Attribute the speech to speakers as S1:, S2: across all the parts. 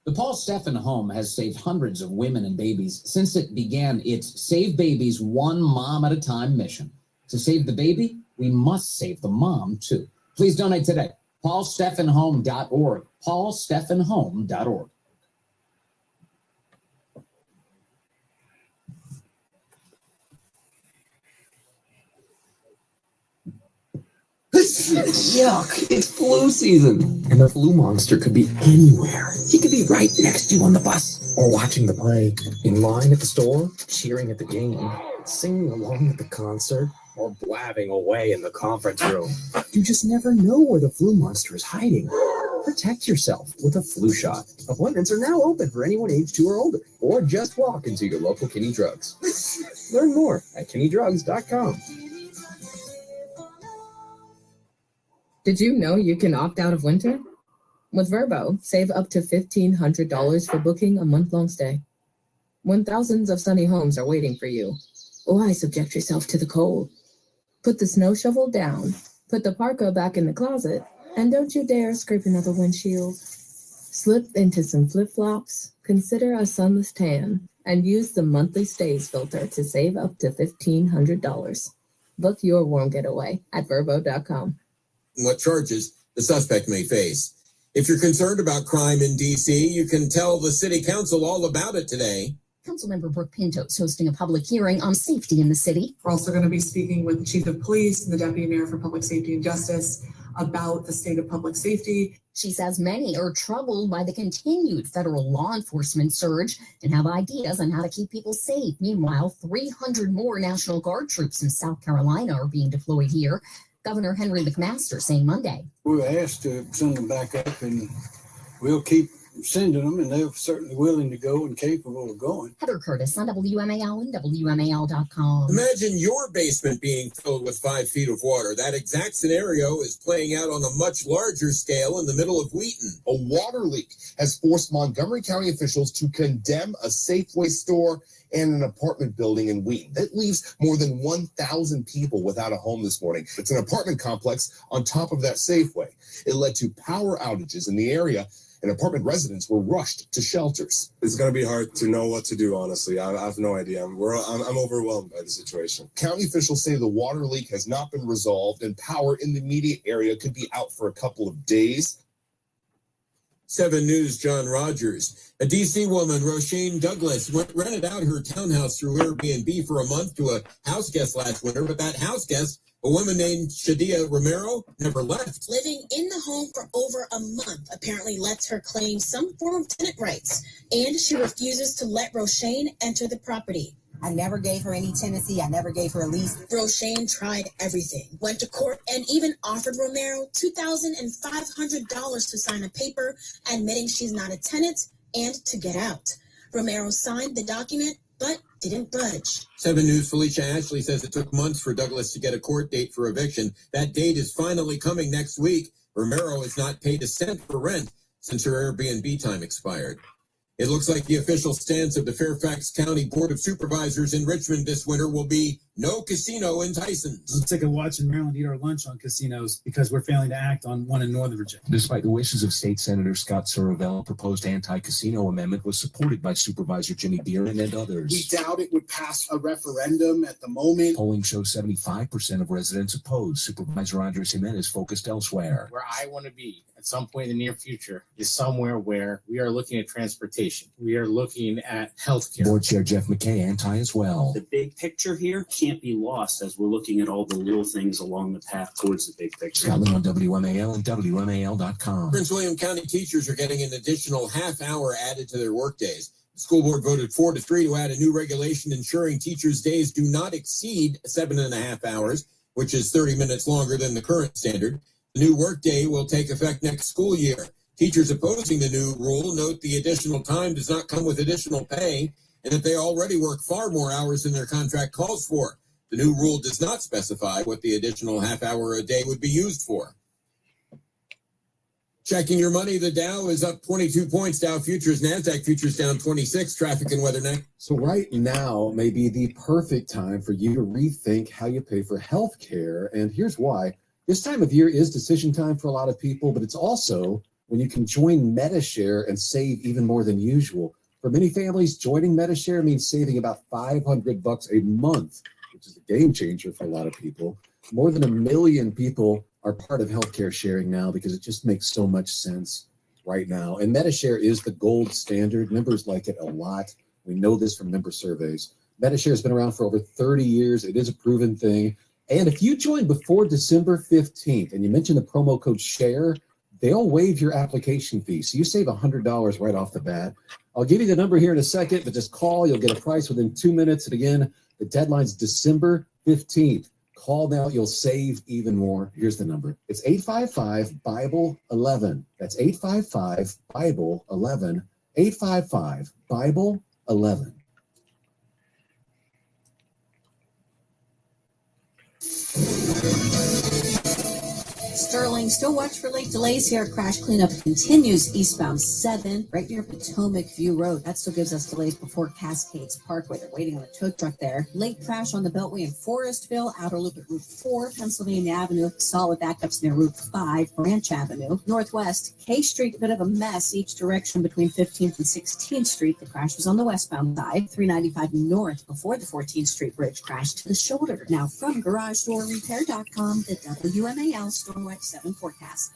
S1: The Paul Steffen Home has saved hundreds of women and babies since it began its Save Babies One Mom at a Time mission. To save the baby, we must save the mom, too. Please donate today. PaulSteffenHome.org. PaulSteffenHome.org.
S2: Yuck, it's flu season, and the flu monster could be anywhere. He could be right next to you on the bus, or watching the play, in line at the store, cheering at the game, singing along at the concert, or blabbing away in the conference room. You just never know where the flu monster is hiding. Protect yourself with a flu shot. Appointments are now open for anyone age 2 or older, or just walk into your local Kinney Drugs. Learn more at KinneyDrugs.com.
S3: Did you know you can opt out of winter? With Vrbo, save up to $1,500 for booking a month-long stay. When thousands of sunny homes are waiting for you, why subject yourself to the cold? Put the snow shovel down, put the parka back in the closet, and don't you dare scrape another windshield. Slip into some flip-flops, consider a sunless tan, and use the monthly stays filter to save up to $1,500. Book your warm getaway at Vrbo.com.
S4: What charges the suspect may face. If you're concerned about crime in D.C., you can tell the city council all about it today.
S5: Councilmember Brooke Pinto is hosting a public hearing on safety in the city.
S6: We're also going to be speaking with the Chief of Police and the Deputy Mayor for Public Safety and Justice about the state of public safety.
S5: She says many are troubled by the continued federal law enforcement surge and have ideas on how to keep people safe. Meanwhile, 300 more National Guard troops in South Carolina are being deployed here. Governor Henry McMaster saying Monday.
S7: We were asked to send them back up, and we'll keep sending them, and they're certainly willing to go and capable of going.
S5: Heather Curtis on WMAL and WMAL.com.
S4: Imagine your basement being filled with 5 feet of water. That exact scenario is playing out on a much larger scale in the middle of Wheaton.
S8: A water leak has forced Montgomery County officials to condemn a Safeway store and an apartment building in Wheaton. That leaves more than 1,000 people without a home this morning. It's an apartment complex on top of that Safeway. It led to power outages in the area, and apartment residents were rushed to shelters.
S9: It's going to be hard to know what to do, honestly. I have no idea. I'm overwhelmed by the situation.
S8: County officials say the water leak has not been resolved, and power in the immediate area could be out for a couple of days.
S4: 7 News' John Rogers. A D.C. woman, Roshane Douglas, rented out her townhouse through Airbnb for a month to a house guest last winter, but that house guest, a woman named Shadia Romero, never left.
S10: Living in the home for over a month apparently lets her claim some form of tenant rights, and she refuses to let Roshane enter the property.
S11: I never gave her any tenancy. I never gave her a lease.
S10: Roshane tried everything, went to court, and even offered Romero $2,500 to sign a paper admitting she's not a tenant and to get out. Romero signed the document, but didn't budge.
S4: 7 News' Felicia Ashley says it took months for Douglas to get a court date for eviction. That date is finally coming next week. Romero has not paid a cent for rent since her Airbnb time expired. It looks like the official stance of the Fairfax County Board of Supervisors in Richmond this winter will be no casino in Tysons.
S12: I'm sick of watching Maryland eat our lunch on casinos because we're failing to act on one in Northern Virginia.
S13: Despite the wishes of State Senator Scott Sorovel, a proposed anti-casino amendment was supported by Supervisor Jimmy Bieran and others.
S14: We doubt it would pass a referendum at the moment.
S13: Polling shows 75% of residents oppose. Supervisor Andres Jimenez focused elsewhere.
S15: Where I want to be at some point in the near future is somewhere where we are looking at transportation. We are looking at healthcare.
S13: Board Chair Jeff McKay anti as well.
S16: The big picture here can't be lost as we're looking at all the little things along the path towards the big picture.
S13: Scotland on WMAL and WMAL.com.
S4: Prince William County teachers are getting an additional half hour added to their workdays. The school board voted 4-3 to add a new regulation ensuring teachers' days do not exceed 7.5 hours, which is 30 minutes longer than the current standard. The new workday will take effect next school year. Teachers opposing the new rule note the additional time does not come with additional pay and that they already work far more hours than their contract calls for. The new rule does not specify what the additional half hour a day would be used for. Checking your money, the Dow is up 22 points. Dow futures, NASDAQ futures down 26. Traffic and weather next.
S2: So right now may be the perfect time for you to rethink how you pay for health care. And here's why. This time of year is decision time for a lot of people, but it's also
S13: when you can join MetaShare and save even more than usual. For many families, joining MetaShare means saving about $500 a month, which is a game changer for a lot of people. More than 1 million people are part of healthcare sharing now because it just makes so much sense right now. And MetaShare is the gold standard. Members like it a lot. We know this from member surveys. MetaShare has been around for over 30 years. It is a proven thing. And if you join before December 15th and you mention the promo code SHARE, they'll waive your application fee. So you save $100 right off the bat. I'll give you the number here in a second, but just call. You'll get a price within 2 minutes. And again, the deadline's December 15th. Call now. You'll save even more. Here's the number. It's 855-BIBLE-11. That's 855-BIBLE-11. 855-BIBLE-11.
S17: Sterling, still watch for late delays here. Crash cleanup continues eastbound 7, right near Potomac View Road. That still gives us delays before Cascades Parkway. They're waiting on the tow truck there. Late crash on the Beltway in Forestville, outer loop at Route 4, Pennsylvania Avenue. Solid backups near Route 5, Branch Avenue. Northwest, K Street, a bit of a mess each direction between 15th and 16th Street. The crash was on the westbound side. 395 north before the 14th Street Bridge crashed to the shoulder. Now from GarageDoorRepair.com, the WMAL Stormwatch 7 forecast.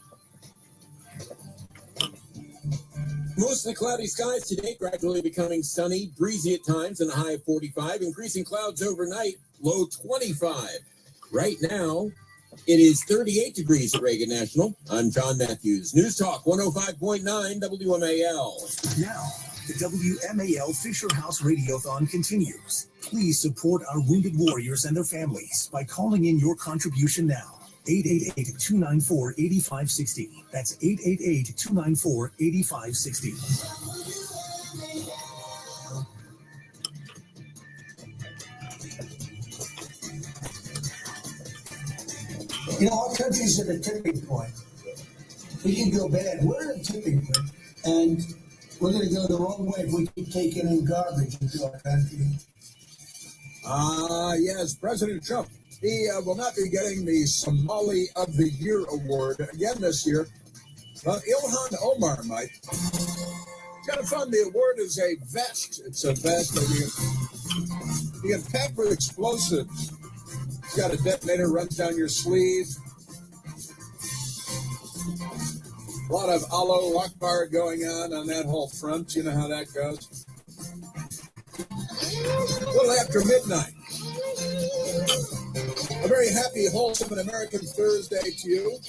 S4: Mostly cloudy skies today, gradually becoming sunny, breezy at times, and a high of 45. Increasing clouds overnight, low 25. Right now, it is 38 degrees at Reagan National. I'm John Matthews. News Talk 105.9 WMAL.
S18: Now, the WMAL Fisher House Radiothon continues. Please support our wounded warriors and their families by calling in your contribution now. 888-294-8560. That's 888-294-8560.
S19: You know, our country's at a tipping point. We can go bad. We're at a tipping point, and we're going to go the wrong way if we keep taking in garbage into our country.
S20: Yes, President Trump. He will not be getting the Somali of the Year award again this year. Ilhan Omar might. It's kind of fun. The award is a vest. It's a vest that you get packed with explosives. It's got a detonator, runs down your sleeve. A lot of Allahu Akbar going on that whole front. You know how that goes. A little after midnight. A very happy, wholesome, and American Thursday to you.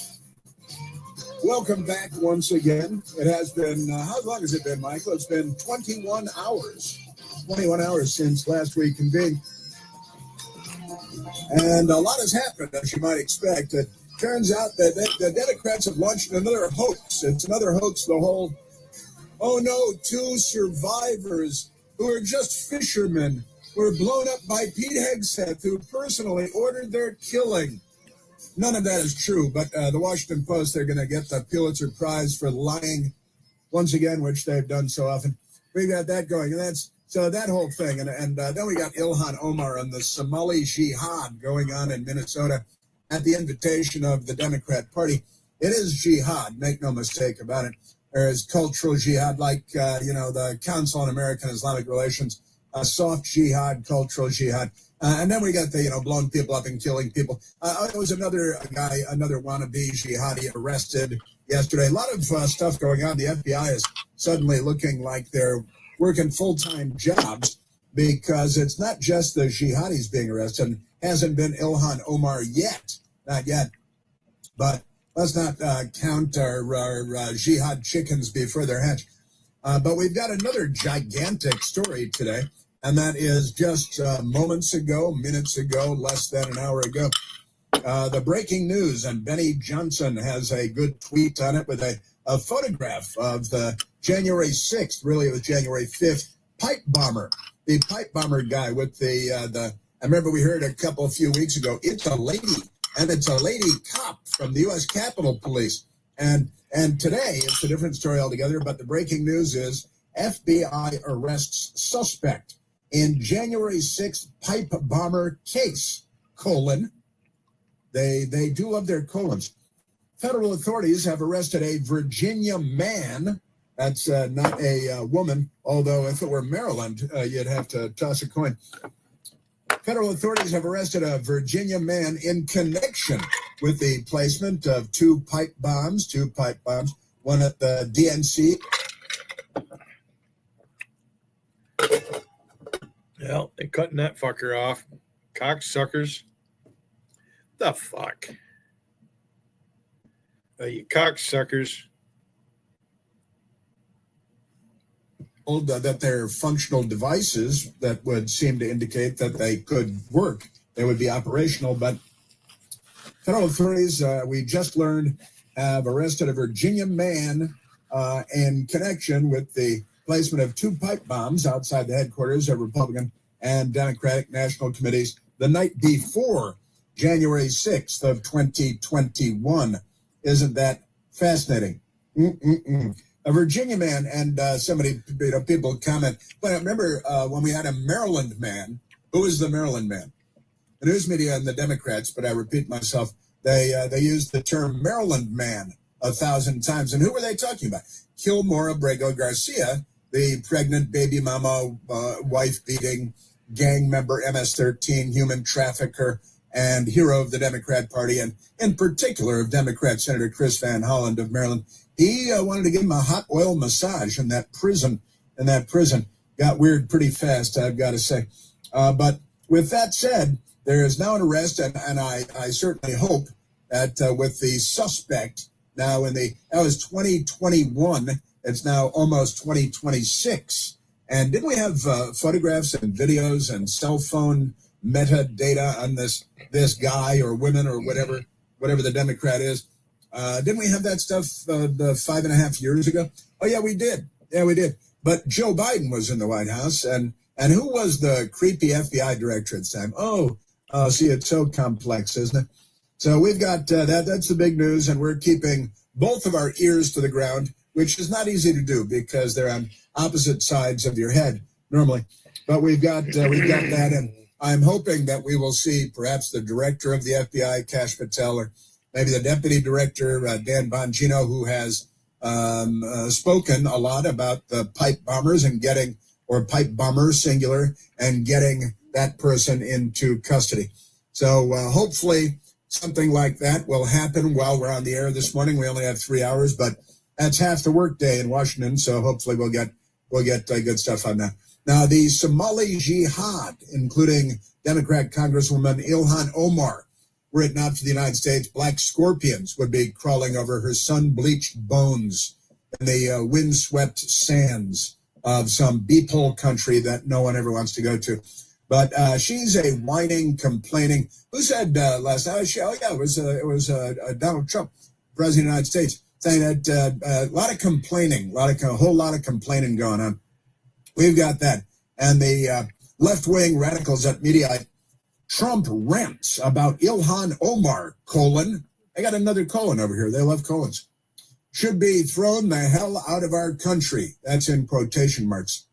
S20: Welcome back once again. It has been, how long has it been, Michael? It's been 21 hours. 21 hours since last we convened. And a lot has happened, as you might expect. It turns out that the Democrats have launched another hoax. It's another hoax, the whole, oh no, 2 survivors who are just fishermen were blown up by Pete Hegseth, who personally ordered their killing. None of that is true, but the Washington Post, they're going to get the Pulitzer Prize for lying once again, which they've done so often. We got that going, and that's so that whole thing. And then we got Ilhan Omar on the Somali jihad going on in Minnesota at the invitation of the Democrat Party. It is jihad, make no mistake about it. There is cultural jihad, like, the Council on American Islamic Relations, soft jihad, cultural jihad. And then we got the, blowing people up and killing people. There was another guy, another wannabe jihadi arrested yesterday. A lot of stuff going on. The FBI is suddenly looking like they're working full-time jobs because it's not just the jihadis being arrested. Hasn't been Ilhan Omar yet. Not yet. But let's not count our jihad chickens before they're hatched. But we've got another gigantic story today. And that is just minutes ago, less than an hour ago. The breaking news, and Benny Johnson has a good tweet on it with a photograph of the January 6th, really it was January 5th, pipe bomber. The pipe bomber guy with I remember we heard a few weeks ago, it's a lady, and it's a lady cop from the U.S. Capitol Police. And today, it's a different story altogether, but the breaking news is FBI arrests suspect in January 6th pipe bomber case, : they do love their colons. Federal authorities have arrested a Virginia man. That's not a woman, although if it were Maryland, you'd have to toss a coin. Federal authorities have arrested a Virginia man in connection with the placement of two pipe bombs, one at the DNC.
S21: Well, they're cutting that fucker off. Cocksuckers. The fuck? You cocksuckers.
S20: That they're functional devices that would seem to indicate that they could work. They would be operational, but federal authorities, we just learned, have arrested a Virginia man in connection with the placement of two pipe bombs outside the headquarters of Republican and Democratic national committees the night before January 6th of 2021. Isn't that fascinating? A Virginia man, and people comment, but I remember when we had a Maryland man. Who was the Maryland man? The news media and the Democrats, but I repeat myself, they used the term Maryland man 1,000 times. And who were they talking about? Kilmore Abrego Garcia, the pregnant baby mama, wife-beating gang member, MS-13, human trafficker, and hero of the Democrat Party, and in particular of Democrat Senator Chris Van Hollen of Maryland. He wanted to give him a hot oil massage in that prison. Got weird pretty fast, I've got to say. But with that said, there is now an arrest, and I certainly hope that with the suspect now that was 2021, it's now almost 2026. And didn't we have photographs and videos and cell phone metadata on this guy or women or whatever the Democrat is? Didn't we have that stuff 5.5 years ago? Oh, yeah, we did. But Joe Biden was in the White House, and who was the creepy FBI director at the time? See, it's so complex, isn't it? So we've got that's the big news, and we're keeping both of our ears to the ground, which is not easy to do because they're on opposite sides of your head normally. But we've got that, and I'm hoping that we will see perhaps the director of the FBI, Kash Patel, or maybe the deputy director, Dan Bongino, who has spoken a lot about the pipe bombers or pipe bomber singular, and getting that person into custody. So hopefully something like that will happen while we're on the air this morning. We only have 3 hours, but that's half the workday in Washington. So hopefully we'll get good stuff on that. Now, the Somali jihad, including Democrat Congresswoman Ilhan Omar, were it not for the United States, black scorpions would be crawling over her sun-bleached bones in the windswept sands of some beephole country that no one ever wants to go to. But she's a whining, complaining. Who said last night? It was Donald Trump, President of the United States, saying that a lot of complaining, a whole lot of complaining going on. We've got that. And the left-wing radicals at Mediaite, Trump rants about Ilhan Omar, I got another colon over here. They love colons. Should be thrown the hell out of our country. That's in quotation marks.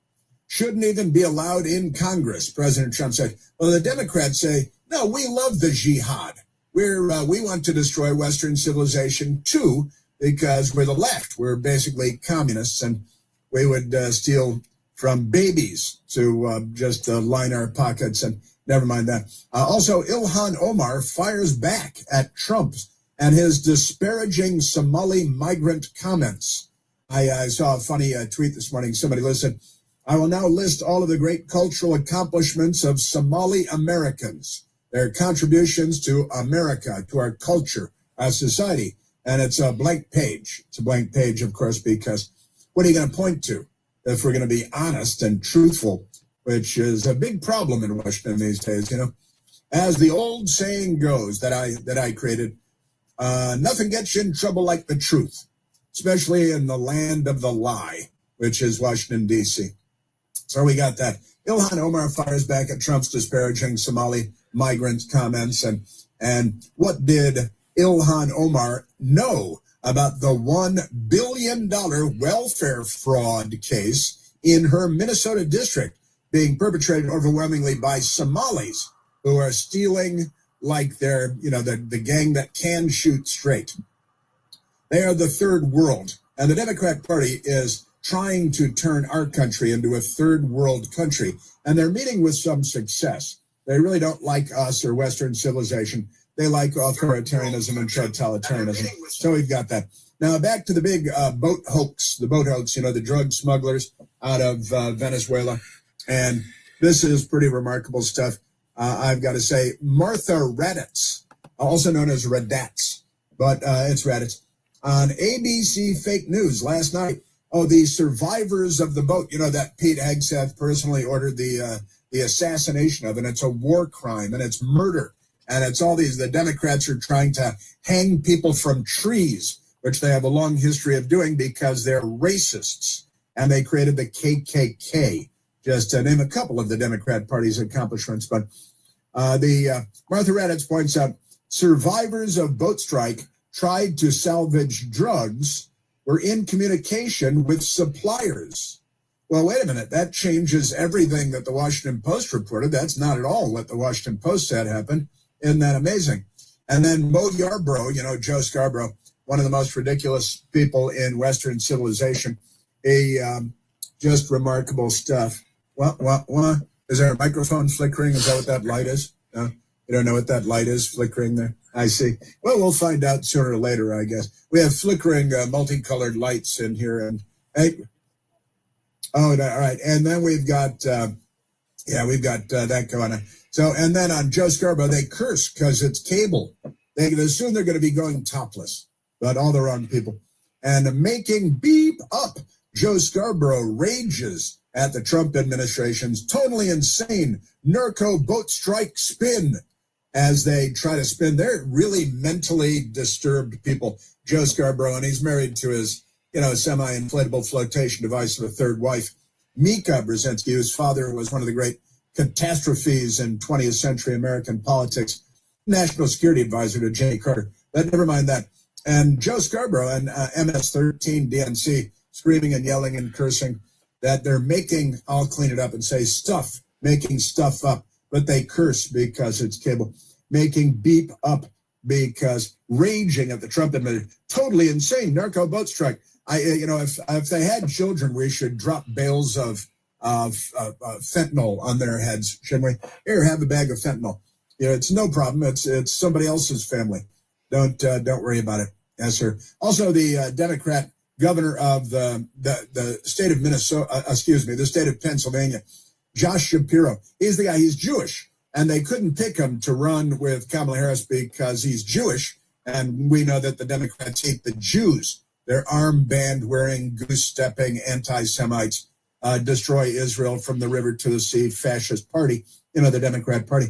S20: Shouldn't even be allowed in Congress, President Trump said. Well, the Democrats say, no, we love the jihad. We want to destroy Western civilization too, because we're the left. We're basically communists, and we would steal from babies to just line our pockets, and never mind that. Also, Ilhan Omar fires back at Trump and his disparaging Somali migrant comments. I saw a funny tweet this morning. Somebody listed, I will now list all of the great cultural accomplishments of Somali Americans, their contributions to America, to our culture, our society. And it's a blank page. It's a blank page, of course, because what are you going to point to if we're going to be honest and truthful, which is a big problem in Washington these days, As the old saying goes that I created, nothing gets you in trouble like the truth, especially in the land of the lie, which is Washington, D.C. So we got that. Ilhan Omar fires back at Trump's disparaging Somali migrant comments. And what did Ilhan Omar know about the $1 billion welfare fraud case in her Minnesota district being perpetrated overwhelmingly by Somalis who are stealing like they're, the gang that can shoot straight? They are the third world. And the Democrat Party is trying to turn our country into a third world country. And they're meeting with some success. They really don't like us or Western civilization. They like authoritarianism and totalitarianism. So we've got that. Now back to the big boat hoax, the drug smugglers out of Venezuela. And this is pretty remarkable stuff. I've got to say, Martha Raddatz, also known as Raddatz, but it's Raddatz, on ABC Fake News last night. Oh, the survivors of the boat, that Pete Hegseth personally ordered the assassination of, and it's a war crime, and it's murder, and it's all these, the Democrats are trying to hang people from trees, which they have a long history of doing because they're racists, and they created the KKK, just to name a couple of the Democrat Party's accomplishments. But Martha Raddatz points out, survivors of boat strike tried to salvage drugs were in communication with suppliers. Well, wait a minute. That changes everything that the Washington Post reported. That's not at all what the Washington Post said happened. Isn't that amazing? And then Mo Yarbrough, Joe Scarborough, one of the most ridiculous people in Western civilization. Just remarkable stuff. What? Is there a microphone flickering? Is that what that light is? No? You don't know what that light is flickering there? I see. Well, we'll find out sooner or later, I guess. We have flickering multicolored lights in here. And hey, all right. And then we've got, that going on. So, and then on Joe Scarborough, they curse because it's cable. They assume they're going to be going topless, but all the wrong people. And making beep up, Joe Scarborough rages at the Trump administration's totally insane narco boat strike spin. As they try to spin, they're really mentally disturbed people. Joe Scarborough, and he's married to his, semi-inflatable flotation device of a third wife, Mika Brzezinski, whose father was one of the great catastrophes in 20th century American politics, national security advisor to Jimmy Carter. But never mind that. And Joe Scarborough and MS-13 DNC screaming and yelling and cursing that they're I'll clean it up and say making stuff up. But they curse because it's cable, making beep up because raging at the Trump administration, totally insane narco boat strike. If they had children, we should drop bales of fentanyl on their heads, shouldn't we? Here, have a bag of fentanyl. It's no problem. It's somebody else's family. Don't worry about it. Yes, sir. Also, the Democrat governor of the state of the state of Pennsylvania, Josh Shapiro. He's the guy. He's Jewish, and they couldn't pick him to run with Kamala Harris because he's Jewish, and we know that the Democrats hate the Jews. They're armband-wearing, goose-stepping anti-Semites, destroy Israel from the river to the sea, fascist party, the Democrat Party.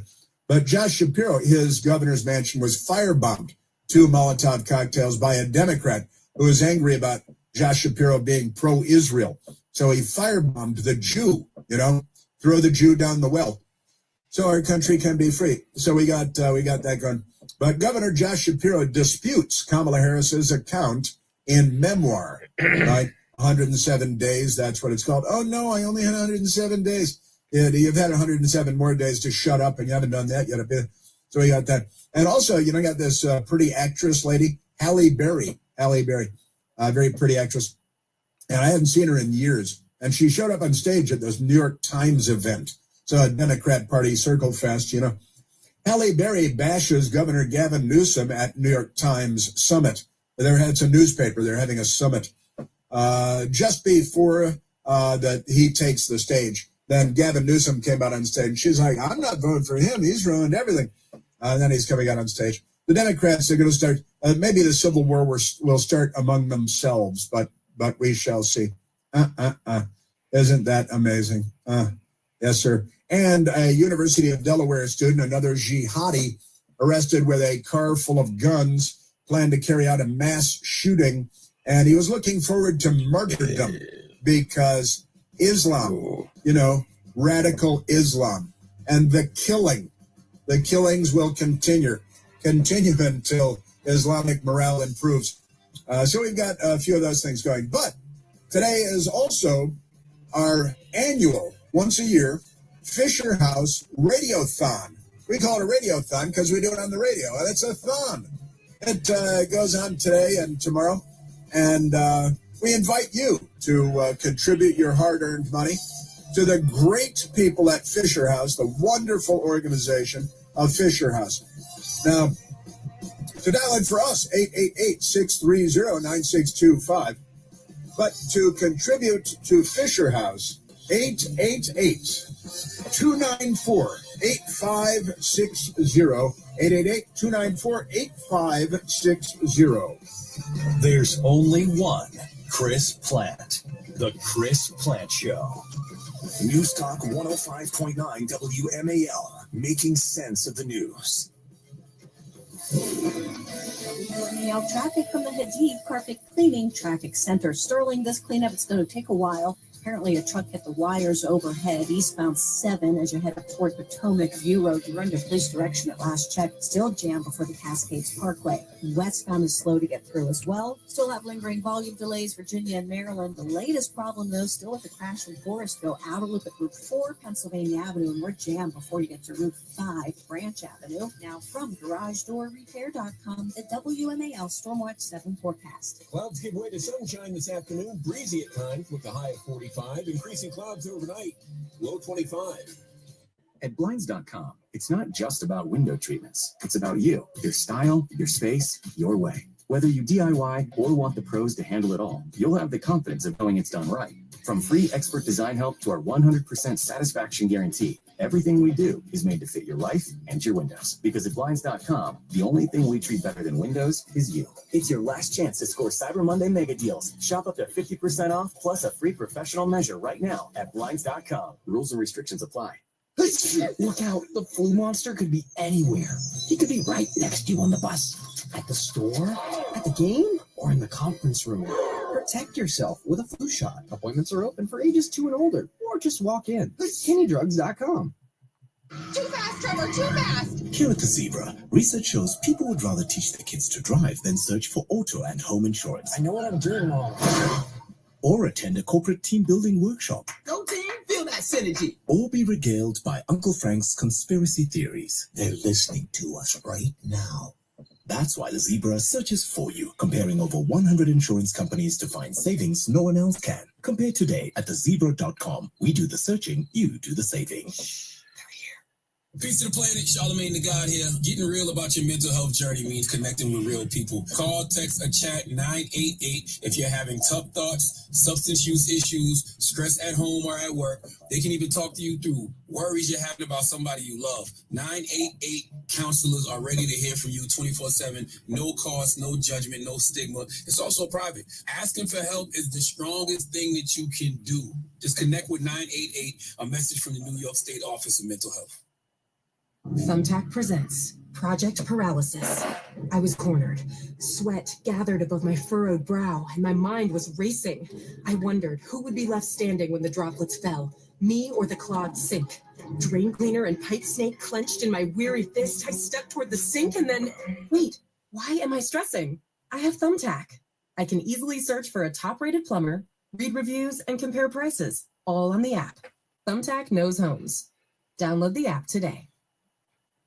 S20: But Josh Shapiro, his governor's mansion was firebombed, 2 Molotov cocktails by a Democrat who was angry about Josh Shapiro being pro-Israel. So he firebombed the Jew, throw the Jew down the well, so our country can be free. So we got that going. But Governor Josh Shapiro disputes Kamala Harris's account in memoir, right? 107 days, that's what it's called. Oh no, I only had 107 days. Yeah, you've had 107 more days to shut up, and you haven't done that yet. So we got that. And also, got this pretty actress lady, Halle Berry, very pretty actress. And I hadn't seen her in years. And she showed up on stage at this New York Times event. So a Democrat Party circle fest, Halle Berry bashes Governor Gavin Newsom at New York Times summit. It's a newspaper. They're having a summit. Just before that he takes the stage, then Gavin Newsom came out on stage. She's like, I'm not voting for him. He's ruined everything. And then he's coming out on stage. The Democrats are going to start, maybe the Civil War will start among themselves, but we shall see. Isn't that amazing? Yes, sir. And a University of Delaware student, another jihadi, arrested with a car full of guns, planned to carry out a mass shooting. And he was looking forward to martyrdom because Islam, radical Islam, and the killings will continue until Islamic morale improves. So we've got a few of those things going. But today is also our annual, once a year, Fisher House Radiothon. We call it a radiothon because we do it on the radio. And it's a thon. It goes on today and tomorrow. And we invite you to contribute your hard-earned money to the great people at Fisher House, the wonderful organization of Fisher House. Now, to dial in for us, 888-630-9625. But to contribute to Fisher House, 888-294-8560. 888-294-8560.
S18: There's only one Chris Plant. The Chris Plant Show. News Talk 105.9 WMAL. Making sense of the news.
S17: WMAL traffic from the Hadid Carpet Cleaning Traffic Center. Sterling, this cleanup, it's going to take a while. Apparently, a truck hit the wires overhead, eastbound 7, as you head up toward Potomac View Road. You're under police direction at last check. Still jammed before the Cascades Parkway. Westbound is slow to get through as well. Still have lingering volume delays, Virginia and Maryland. The latest problem, though, still at the crash in Forest. Go out a loop at Route 4, Pennsylvania Avenue, and we're jammed before you get to Route 5, Branch Avenue. Now, from GarageDoorRepair.com, the WMAL Stormwatch 7 forecast.
S4: Clouds give way to sunshine this afternoon, breezy at times with a high of 45, increasing clouds overnight, low 25.
S1: At Blinds.com, it's not just about window treatments. It's about you, your style, your space, your way. Whether you DIY or want the pros to handle it all, you'll have the confidence of knowing it's done right. From free expert design help to our 100% satisfaction guarantee, everything we do is made to fit your life and your windows. Because at Blinds.com, the only thing we treat better than windows is you. It's your last chance to score Cyber Monday mega deals. Shop up to 50% off plus a free professional measure right now at Blinds.com. Rules and restrictions apply.
S2: Look out, the flu monster could be anywhere. He could be right next to you on the bus, at the store, at the game, or in the conference room. Protect yourself with a flu shot. Appointments are open for ages 2 and older, or just walk in. KennyDrugs.com.
S22: Too fast, Trevor, too fast!
S18: Here at the Zebra, research shows people would rather teach their kids to drive than search for auto and home insurance.
S2: I know what I'm doing, Mom.
S18: Or attend a corporate team building workshop.
S22: Go team, feel that synergy!
S18: Or be regaled by Uncle Frank's conspiracy theories. They're listening to us right now. That's why the Zebra searches for you, comparing over 100 insurance companies to find savings no one else can. Compare today at thezebra.com. We do the searching, you do the saving.
S23: Peace to the planet, Charlemagne the God here. Getting real about your mental health journey means connecting with real people. Call, text, or chat 988 if you're having tough thoughts, substance use issues, stress at home or at work. They can even talk to you through worries you're having about somebody you love. 988 counselors are ready to hear from you 24/7. No cost, no judgment, no stigma. It's also private. Asking for help is the strongest thing that you can do. Just connect with 988, a message from the New York State Office of Mental Health.
S3: Thumbtack presents Project Paralysis. I was cornered. Sweat gathered above my furrowed brow, and my mind was racing. I wondered who would be left standing when the droplets fell, me or the clogged sink. Drain cleaner and pipe snake clenched in my weary fist, I stepped toward the sink and then... Wait, why am I stressing? I have Thumbtack. I can easily search for a top-rated plumber, read reviews, and compare prices, all on the app. Thumbtack knows homes. Download the app today.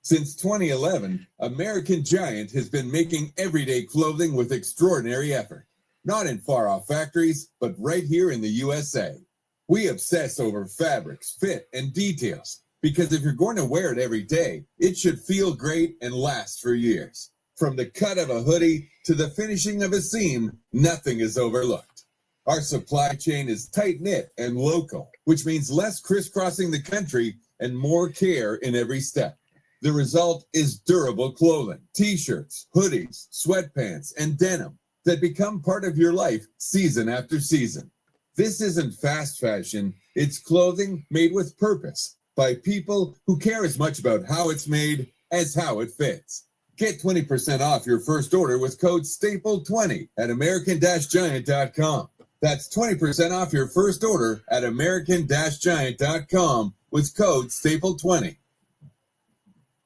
S24: Since 2011, American Giant has been making everyday clothing with extraordinary effort. Not in far-off factories, but right here in the USA. We obsess over fabrics, fit, and details, because if you're going to wear it every day, it should feel great and last for years. From the cut of a hoodie to the finishing of a seam, nothing is overlooked. Our supply chain is tight-knit and local, which means less crisscrossing the country and more care in every step. The result is durable clothing, t-shirts, hoodies, sweatpants, and denim that become part of your life season after season. This isn't fast fashion, it's clothing made with purpose by people who care as much about how it's made as how it fits. Get 20% off your first order with code STAPLE20 at American-Giant.com. That's 20% off your first order at American-Giant.com with code STAPLE20.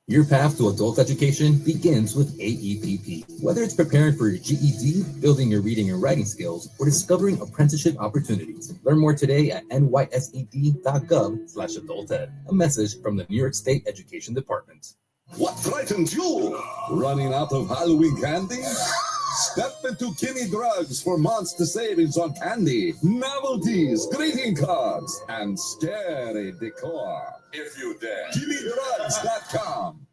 S2: Your path to adult education begins with AEPP. Whether it's preparing for your GED, building your reading and writing skills, or discovering apprenticeship opportunities. Learn more today at nysed.gov/adulted. A message from the New York State Education Department.
S25: What frightens you? Running out of Halloween candy?
S5: Step into Kinney Drugs for monster savings on candy, novelties, greeting cards, and scary decor. If you dare. KinneyDrugs.com.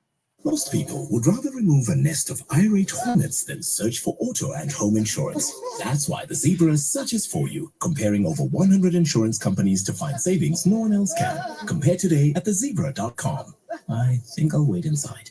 S18: Most people would rather remove a nest of irate hornets than search for auto and home insurance. That's why the Zebra searches for you, comparing over 100 insurance companies to find savings no one else can. Compare today at thezebra.com. I think I'll wait inside.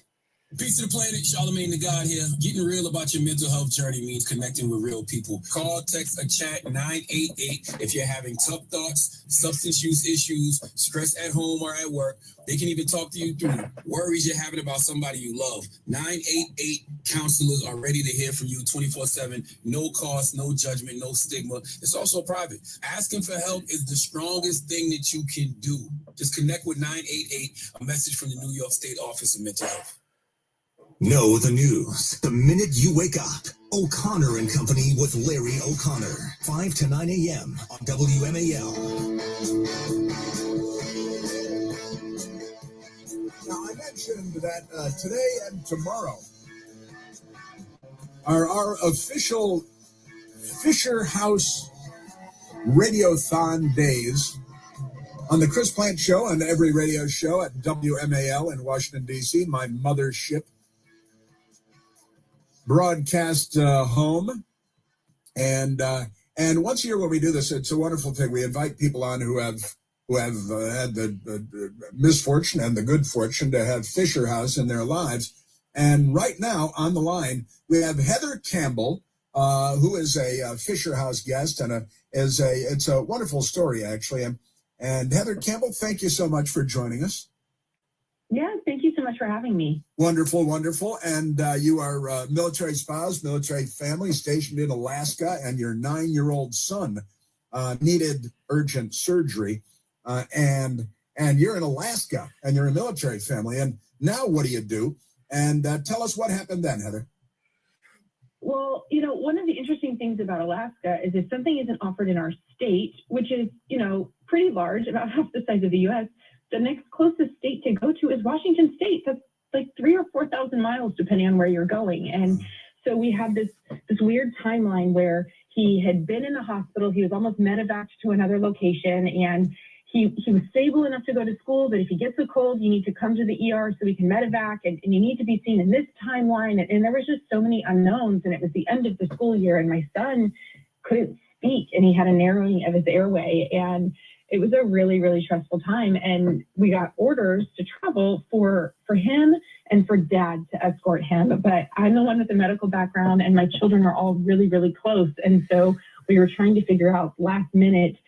S23: Peace to the planet, Charlemagne the God here. Getting real about your mental health journey means connecting with real people. Call, text, or chat 988 if you're having tough thoughts, substance use issues, stress at home or at work. They can even talk to you through worries you're having about somebody you love. 988 counselors are ready to hear from you 24/7. No cost, no judgment, no stigma. It's also private. Asking for help is the strongest thing that you can do. Just connect with 988, a message from the New York State Office of Mental Health.
S18: Know the news the minute you wake up. O'Connor and Company with Larry O'Connor, 5 to 9 a.m. on WMAL.
S20: Now, I mentioned that today and tomorrow are our official Fisher House Radiothon days on the Chris Plant Show and every radio show at WMAL in Washington, D.C., my mothership. Broadcast home, and once a year when we do this, it's a wonderful thing. We invite people on who have had the misfortune and the good fortune to have Fisher House in their lives. And right now on the line we have Heather Campbell, who is a Fisher House guest, and it's a wonderful story actually. And Heather Campbell, thank you so much for joining us.
S6: Yeah, thank you so much for having me.
S20: Wonderful, wonderful. And you are military spouse, military family stationed in Alaska, and your 9-year-old son needed urgent surgery. And you're in Alaska, and you're a military family. And now what do you do? And tell us what happened then, Heather.
S6: Well, one of the interesting things about Alaska is if something isn't offered in our state, which is, pretty large, about half the size of the U.S., the next closest state to go to is Washington State. That's like 3,000 or 4,000 miles, depending on where you're going. And so we had this weird timeline where he had been in the hospital. He was almost medevaced to another location, and he was stable enough to go to school. But if he gets a cold, you need to come to the ER so we can medevac, and you need to be seen in this timeline. And there was just so many unknowns, and it was the end of the school year, and my son couldn't speak, and he had a narrowing of his airway, and it was a really, really stressful time. And we got orders to travel for him and for Dad to escort him. But I'm the one with the medical background, and my children are all really, really close. And so we were trying to figure out last minute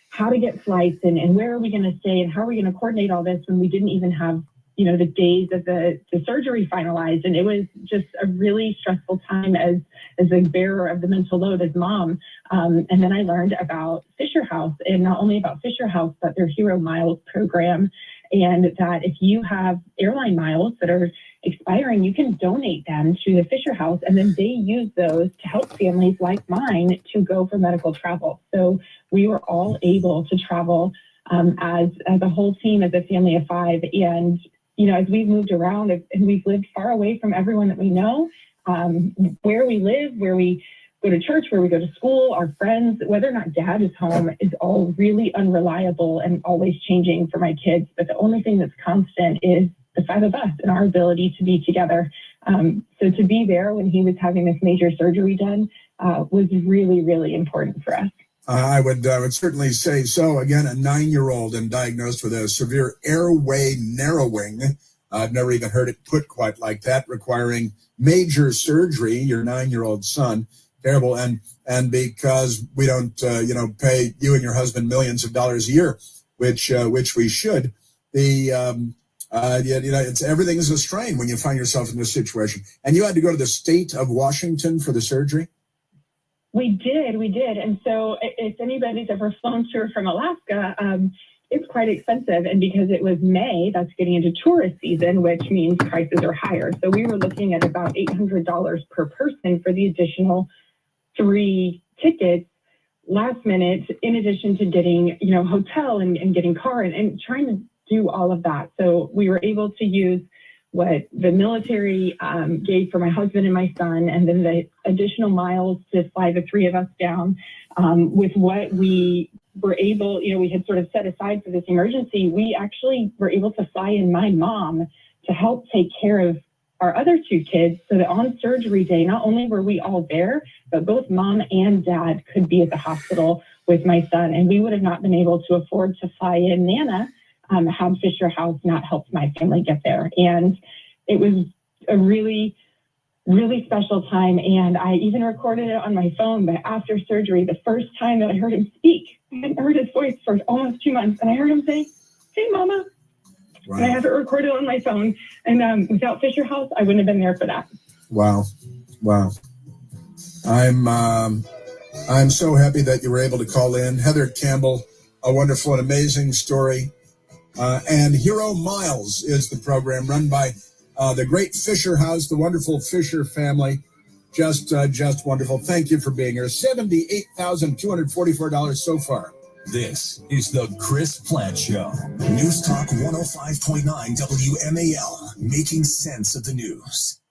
S6: how to get flights and where are we going to stay and how are we going to coordinate all this when we didn't even have, the days of the surgery finalized. And it was just a really stressful time as a bearer of the mental load as mom. And then I learned about Fisher House, and not only about Fisher House, but their Hero Miles program. And that if you have airline miles that are expiring, you can donate them to the Fisher House, and then they use those to help families like mine to go for medical travel. So we were all able to travel as a whole team, as a family of 5. And as we've moved around and we've lived far away from everyone that we know, where we live, where we go to church, where we go to school, our friends, whether or not Dad is home is all really unreliable and always changing for my kids. But the only thing that's constant is the 5 of us and our ability to be together. So to be there when he was having this major surgery done was really, really important for us.
S20: I would certainly say so. Again, a 9-year-old and diagnosed with a severe airway narrowing. I've never even heard it put quite like that, requiring major surgery. Your 9-year-old son, terrible, and because we don't, pay you and your husband millions of dollars a year, which we should. It's everything is a strain when you find yourself in this situation. And you had to go to the state of Washington for the surgery.
S6: We did. And so if anybody's ever flown to or from Alaska, it's quite expensive. And because it was May, that's getting into tourist season, which means prices are higher. So we were looking at about $800 per person for the additional 3 tickets last minute, in addition to getting, hotel and getting car and trying to do all of that. So we were able to use what the military gave for my husband and my son, and then the additional miles to fly the three of us down, with what we were able, we had sort of set aside for this emergency, we actually were able to fly in my mom to help take care of our other two kids, so that on surgery day, not only were we all there, but both mom and dad could be at the hospital with my son, and we would have not been able to afford to fly in Nana had Fisher House not helped my family get there. And it was a really, really special time, and I even recorded it on my phone. But after surgery, the first time that I heard him speak, I hadn't heard his voice for almost 2 months, and I heard him say, "Hey, Mama." Wow. And I have it recorded on my phone. And without Fisher House, I wouldn't have been there for that.
S20: Wow. I'm so happy that you were able to call in. Heather Campbell, a wonderful and amazing story. And Hero Miles is the program run by the great Fisher House, the wonderful Fisher family. Just wonderful. Thank you for being here. $78,244 so far.
S18: This is the Chris Platt Show. News Talk 105.9 WMAL, making sense of the news.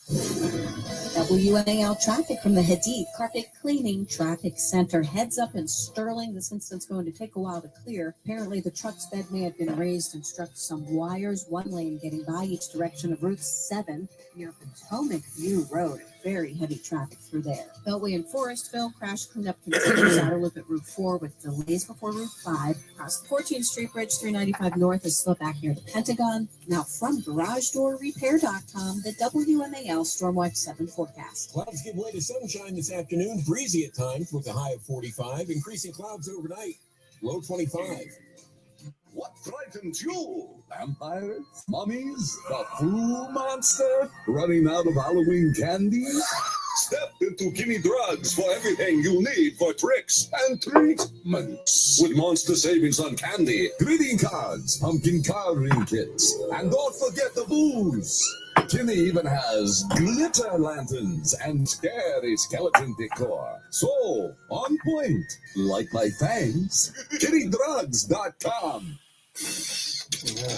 S17: WMAL traffic from the Hadid Carpet Cleaning Traffic Center. Heads up in Sterling. This incident's going to take a while to clear. Apparently, the truck's bed may have been raised and struck some wires. One lane getting by each direction of Route 7 near Potomac View Road. Very heavy traffic through there. Beltway and Forestville. Crash cleanup continues. Outer loop at Route 4 with delays before Route 5. Across the 14th Street Bridge, 395 North is slow back near the Pentagon. Now from GarageDoorRepair.com, the WMAL Stormwatch 7 forecast.
S4: Clouds give way to sunshine this afternoon. Breezy at times with a high of 45. Increasing clouds overnight. Low 25.
S5: What frightens you? Vampires? Mummies? The flu monster? Running out of Halloween candy? Step into Gimme Drugs for everything you need for tricks and treatments. With monster savings on candy, greeting cards, pumpkin carving kits, and don't forget the booze. Gimme even has glitter lanterns and scary skeleton decor. So, on point, like my fangs, GimmyDrugs.com.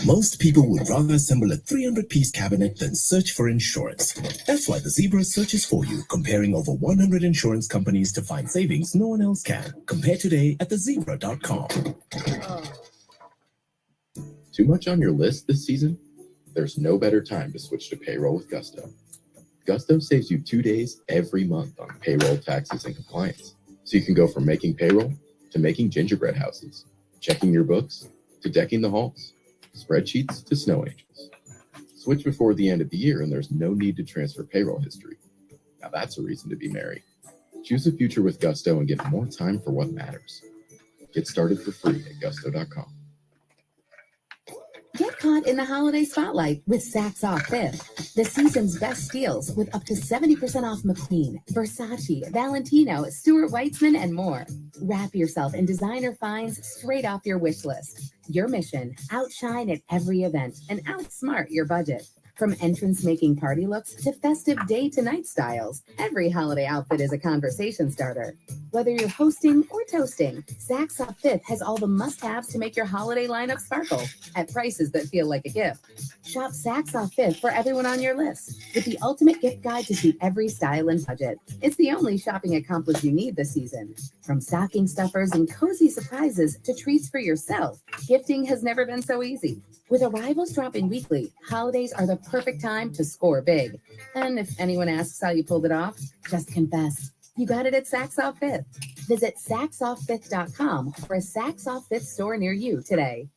S18: Most people would rather assemble a 300-piece cabinet than search for insurance. That's why the Zebra searches for you, comparing over 100 insurance companies to find savings no one else can. Compare today at thezebra.com.
S7: Too much on your list this season? There's no better time to switch to payroll with Gusto. Gusto saves you 2 days every month on payroll, taxes, and compliance. So you can go from making payroll to making gingerbread houses, checking your books to decking the halls, spreadsheets to snow angels. Switch before the end of the year and there's no need to transfer payroll history. Now that's a reason to be merry. Choose a future with Gusto and get more time for what matters. Get started for free at gusto.com.
S8: Get caught in the holiday spotlight with Saks Off 5th. The season's best deals with up to 70% off McQueen, Versace, Valentino, Stuart Weitzman, and more. Wrap yourself in designer finds straight off your wish list. Your mission, outshine at every event and outsmart your budget. From entrance-making party looks to festive day-to-night styles, every holiday outfit is a conversation starter. Whether you're hosting or toasting, Saks Off 5th has all the must-haves to make your holiday lineup sparkle at prices that feel like a gift. Shop Saks Off 5th for everyone on your list with the ultimate gift guide to suit every style and budget. It's the only shopping accomplice you need this season. From stocking stuffers and cozy surprises to treats for yourself, gifting has never been so easy. With arrivals dropping weekly, holidays are the perfect time to score big. And if anyone asks how you pulled it off, just confess. You got it at Saks Off 5th. Visit SaksOff5th.com or a Saks Off 5th store near you today.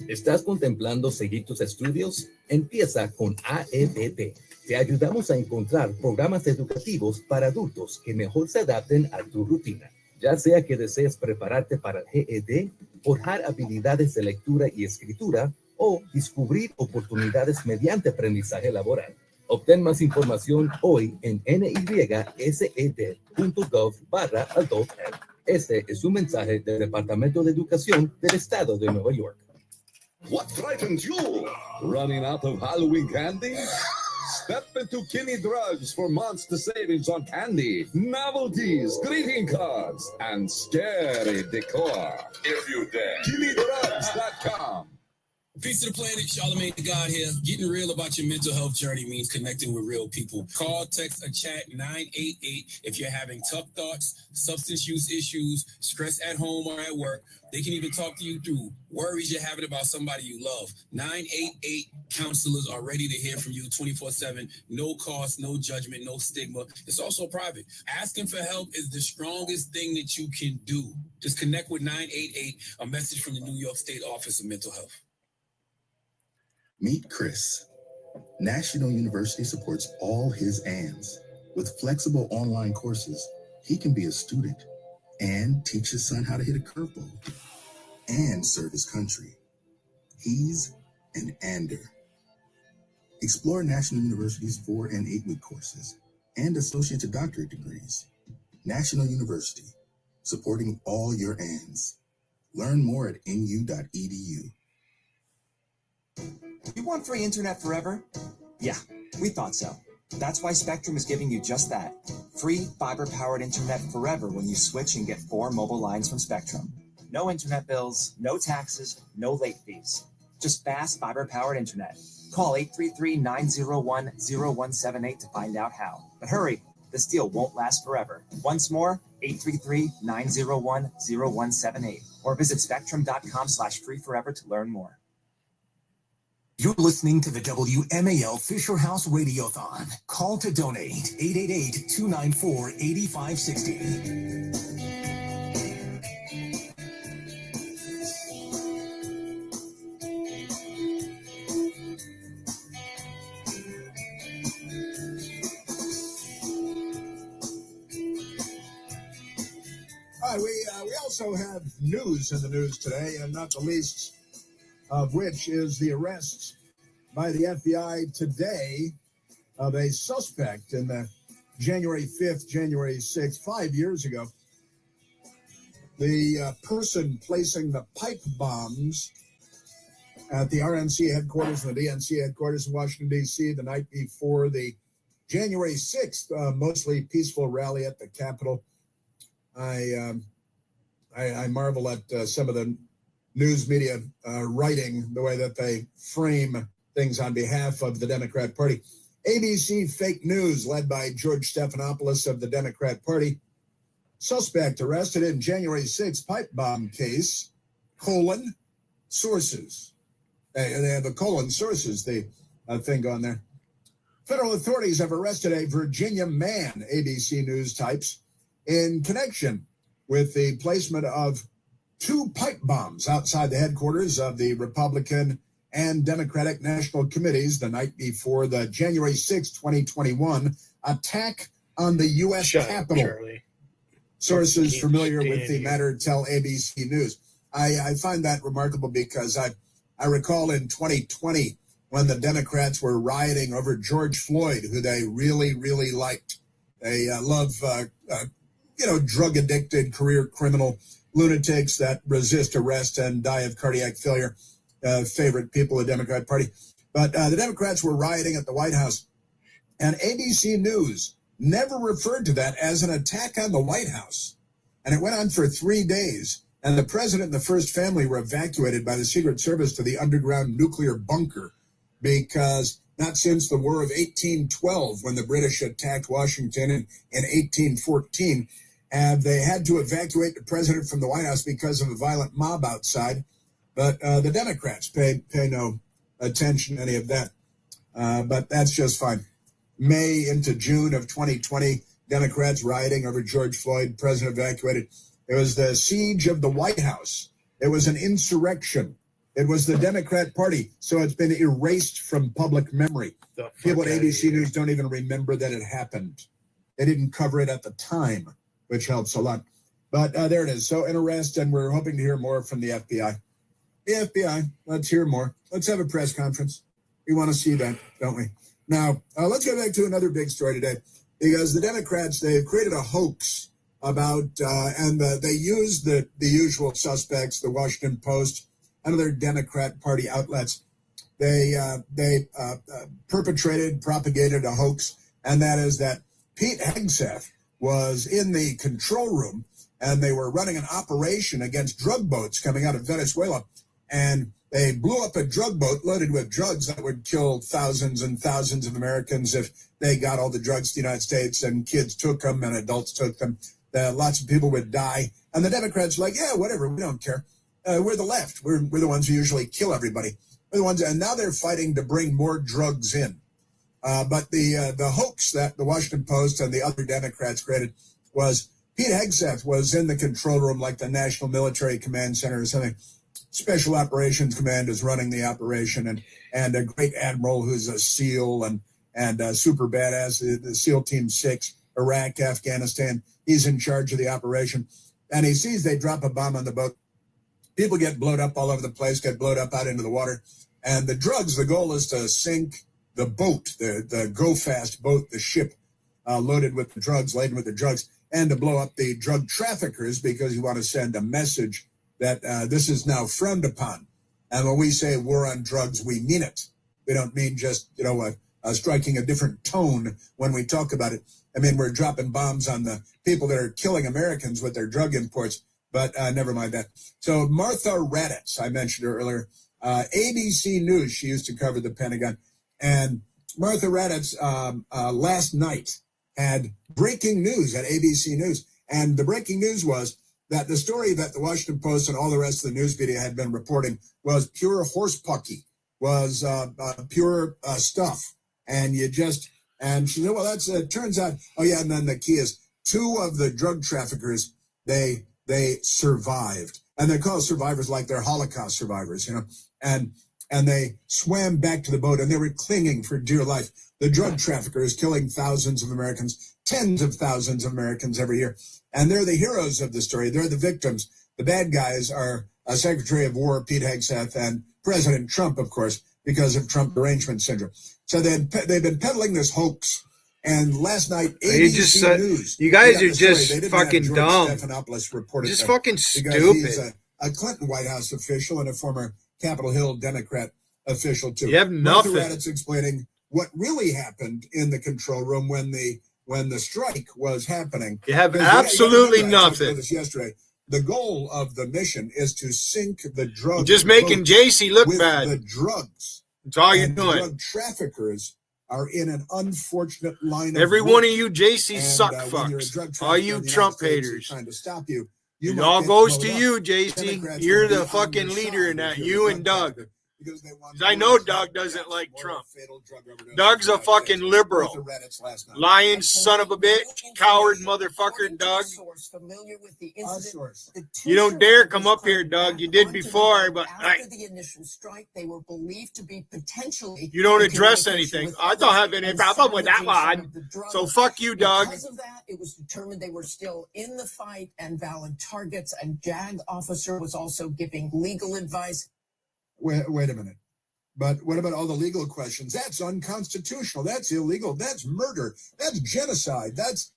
S9: ¿Estás contemplando seguir tus estudios? Empieza con AEDT. Te ayudamos a encontrar programas educativos para adultos que mejor se adapten a tu rutina. Ya sea que desees prepararte para el GED, forjar habilidades de lectura y escritura o descubrir oportunidades mediante aprendizaje laboral. Obtén más información hoy en nysed.gov/adulted. Este es un mensaje del Departamento de Educación del Estado de Nueva York.
S5: What frightens you? Running out of Halloween candy? Step into Gimme Drugs for monster savings on candy, novelties, greeting cards, and scary decor. If you dare. GimmyDrugs.com.
S23: Peace to the planet, Charlamagne the God here. Getting real about your mental health journey means connecting with real people. Call, text, or chat 988 if you're having tough thoughts, substance use issues, stress at home or at work. They can even talk to you through worries you're having about somebody you love. 988 counselors are ready to hear from you 24/7. No cost, no judgment, no stigma. It's also private. Asking for help is the strongest thing that you can do. Just connect with 988, a message from the New York State Office of Mental Health.
S18: Meet Chris. National University supports all his ANDs. With flexible online courses, he can be a student and teach his son how to hit a curveball and serve his country. He's an ANDer. Explore National University's 4- and 8-week courses and associate to doctorate degrees. National University, supporting all your ANDs. Learn more at nu.edu.
S10: You want free internet forever? Yeah, we thought so. That's why Spectrum is giving you just that. Free fiber-powered internet forever when you switch and get 4 mobile lines from Spectrum. No internet bills, no taxes, no late fees. Just fast fiber-powered internet. Call 833-901-0178 to find out how. But hurry, this deal won't last forever. Once more, 833-901-0178. Or visit spectrum.com/free-forever to learn more.
S11: You're listening to the WMAL Fisher House Radiothon. Call to donate 888-294-8560.
S20: All right, we also have news in the news today, and not the least of which is the arrest by the FBI today of a suspect in the January 5th, January 6th, 5 years ago. The person placing the pipe bombs at the RNC headquarters and the DNC headquarters in Washington, D.C. the night before the January 6th, mostly peaceful rally at the Capitol. I marvel at some of the news media writing, the way that they frame things on behalf of the Democrat Party. ABC fake news led by George Stephanopoulos of the Democrat Party. Suspect arrested in January 6th pipe bomb case, sources. They have a sources, the thing on there. Federal authorities have arrested a Virginia man, ABC News types, in connection with the placement of 2 pipe bombs outside the headquarters of the Republican and Democratic National Committees the night before the January 6, 2021 attack on the U.S. Capitol.
S21: Charlie.
S20: Sources familiar with the matter tell ABC News. I find that remarkable because I recall in 2020 when the Democrats were rioting over George Floyd, who they really, really liked. They love, drug-addicted, career criminal lunatics that resist arrest and die of cardiac failure, favorite people of the Democrat Party. But the Democrats were rioting at the White House, and ABC News never referred to that as an attack on the White House. And it went on for 3 days, and the president and the first family were evacuated by the Secret Service to the underground nuclear bunker because not since the War of 1812, when the British attacked Washington in 1814, and they had to evacuate the president from the White House because of a violent mob outside. But the Democrats pay no attention to any of that. But that's just fine. May into June of 2020, Democrats rioting over George Floyd, president evacuated. It was the siege of the White House. It was an insurrection. It was the Democrat Party. So it's been erased from public memory. People at ABC News don't even remember that it happened. They didn't cover it at the time, which helps a lot. But there it is. So an arrest, and we're hoping to hear more from the FBI. The FBI, let's hear more. Let's have a press conference. We want to see that, don't we? Now, let's go back to another big story today, because the Democrats, they've created a hoax about, and they used the usual suspects, the Washington Post, and other Democrat Party outlets. They propagated a hoax, and that is that Pete Hegseth was in the control room, and they were running an operation against drug boats coming out of Venezuela. And They blew up a drug boat loaded with drugs that would kill thousands and thousands of Americans if they got all the drugs to the United States, and kids took them and adults took them. Lots of people would die. And the Democrats were like, yeah, whatever, we don't care. We're the left. We're the ones who usually kill everybody. We're the ones, and now they're fighting to bring more drugs in. But the hoax that the Washington Post and the other Democrats created was Pete Hegseth was in the control room like the National Military Command Center or something. Special Operations Command is running the operation, and a great admiral who's a SEAL and super badass, the SEAL Team 6, Iraq, Afghanistan. He's in charge of the operation. And he sees they drop a bomb on the boat. People get blown up all over the place, get blown up out into the water. And the drugs, the goal is to sink the boat, the go fast boat, the ship loaded with the drugs, laden with the drugs, and to blow up the drug traffickers because you want to send a message that this is now frowned upon. And when we say war on drugs, we mean it. We don't mean just, striking a different tone when we talk about it. I mean, we're dropping bombs on the people that are killing Americans with their drug imports, but never mind that. So Martha Raddatz, I mentioned her earlier, ABC News, she used to cover the Pentagon. And Martha Raddatz last night had breaking news at ABC News. And the breaking news was that the story that the Washington Post and all the rest of the news media had been reporting was pure horsepucky, was pure stuff. And and she said, well, that's, turns out, oh yeah, and then the key is 2 of the drug traffickers, they survived. And they call survivors like they're Holocaust survivors, and they swam back to the boat and they were clinging for dear life. The drug traffickers killing thousands of Americans, tens of thousands of Americans every year. And they're the heroes of the story. They're the victims. The bad guys are Secretary of War Pete Hegseth and President Trump, of course, because of Trump derangement syndrome. So they've been peddling this hoax. And last night, ABC News.
S21: You guys are just fucking dumb.
S20: Stephanopoulos reported
S21: just
S20: them
S21: fucking
S20: because
S21: stupid.
S20: He's a Clinton White House official and a former Capitol Hill Democrat official, too.
S21: You have nothing.
S20: Martha Raddatz explaining what really happened in the control room when the strike was happening.
S21: You have absolutely nothing.
S20: I talked about this yesterday. The goal of the mission is to sink the drugs.
S21: You're just making JC look
S20: with
S21: bad.
S20: The drugs.
S21: That's all you're
S20: And
S21: doing.
S20: Drug traffickers are in an unfortunate line
S21: Every
S20: of
S21: one
S20: work.
S21: of you JC
S20: And,
S21: suck
S20: when you're a drug
S21: fucks. All
S20: trafficker
S21: you
S20: in the
S21: Trump
S20: United States
S21: haters.
S20: trying to stop you,
S21: It
S20: might
S21: all
S20: get
S21: goes
S20: blown
S21: to
S20: up.
S21: you, JC.
S20: Democrats
S21: You're
S20: will be
S21: the
S20: on
S21: fucking
S20: your
S21: leader
S20: side
S21: in that.
S20: if
S21: You
S20: you're a
S21: and
S20: drug
S21: Doug.
S20: trafficker, because they want
S21: 'Cause I know Doug doesn't like Trump. Doug's a fucking liberal. Lying son of a bitch, coward motherfucker, Doug.
S12: Familiar with the
S20: Our
S12: incident,
S20: source.
S12: the two
S21: You don't dare
S12: survivors
S21: come up here,
S12: climbed
S21: Doug.
S12: back
S21: You did
S12: onto the
S21: before,
S12: boat.
S21: but
S12: After the initial strike, they were believed to be potentially
S21: you don't
S12: in
S21: address
S12: communication
S21: anything.
S12: with
S21: I don't
S12: others
S21: have any
S12: and
S21: problem with that
S12: salvaging some
S21: one.
S12: of the drugs.
S21: So fuck you, Doug.
S12: Because of that, it was determined they were still in the fight and valid targets. And JAG officer was also giving legal advice.
S20: Wait a minute. But what about all the legal questions? That's unconstitutional. That's illegal. That's murder. That's genocide. That's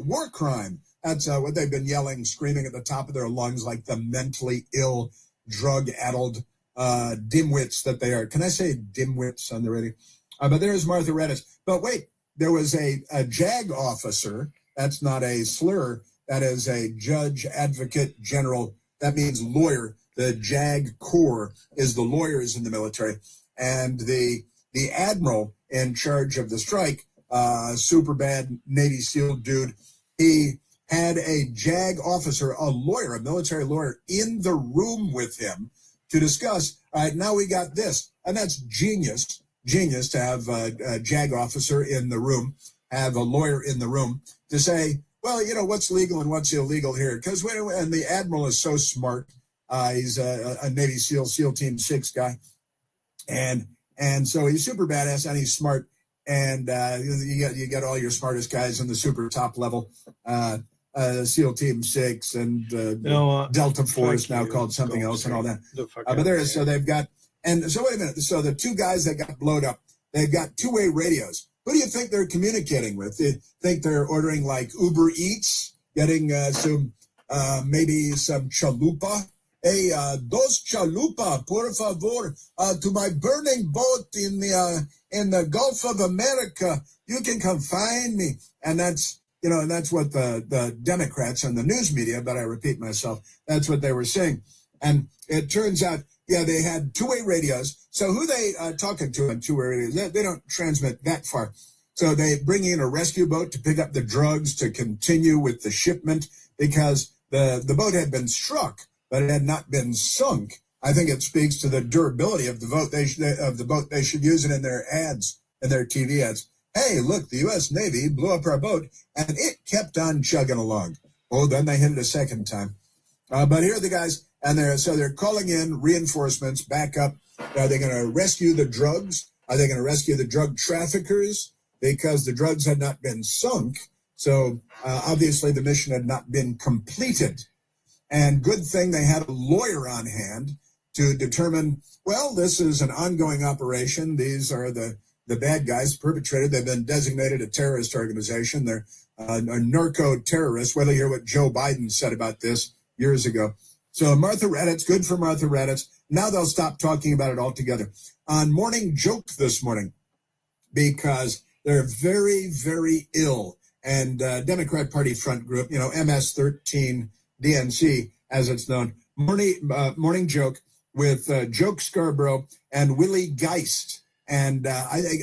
S20: war crime. That's what they've been yelling, screaming at the top of their lungs like the mentally ill, drug-addled dimwits that they are. Can I say dimwits on the radio? But there's Martha Raddatz. But wait, there was a JAG officer. That's not a slur. That is a judge, advocate, general. That means lawyer. The JAG Corps is the lawyers in the military. And the admiral in charge of the strike, super bad Navy SEAL dude, he had a JAG officer, a lawyer, a military lawyer, in the room with him to discuss, all right, now we got this. And that's genius to have a JAG officer in the room, have a lawyer in the room to say, well, what's legal and what's illegal here. And the admiral is so smart. He's a Navy SEAL Team 6 guy. And so he's super badass and he's smart. And you got all your smartest guys in the super top level. SEAL Team 6 and Delta Force, now called something else and all that. But so they've got, and so wait a minute. So the 2 guys that got blown up, they've got 2-way radios. Who do you think they're communicating with? You think they're ordering like Uber Eats, getting maybe some chalupa? Hey, dos chalupa, por favor, to my burning boat in the Gulf of America. You can come find me. And that's what the Democrats and the news media, but I repeat myself, that's what they were saying. And it turns out Yeah, they had two-way radios. So who they talking to on two-way radios? They don't transmit that far. So they bring in a rescue boat to pick up the drugs to continue with the shipment because the boat had been struck, but it had not been sunk. I think it speaks to the durability of the boat. They should use it in their ads, in their TV ads. Hey, look, the U.S. Navy blew up our boat, and it kept on chugging along. Oh, then they hit it a second time. But here are the guys, and they're calling in reinforcements, backup. Are they going to rescue the drugs? Are they going to rescue the drug traffickers? Because the drugs had not been sunk, so obviously the mission had not been completed. And good thing they had a lawyer on hand to determine, well, this is an ongoing operation. These are the bad guys perpetrated. They've been designated a terrorist organization. They're a narco-terrorist. Well, you hear what Joe Biden said about this years ago. So Martha Raddatz, good for Martha Raddatz. Now they'll stop talking about it altogether. On Morning Joke this morning, because they're very, very ill. And Democrat Party front group, MS-13 DNC, as it's known, Morning Joke with Joke Scarborough and Willie Geist. And I think,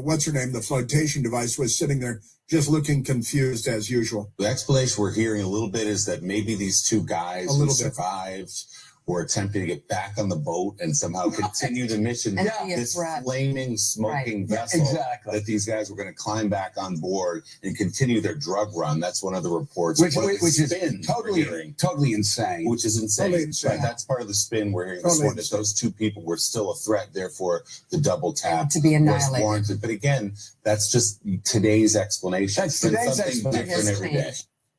S20: what's her name? The flotation device was sitting there just looking confused as usual.
S13: The explanation we're hearing a little bit is that maybe these two guys who survived were attempting to get back on the boat and somehow continue the mission. This flaming, smoking vessel that these guys were going to climb back on board and continue their drug run. That's one of the reports.
S14: Which is totally insane.
S13: Which is insane.
S20: Totally insane.
S13: Right, that's part of the spin we're hearing this morning, that those two people were still a threat. Therefore, the double tap
S15: to be annihilated
S13: was warranted. But again, that's just today's explanation.
S14: That's today's
S13: something different every day.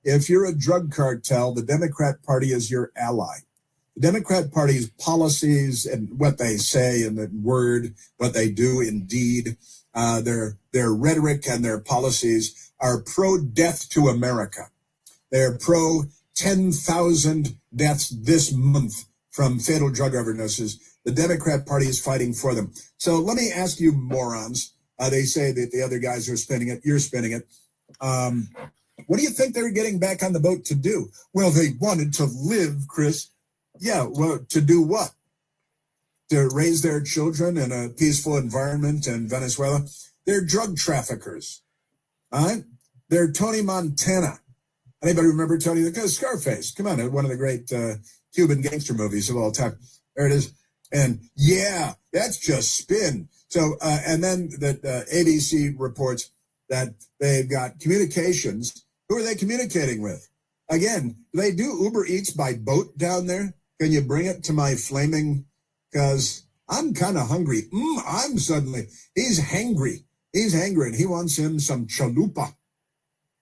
S20: If you're a drug cartel, the Democrat Party is your ally. The Democrat Party's policies and what they say in the word, what they do in deed, their rhetoric and their policies are pro-death to America. They're pro-10,000 deaths this month from fatal drug overdoses. The Democrat Party is fighting for them. So let me ask you morons. They say that the other guys are spinning it. You're spinning it. What do you think they were getting back on the boat to do? Well, they wanted to live, Chris. Yeah, well, to do what? To raise their children in a peaceful environment in Venezuela? They're drug traffickers. All right? They're Tony Montana. Anybody remember Tony? Scarface. Come on, one of the great Cuban gangster movies of all time. There it is. And yeah, that's just spin. So, and then the ABC reports that they've got communications. Who are they communicating with? Again, do they do Uber Eats by boat down there? Can you bring it to my flaming? Because I'm kind of hungry. He's hangry. He's hangry, and he wants him some chalupa.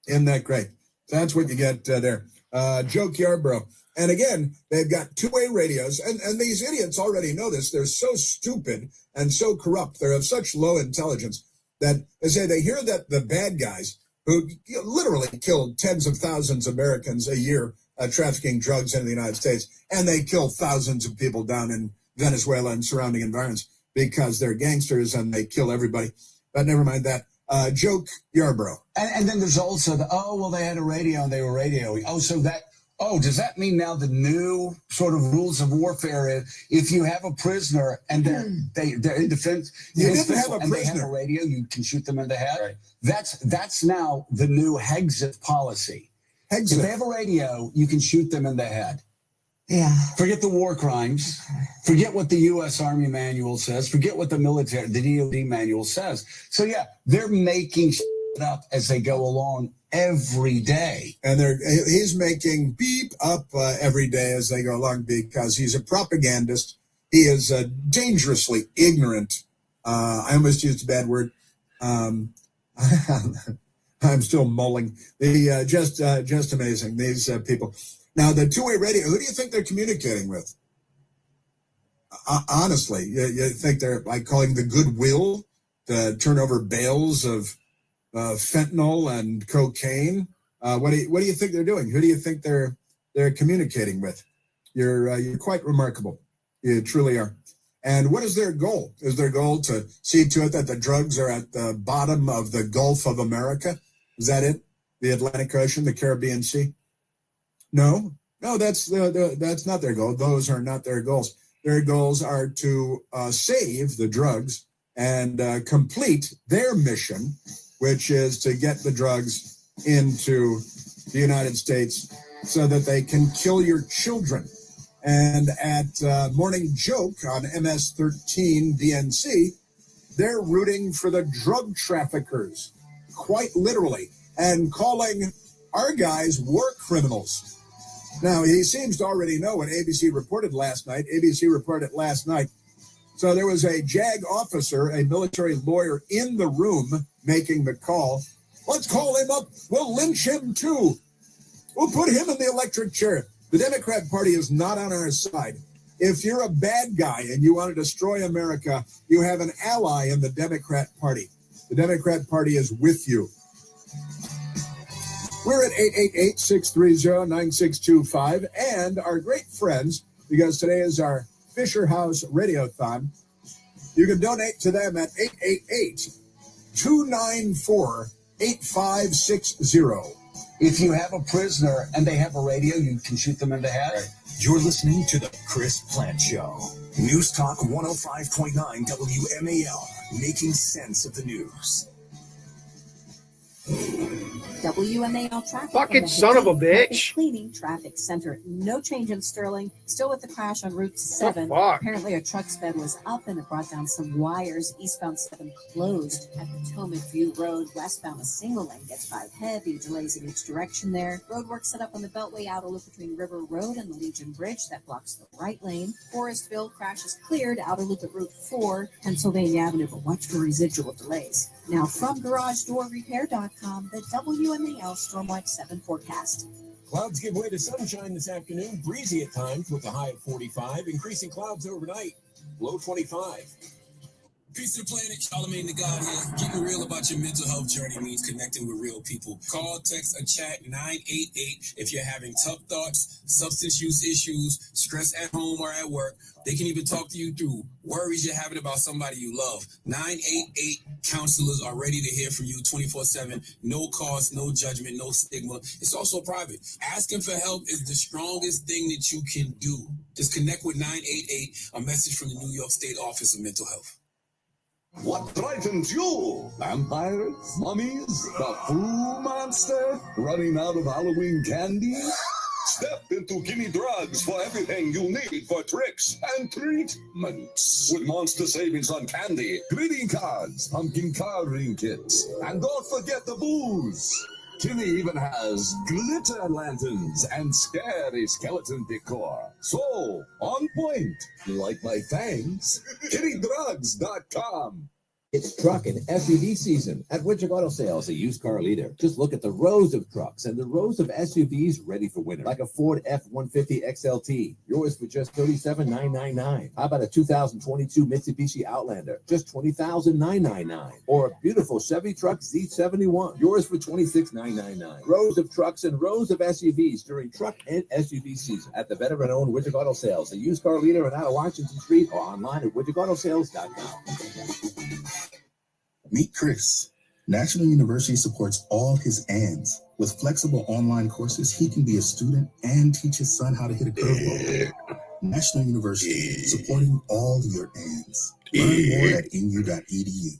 S20: Isn't that great? That's what you get there. Joe Yarborough. And again, they've got two-way radios, and these idiots already know this. They're so stupid and so corrupt. They're of such low intelligence that they hear that the bad guys who literally killed tens of thousands of Americans a year trafficking drugs into the United States, and they kill thousands of people down in Venezuela and surrounding environments because they're gangsters and they kill everybody. But never mind that. Joke Yarborough.
S14: And then there's also they had a radio and they were radioing. Does that mean now the new sort of rules of warfare is if you have a prisoner and they're in defense, they have a radio, you can shoot them in the head? Right. That's now the new Hexit policy. If they have a radio, you can shoot them in the head.
S15: Yeah.
S14: Forget the war crimes. Forget what the U.S. Army manual says. Forget what the DOD manual says. So yeah, they're making shit up as they go along every day.
S20: And he's making beep up every day as they go along because he's a propagandist. He is dangerously ignorant. I almost used a bad word. I'm still mulling. Just amazing, these people. Now, the two-way radio, who do you think they're communicating with? Honestly, you think they're like calling the Goodwill to turn over bales of fentanyl and cocaine? What do you think they're doing? Who do you think they're communicating with? You're quite remarkable. You truly are. And what is their goal? Is their goal to see to it that the drugs are at the bottom of the Gulf of America? Is that it? The Atlantic Ocean, the Caribbean Sea? No, that's not their goal. Those are not their goals. Their goals are to save the drugs and complete their mission, which is to get the drugs into the United States so that they can kill your children. And at Morning Joke on MS-13 DNC, they're rooting for the drug traffickers, quite literally, and calling our guys war criminals. Now, he seems to already know what ABC reported last night. ABC reported last night. So there was a JAG officer, a military lawyer, in the room making the call. Let's call him up. We'll lynch him too. We'll put him in the electric chair. The Democrat Party is not on our side. If you're a bad guy and you want to destroy America, you have an ally in the Democrat Party. The Democrat Party is with you. We're at 888-630-9625, and our great friends, because today is our Fisher House Radiothon, you can donate to them at 888-294-8560.
S14: If you have a prisoner and they have a radio, you can shoot them in the head.
S11: Right. You're listening to The Chris Plant Show. News Talk 105.9 WMAL, making sense of the news.
S8: WMAL traffic.
S21: Fucking son of a bitch.
S17: Cleaning traffic center. No change in Sterling. Still with the crash on Route 7.
S21: fuck?
S17: Apparently a truck bed was up and it brought down some wires. Eastbound 7 closed at Potomac View Road. Westbound a single lane gets by. Heavy delays in each direction there. Roadwork set up on the Beltway outer loop between River Road and the Legion Bridge. That blocks the right lane. Forestville crash is cleared. Outer loop at Route 4, Pennsylvania Avenue, but watch for residual delays. Now from GarageDoorRepair.com, the WMAL Stormwatch 7 forecast.
S4: Clouds give way to sunshine this afternoon. Breezy at times with a high of 45. Increasing clouds overnight. Low 25.
S23: Peace to the planet, Charlamagne the God here. Getting real about your mental health journey means connecting with real people. Call, text, or chat 988 if you're having tough thoughts, substance use issues, stress at home or at work. They can even talk to you through worries you're having about somebody you love. 988 counselors are ready to hear from you 24/7. No cost, no judgment, no stigma. It's also private. Asking for help is the strongest thing that you can do. Just connect with 988, a message from the New York State Office of Mental Health.
S5: What frightens you? Vampires? Mummies? The flu monster? Running out of Halloween candy? Step into Gimme Drugs for everything you need for tricks and treatments. With monster savings on candy, greeting cards, pumpkin carving kits, and don't forget the booze. Kinney even has glitter lanterns and scary skeleton decor. So, on point. You like my fangs? KinneyDrugs.com.
S1: It's truck and SUV season at Widget Auto Sales, a used car leader. Just look at the rows of trucks and the rows of SUVs ready for winter, like a Ford F-150 XLT, yours for just $37,999. How about a 2022 Mitsubishi Outlander, just $20,999? Or a beautiful Chevy truck Z71, yours for $26,999. Rows of trucks and rows of SUVs during truck and SUV season at the veteran-owned Widget Auto Sales, a used car leader and out of Washington Street, or online at widgetautosales.com.
S18: Meet Chris. National University supports all his ands. With flexible online courses, he can be a student and teach his son how to hit a curveball. National University, supporting all your ands. Learn more at nu.edu.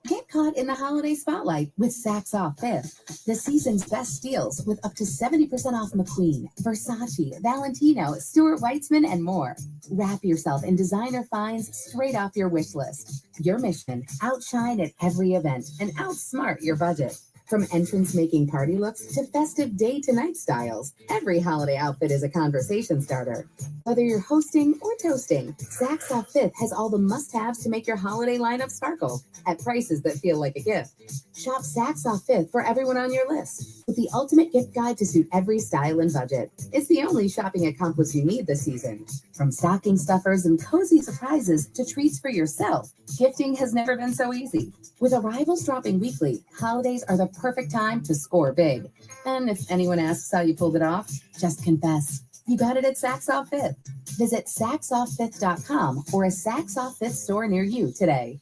S8: Get caught in the holiday spotlight with Saks Off Fifth. The season's best deals with up to 70% off McQueen, Versace, Valentino, Stuart Weitzman, and more. Wrap yourself in designer finds straight off your wish list. Your mission, outshine at every event and outsmart your budget. From entrance-making party looks to festive day-to-night styles, every holiday outfit is a conversation starter. Whether you're hosting or toasting, Saks Off Fifth has all the must-haves to make your holiday lineup sparkle at prices that feel like a gift. Shop Saks Off Fifth for everyone on your list with the ultimate gift guide to suit every style and budget. It's the only shopping accomplice you need this season. From stocking stuffers and cozy surprises to treats for yourself, gifting has never been so easy. With arrivals dropping weekly, holidays are the perfect time to score big. And if anyone asks how you pulled it off, just confess. You got it at Saks Off Fifth. Visit SaksOffFifth.com or a Saks Off Fifth store near you today.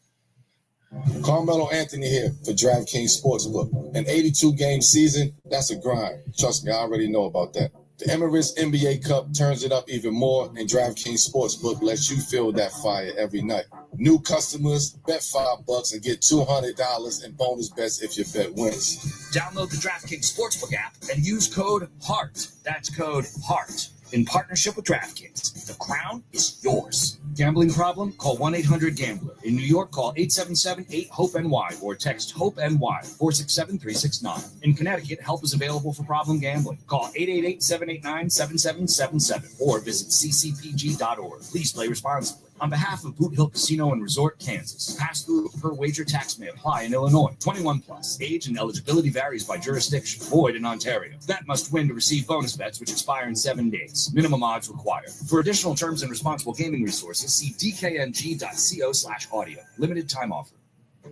S15: Carmelo Anthony here for DraftKings Sportsbook. An 82-game season, that's a grind. Trust me, I already know about that. The Emirates NBA Cup turns it up even more, and DraftKings Sportsbook lets you feel that fire every night. New customers, bet $5 and get $200 in bonus bets if your bet wins.
S3: Download the DraftKings Sportsbook app and use code HEART. That's code HEART. In partnership with DraftKings, the crown is yours. Gambling problem? Call 1-800-GAMBLER. In New York, call 877-8-HOPE-NY or text HOPE-NY 467-369. In Connecticut, help is available for problem gambling. Call 888-789-7777 or visit ccpg.org. Please play responsibly. On behalf of Boot Hill Casino and Resort, Kansas, pass-through per wager tax may apply in Illinois. 21 plus. Age and eligibility varies by jurisdiction. Void in Ontario. Bet must win to receive bonus bets, which expire in 7 days. Minimum odds required. For additional terms and responsible gaming resources, see dkng.co/audio. Limited time offer.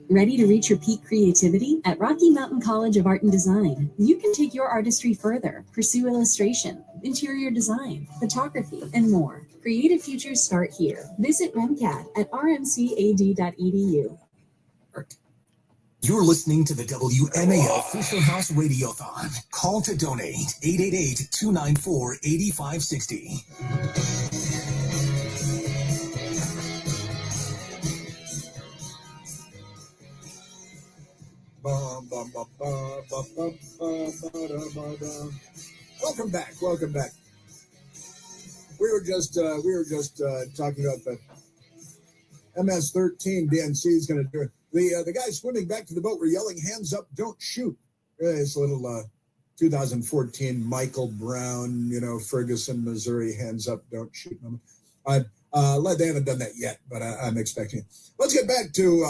S16: Ready to reach your peak creativity? At Rocky Mountain College of Art and Design, you can take your artistry further, pursue illustration, interior design, photography, and more. Creative futures start here. Visit REMCAD at rmcad.edu.
S11: You're listening to the WMAL Fisher House Radiothon. Call to donate 888-294-8560.
S20: Welcome back. We were just talking about the MS-13 DNC is going to do it. The guys swimming back to the boat were yelling, "Hands up, don't shoot." It's a little 2014 Michael Brown, Ferguson, Missouri, hands up, don't shoot. They haven't done that yet, but I'm expecting it. Let's get back to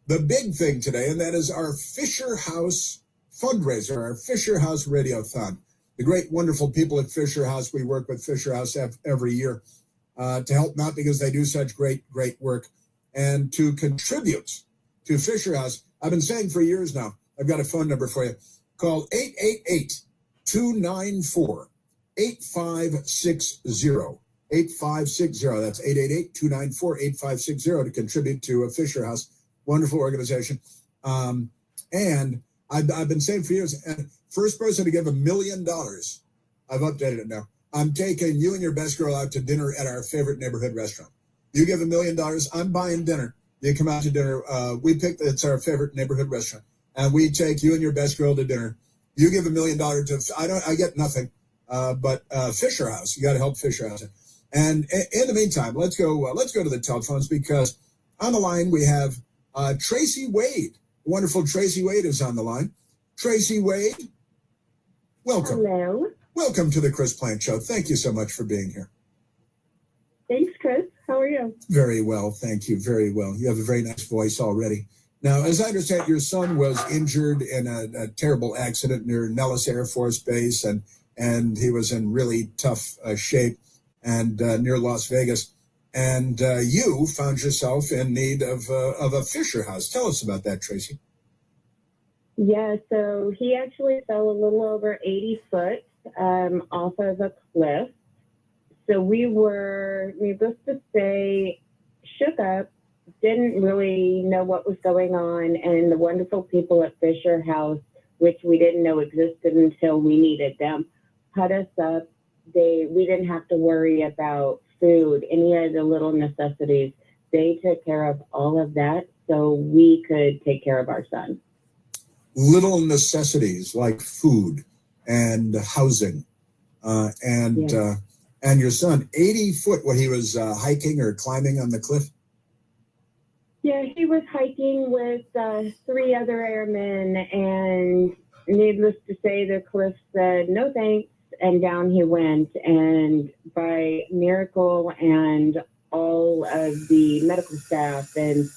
S20: the big thing today, and that is our Fisher House fundraiser, our Fisher House Radiothon. The great, wonderful people at Fisher House. We work with Fisher House every year to help them out because they do such great work. And to contribute to Fisher House, I've been saying for years now, I've got a phone number for you. Call 888-294-8560. 8560. That's 888-294-8560 to contribute to a Fisher House. Wonderful organization. And I've been saying for years, first person to give $1 million, I've updated it now. I'm taking you and your best girl out to dinner at our favorite neighborhood restaurant. You give $1 million, I'm buying dinner. You come out to dinner. It's our favorite neighborhood restaurant. And we take you and your best girl to dinner. You give $1 million I get nothing, but Fisher House. You got to help Fisher House. And in the meantime, let's go to the telephones because on the line we have Tracy Wade. Wonderful Tracy Wade is on the line. Tracy Wade, welcome.
S19: Hello.
S20: Welcome to the Chris Plant Show. Thank you so much for being here.
S19: Thanks, Chris. How are you?
S20: Very well, thank you. Very well. You have a very nice voice already. Now, as I understand, your son was injured in a terrible accident near Nellis Air Force Base, and he was in really tough shape and near Las Vegas. And you found yourself in need of a Fisher House. Tell us about that, Tracy.
S19: Yeah, so he actually fell a little over 80 foot off of a cliff. So we were, needless to say, shook up, didn't really know what was going on, and the wonderful people at Fisher House, which we didn't know existed until we needed them, put us up. We didn't have to worry about food, any of the little necessities. They took care of all of that so we could take care of our son.
S20: Little necessities like food and housing and your son, 80 foot, he was hiking or climbing on the cliff?
S19: Yeah, he was hiking with 3 other airmen, and needless to say, the cliff said, no thanks, and down he went. And by miracle and all of the medical staff and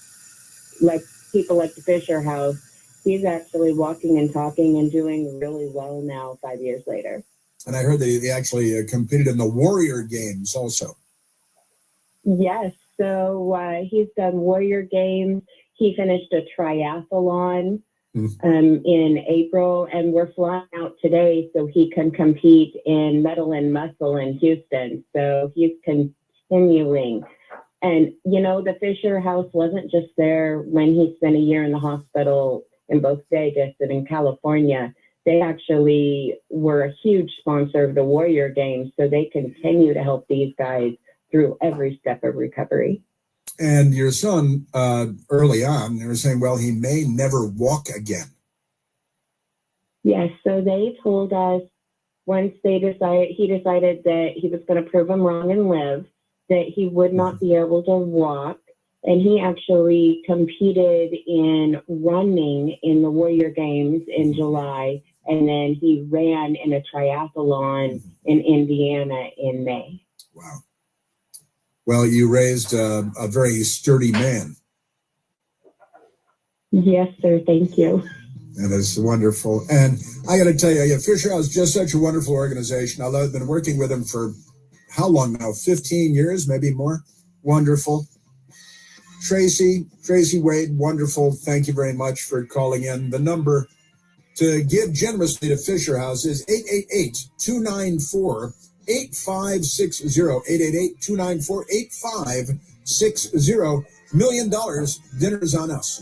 S19: like people like the Fisher House, he's actually walking and talking and doing really well now 5 years later.
S20: And I heard they actually competed in the Warrior Games also.
S19: Yes. So he's done Warrior Games. He finished a triathlon in April, and we're flying out today so he can compete in Metal and Muscle in Houston. So he's continuing. And, the Fisher House wasn't just there when he spent a year in the hospital in both Vegas and in California. they actually were a huge sponsor of the Warrior Games, so they continue to help these guys through every step of recovery.
S20: And your son, early on, they were saying, well, he may never walk again.
S19: Yes, so they told us once he decided that he was going to prove them wrong and live, that he would not be able to walk. And he actually competed in running in the Warrior Games in July, and then he ran in a triathlon in Indiana in May.
S20: Wow. Well, you raised a very sturdy man.
S19: Yes, sir. Thank you.
S20: That is wonderful. And I got to tell you, Fisher House is just such a wonderful organization. I've been working with them for how long now? 15 years, maybe more. Wonderful. Tracy Wade, wonderful. Thank you very much for calling in. The number to give generously to Fisher House is 888-294-8560. 888-294-8560. $1 million. Dinner's on us.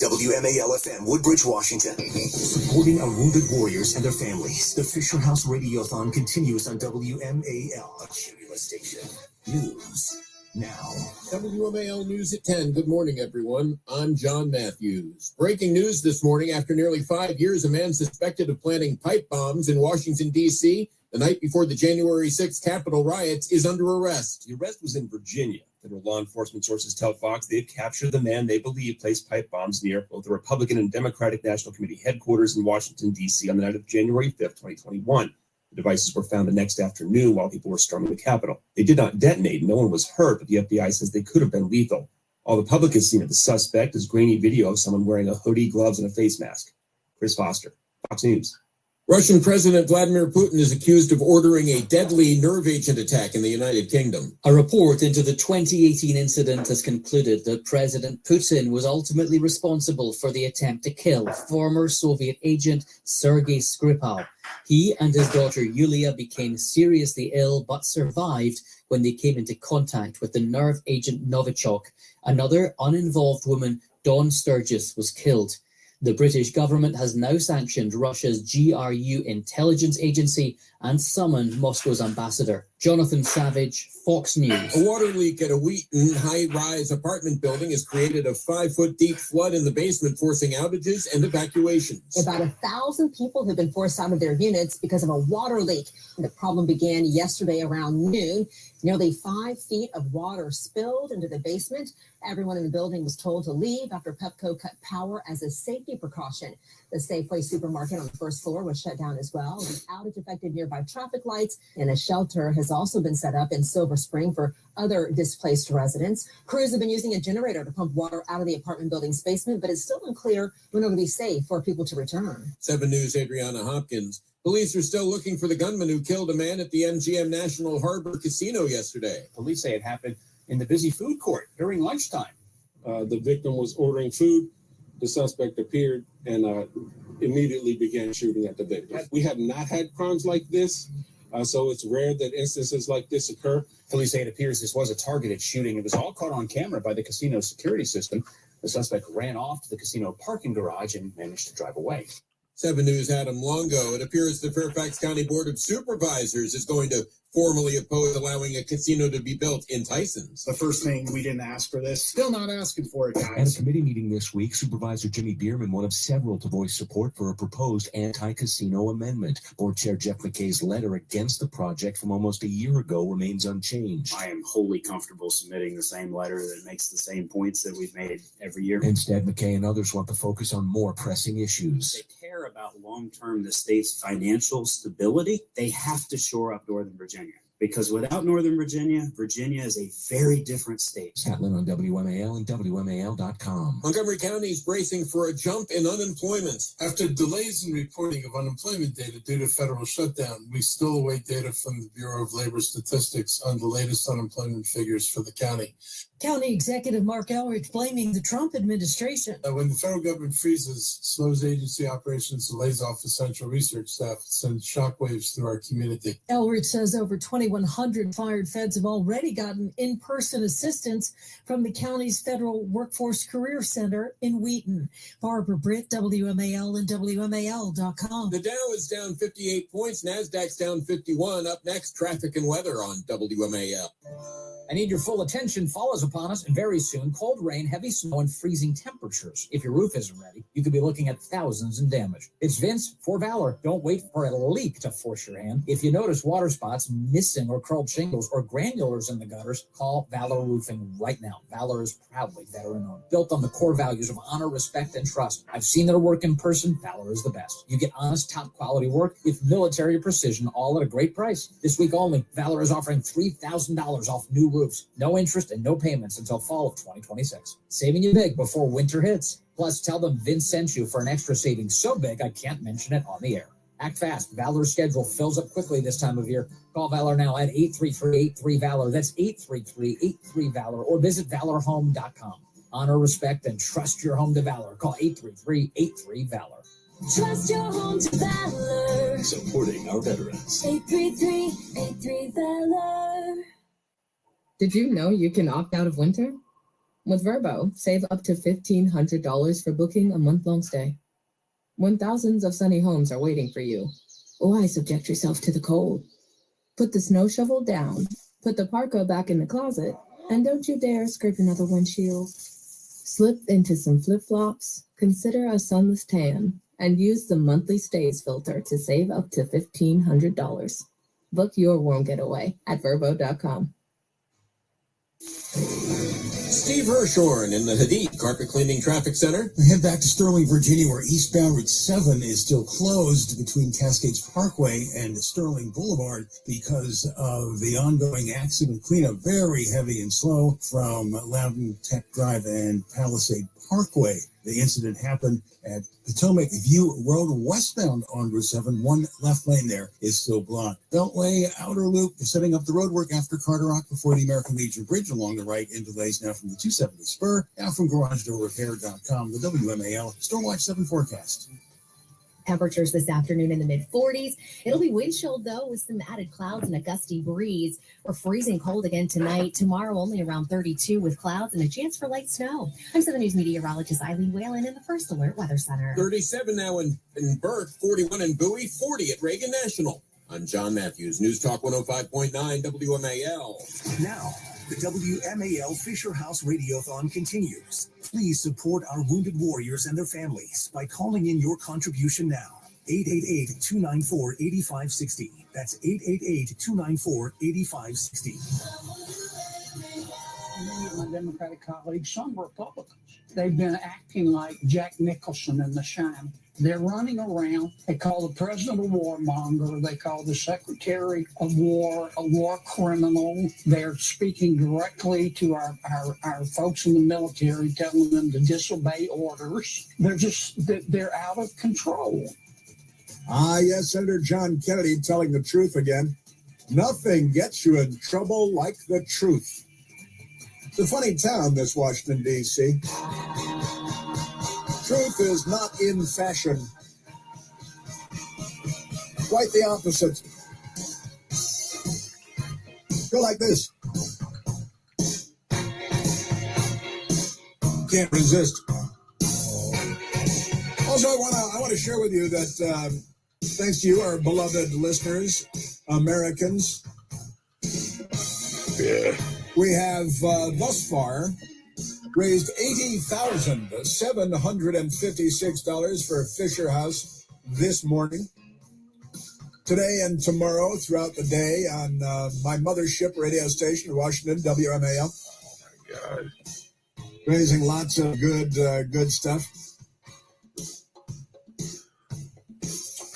S11: WMAL-FM, Woodbridge, Washington. Supporting our wounded warriors and their families. The Fisher House Radiothon continues on WMAL, a Cumulus station. News now.
S4: WMAL News at 10. Good morning, everyone. I'm John Matthews. Breaking news this morning. After nearly 5 years, a man suspected of planting pipe bombs in Washington, D.C. the night before the January 6th Capitol riots is under arrest.
S2: The arrest was in Virginia. Federal law enforcement sources tell Fox they've captured the man they believe placed pipe bombs near both the Republican and Democratic National Committee headquarters in Washington, D.C. on the night of January 5th, 2021. The devices were found the next afternoon while people were storming the Capitol. They did not detonate. No one was hurt, but the FBI says they could have been lethal. All the public has seen of the suspect is grainy video of someone wearing a hoodie, gloves, and a face mask. Chris Foster, Fox News.
S4: Russian President Vladimir Putin is accused of ordering a deadly nerve agent attack in the United Kingdom.
S6: A report into the 2018 incident has concluded that President Putin was ultimately responsible for the attempt to kill former Soviet agent Sergei Skripal. He and his daughter Yulia became seriously ill but survived when they came into contact with the nerve agent Novichok. Another uninvolved woman, Dawn Sturgis, was killed. The British government has now sanctioned Russia's GRU intelligence agency and summoned Moscow's ambassador. Jonathan Savage, Fox News.
S4: A water leak at a Wheaton high-rise apartment building has created a 5-foot deep flood in the basement, forcing outages and evacuations.
S22: About 1,000 people have been forced out of their units because of a water leak. The problem began yesterday around noon. Nearly 5 feet of water spilled into the basement. Everyone in the building was told to leave after Pepco cut power as a safety precaution. The Safeway supermarket on the first floor was shut down as well. The outage affected nearby traffic lights, and a shelter has also been set up in Silver Spring for other displaced residents. Crews have been using a generator to pump water out of the apartment building's basement, but it's still unclear when it will be safe for people to return.
S4: 7 News' Adriana Hopkins. Police are still looking for the gunman who killed a man at the MGM National Harbor Casino yesterday.
S2: Police say it happened in the busy food court during lunchtime.
S24: The victim was ordering food. The suspect appeared and immediately began shooting at the victim. We have not had crimes like this, so it's rare that instances like this occur.
S2: Police say it appears this was a targeted shooting. It was all caught on camera by the casino security system. The suspect ran off to the casino parking garage and managed to drive away.
S4: 7 News' Adam Longo. It appears the Fairfax County Board of Supervisors is going to formally oppose allowing a casino to be built in Tysons.
S25: The first thing, we didn't ask for this. Still not asking for it,
S26: At a
S25: guys.
S26: committee meeting this week, Supervisor Jimmy Bierman, one of several to voice support for a proposed anti-casino amendment. Board Chair Jeff McKay's letter against the project from almost a year ago remains unchanged.
S27: I am wholly comfortable submitting the same letter that makes the same points that we've made every year.
S26: Instead, McKay and others want to focus on more pressing issues.
S27: They care about long-term the state's financial stability. They have to shore up Northern Virginia. Because without Northern Virginia, Virginia is a very different state.
S26: Catlin on WMAL and WMAL.com.
S4: Montgomery County is bracing for a jump in unemployment.
S28: After delays in reporting of unemployment data due to federal shutdown, we still await data from the Bureau of Labor Statistics on the latest unemployment figures for the county.
S7: County Executive Mark Elrich blaming the Trump administration.
S28: When the federal government freezes, slows agency operations, and lays off essential research staff, it sends shockwaves through our community.
S7: Elrich says over 2,100 fired feds have already gotten in-person assistance from the county's Federal Workforce Career Center in Wheaton. Barbara Britt, WMAL and WMAL.com.
S4: The Dow is down 58 points. NASDAQ's down 51. Up next, traffic and weather on WMAL.
S9: I need your full attention. Fall is upon us, and very soon, cold rain, heavy snow, and freezing temperatures. If your roof isn't ready, you could be looking at thousands in damage. It's Vince for Valor. Don't wait for a leak to force your hand. If you notice water spots, missing or curled shingles, or granulars in the gutters, call Valor Roofing right now. Valor is proudly veteran-owned, built on the core values of honor, respect, and trust. I've seen their work in person. Valor is the best. You get honest, top-quality work with military precision, all at a great price. This week only, Valor is offering $3,000 off new roofs. No interest and no payments until fall of 2026. Saving you big before winter hits. Plus, tell them Vince sent you for an extra savings so big I can't mention it on the air. Act fast. Valor's schedule fills up quickly this time of year. Call Valor now at 833-83-VALOR. That's 833-83-VALOR. Or visit valorhome.com. Honor, respect, and trust your home to Valor. Call 833-83-VALOR.
S10: Trust your home to Valor.
S5: Supporting our veterans.
S10: 833-83-VALOR.
S12: Did you know you can opt out of winter? With Vrbo, save up to $1,500 for booking a month-long stay. When thousands of sunny homes are waiting for you, why subject yourself to the cold? Put the snow shovel down, put the parka back in the closet, and don't you dare scrape another windshield. Slip into some flip-flops, consider a sunless tan, and use the monthly stays filter to save up to $1,500. Book your warm getaway at Vrbo.com.
S4: Steve Hirshhorn in the Hadid Carpet Cleaning Traffic Center.
S13: We head back to Sterling, Virginia, where eastbound Route 7 is still closed between Cascades Parkway and Sterling Boulevard because of the ongoing accident cleanup. Very heavy and slow from Loudon Tech Drive and Palisade Parkway. The incident happened at Potomac View Road westbound on Route 7. One left lane there is still blocked. Beltway Outer Loop is setting up the roadwork after Carter Rock before the American Legion Bridge along the right in delays now from the 270 spur. Now from GarageDoorRepair.com, the WMAL Stormwatch 7 forecast.
S14: Temperatures this afternoon in the mid-40s. It'll be wind chilled, though, with some added clouds and a gusty breeze. We're freezing cold again tonight. Tomorrow, only around 32 with clouds and a chance for light snow. I'm 7 News meteorologist Eileen Whalen in the First Alert Weather Center.
S4: 37 now in Burke, 41 in Bowie, 40 at Reagan National. I'm John Matthews, News Talk 105.9 WMAL.
S11: Now, the WMAL Fisher House Radiothon continues. Please support our wounded warriors and their families by calling in your contribution now. 888-294-8560. That's 888-294-8560.
S17: Many of my Democratic colleagues, some Republicans, they've been acting like Jack Nicholson in The Shining. They're running around. They call the president a warmonger. They call the secretary of war a war criminal. They're speaking directly to our folks in the military, telling them to disobey orders. They're out of control.
S20: Yes, Senator John Kennedy telling the truth again. Nothing gets you in trouble like the truth. It's a funny town, this Washington, D.C. Truth is not in fashion. Quite the opposite. Go like this. Can't resist. Also, I want to share with you that thanks to you, our beloved listeners, Americans, we have thus far raised $80,756 for Fisher House this morning. Today and tomorrow, throughout the day, on my mothership radio station in Washington, WMAL. Oh, my God. Raising lots of good stuff.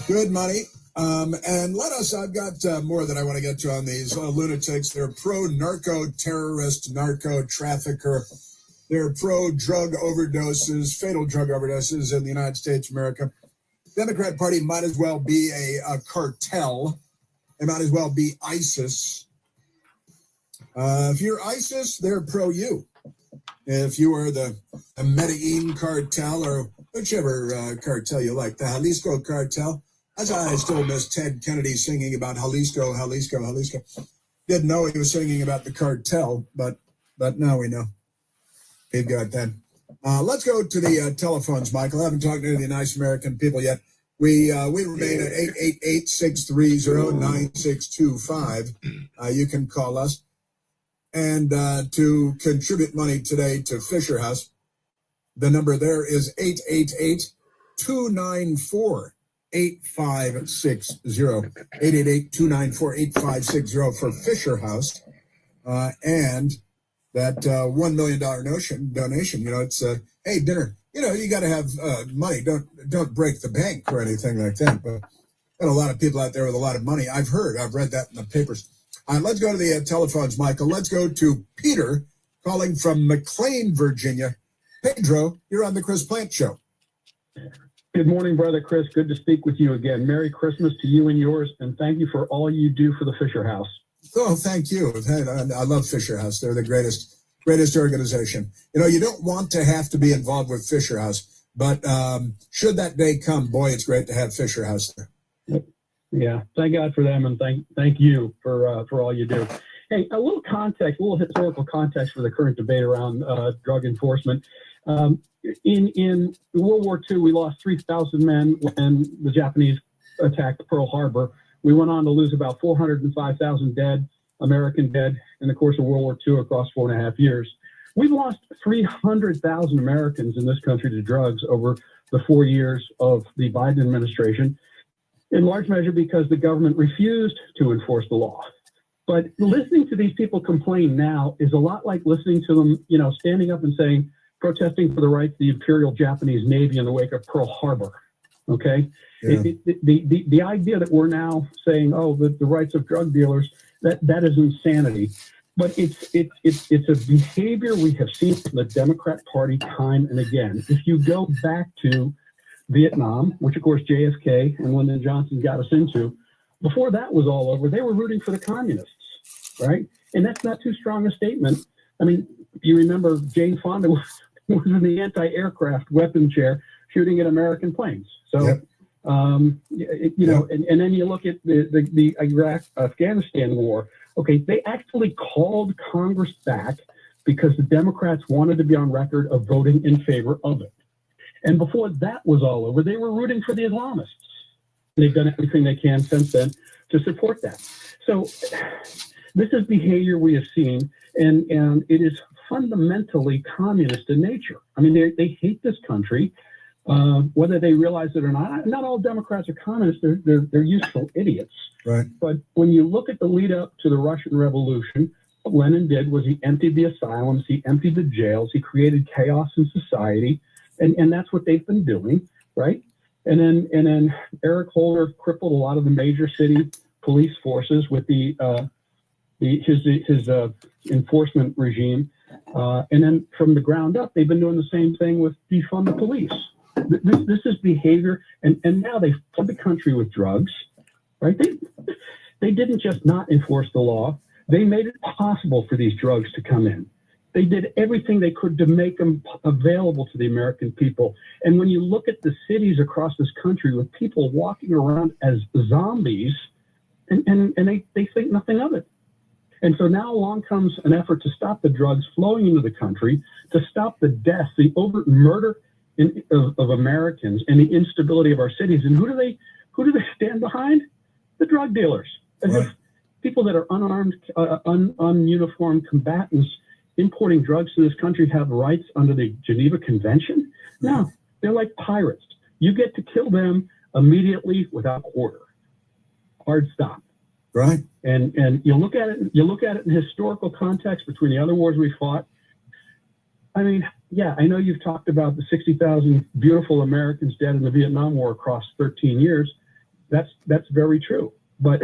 S20: Good money. And I've got more that I want to get to on these lunatics. They're pro-narco-terrorist, narco-trafficker. They're pro-drug overdoses, fatal drug overdoses in the United States of America. Democrat Party might as well be a cartel. They might as well be ISIS. If you're ISIS, they're pro-you. if you were the Medellin cartel or whichever cartel you like, the Jalisco cartel, I still miss Ted Kennedy singing about Jalisco, Jalisco, Jalisco. Didn't know he was singing about the cartel, but now we know. He got that. Let's go to the telephones, Michael. I haven't talked to any of the nice American people yet. We remain at 888-630-9625. You can call us. And to contribute money today to Fisher House, the number there is 888-294-8560. 888-294-8560 for Fisher House. And that $1 million donation, it's hey, dinner. You got to have money. Don't break the bank or anything like that. But got a lot of people out there with a lot of money. I've read that in the papers. Let's go to the telephones, Michael. Let's go to Peter calling from McLean, Virginia. Pedro, you're on the Chris Plant Show.
S1: Good morning, Brother Chris. Good to speak with you again. Merry Christmas to you and yours, and thank you for all you do for the Fisher House.
S20: Oh, thank you. I love Fisher House. They're the greatest organization. You don't want to have to be involved with Fisher House, but should that day come, boy, it's great to have Fisher House there.
S1: Yeah, thank God for them, and thank you for all you do. Hey, a little historical context for the current debate around drug enforcement. In World War II, we lost 3,000 men when the Japanese attacked Pearl Harbor. We went on to lose about 405,000 American dead in the course of World War II across 4.5 years. We've lost 300,000 Americans in this country to drugs over the 4 years of the Biden administration, in large measure because the government refused to enforce the law. But listening to these people complain now is a lot like listening to them, standing up and saying, protesting for the rights of the Imperial Japanese Navy in the wake of Pearl Harbor. Okay? Yeah. The idea that we're now saying, the rights of drug dealers, that is insanity. But it's a behavior we have seen from the Democrat Party time and again. If you go back to Vietnam, which of course JFK and Lyndon Johnson got us into, before that was all over, they were rooting for the communists, right? And that's not too strong a statement. I mean, you remember Jane Fonda was in the anti-aircraft weapon chair shooting at American planes. So, yep. And then you look at the Iraq-Afghanistan war. Okay, they actually called Congress back because the Democrats wanted to be on record of voting in favor of it. And before that was all over, they were rooting for the Islamists. They've done everything they can since then to support that. So this is behavior we have seen, and it is fundamentally communist in nature. I mean, they hate this country, whether they realize it or not. Not all Democrats are communists. They're useful idiots.
S20: Right.
S1: But when you look at the lead up to the Russian Revolution, what Lenin did was he emptied the asylums, he emptied the jails, he created chaos in society, and that's what they've been doing, right? And then Eric Holder crippled a lot of the major city police forces with his enforcement regime, and then from the ground up, they've been doing the same thing with defund the police. This is behavior, and now they flood the country with drugs, right? They didn't just not enforce the law; they made it possible for these drugs to come in. They did everything they could to make them available to the American people. And when you look at the cities across this country with people walking around as zombies, and they think nothing of it. And so now along comes an effort to stop the drugs flowing into the country, to stop the deaths, the overt murder of Americans, and the instability of our cities. And who do they stand behind? The drug dealers. As if people that are unarmed, ununiformed combatants importing drugs to this country have rights under the Geneva Convention? No, they're like pirates. You get to kill them immediately without order. Hard stop.
S20: Right.
S1: And you look at it in historical context between the other wars we fought. I mean, yeah, I know you've talked about the 60,000 beautiful Americans dead in the Vietnam War across 13 years. That's very true. But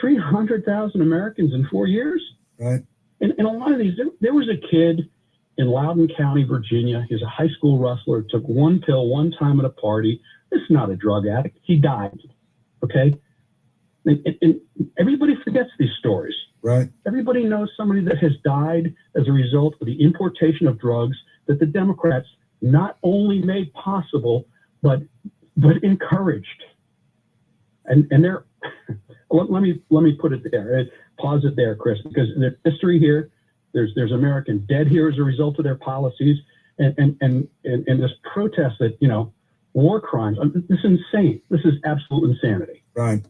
S1: 300,000 Americans in 4 years?
S20: Right.
S1: And a lot of these, there was a kid in Loudoun County, Virginia. He was a high school wrestler, took one pill one time at a party. This is not a drug addict. He died. Okay? And everybody forgets these stories.
S3: Right.
S1: Everybody knows somebody that has died as a result of the importation of drugs that the Democrats not only made possible, but encouraged. And they're let me put it there. Pause it there, Chris, because there's history here. There's American dead here as a result of their policies, and this protest that war crimes. This is insane. This is absolute insanity.
S3: Right.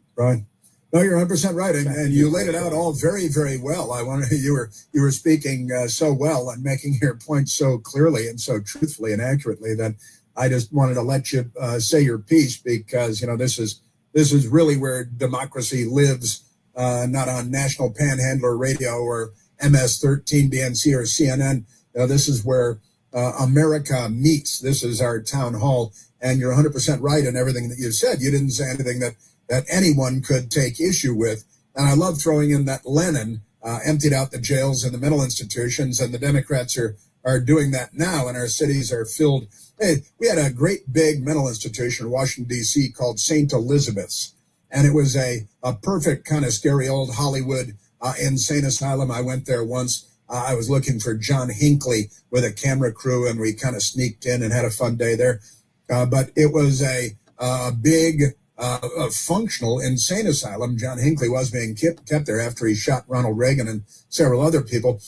S3: No, you're 100% right, and you laid it out all very, very well. You were speaking so well and making your point so clearly and so truthfully and accurately that I just wanted to let you say your piece, because this is really where democracy lives, not on National Panhandler Radio or MS-13, BNC, or CNN. This is where America meets. This is our town hall, and you're 100% right in everything that you said. You didn't say anything that anyone could take issue with. And I love throwing in that Lenin emptied out the jails and the mental institutions, and the Democrats are doing that now, and our cities are filled. Hey, we had a great big mental institution in Washington, D.C. called St. Elizabeth's, and it was a perfect kind of scary old Hollywood insane asylum. I went there once. I was looking for John Hinckley with a camera crew, and we kind of sneaked in and had a fun day there. But it was a big a functional insane asylum. John Hinckley was being kept there after he shot Ronald Reagan and several other people.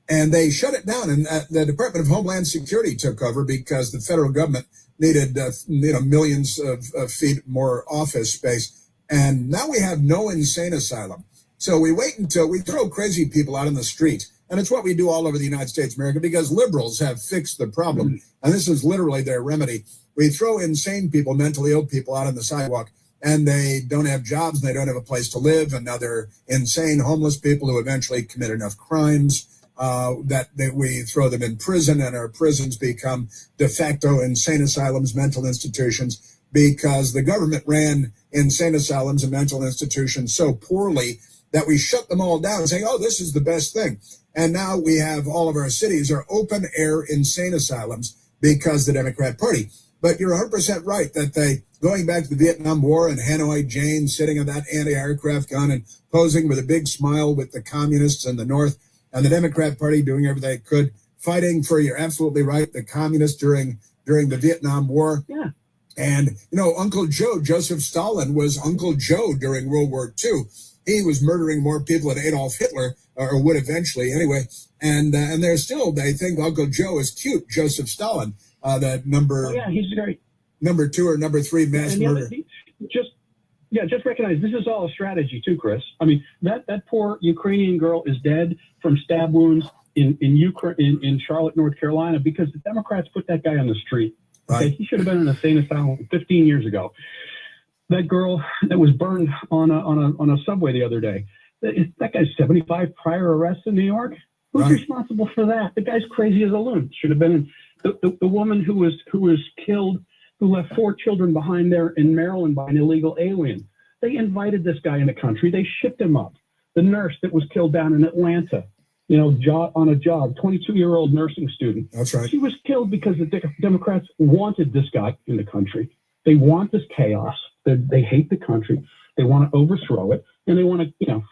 S3: And they shut it down, and the Department of Homeland Security took over because the federal government needed millions of feet more office space. And now we have no insane asylum. So we wait until we throw crazy people out on the street. And it's what we do all over the United States of America, because liberals have fixed the problem. And this is literally their remedy. We throw insane people, mentally ill people out on the sidewalk, and they don't have jobs, and they don't have a place to live. And now they're insane, homeless people who eventually commit enough crimes that we throw them in prison, and our prisons become de facto insane asylums, mental institutions, because the government ran insane asylums and mental institutions so poorly that we shut them all down, saying, oh, this is the best thing. And now we have all of our cities are open-air insane asylums because the Democrat Party. But you're 100% right that going back to the Vietnam War and Hanoi Jane sitting on that anti-aircraft gun and posing with a big smile with the communists in the North, and the Democrat Party doing everything they could, fighting for, you're absolutely right, the communists during the Vietnam War.
S1: Yeah.
S3: And, Uncle Joe, Joseph Stalin, was Uncle Joe during World War II. He was murdering more people than Adolf Hitler, or would eventually anyway. And they think Uncle Joe is cute, Joseph Stalin, that number.
S1: Oh, yeah, he's great.
S3: Number 2 or number 3 mass murder.
S1: Just recognize this is all a strategy too, Chris. I mean, that poor Ukrainian girl is dead from stab wounds in Charlotte, North Carolina, because the Democrats put that guy on the street. Okay?
S3: Right.
S1: He should have been in an insane asylum 15 years ago. That girl that was burned on a subway the other day. That guy's 75 prior arrests in New York. Who's responsible for that? The guy's crazy as a loon. Should have been the woman who was killed, who left 4 children behind there in Maryland by an illegal alien. They invited this guy in the country. They shipped him up. The nurse that was killed down in Atlanta, on a job, 22-year-old nursing student.
S3: That's right.
S1: She was killed because the Democrats wanted this guy in the country. They want this chaos. They hate the country. They want to overthrow it, and they want to,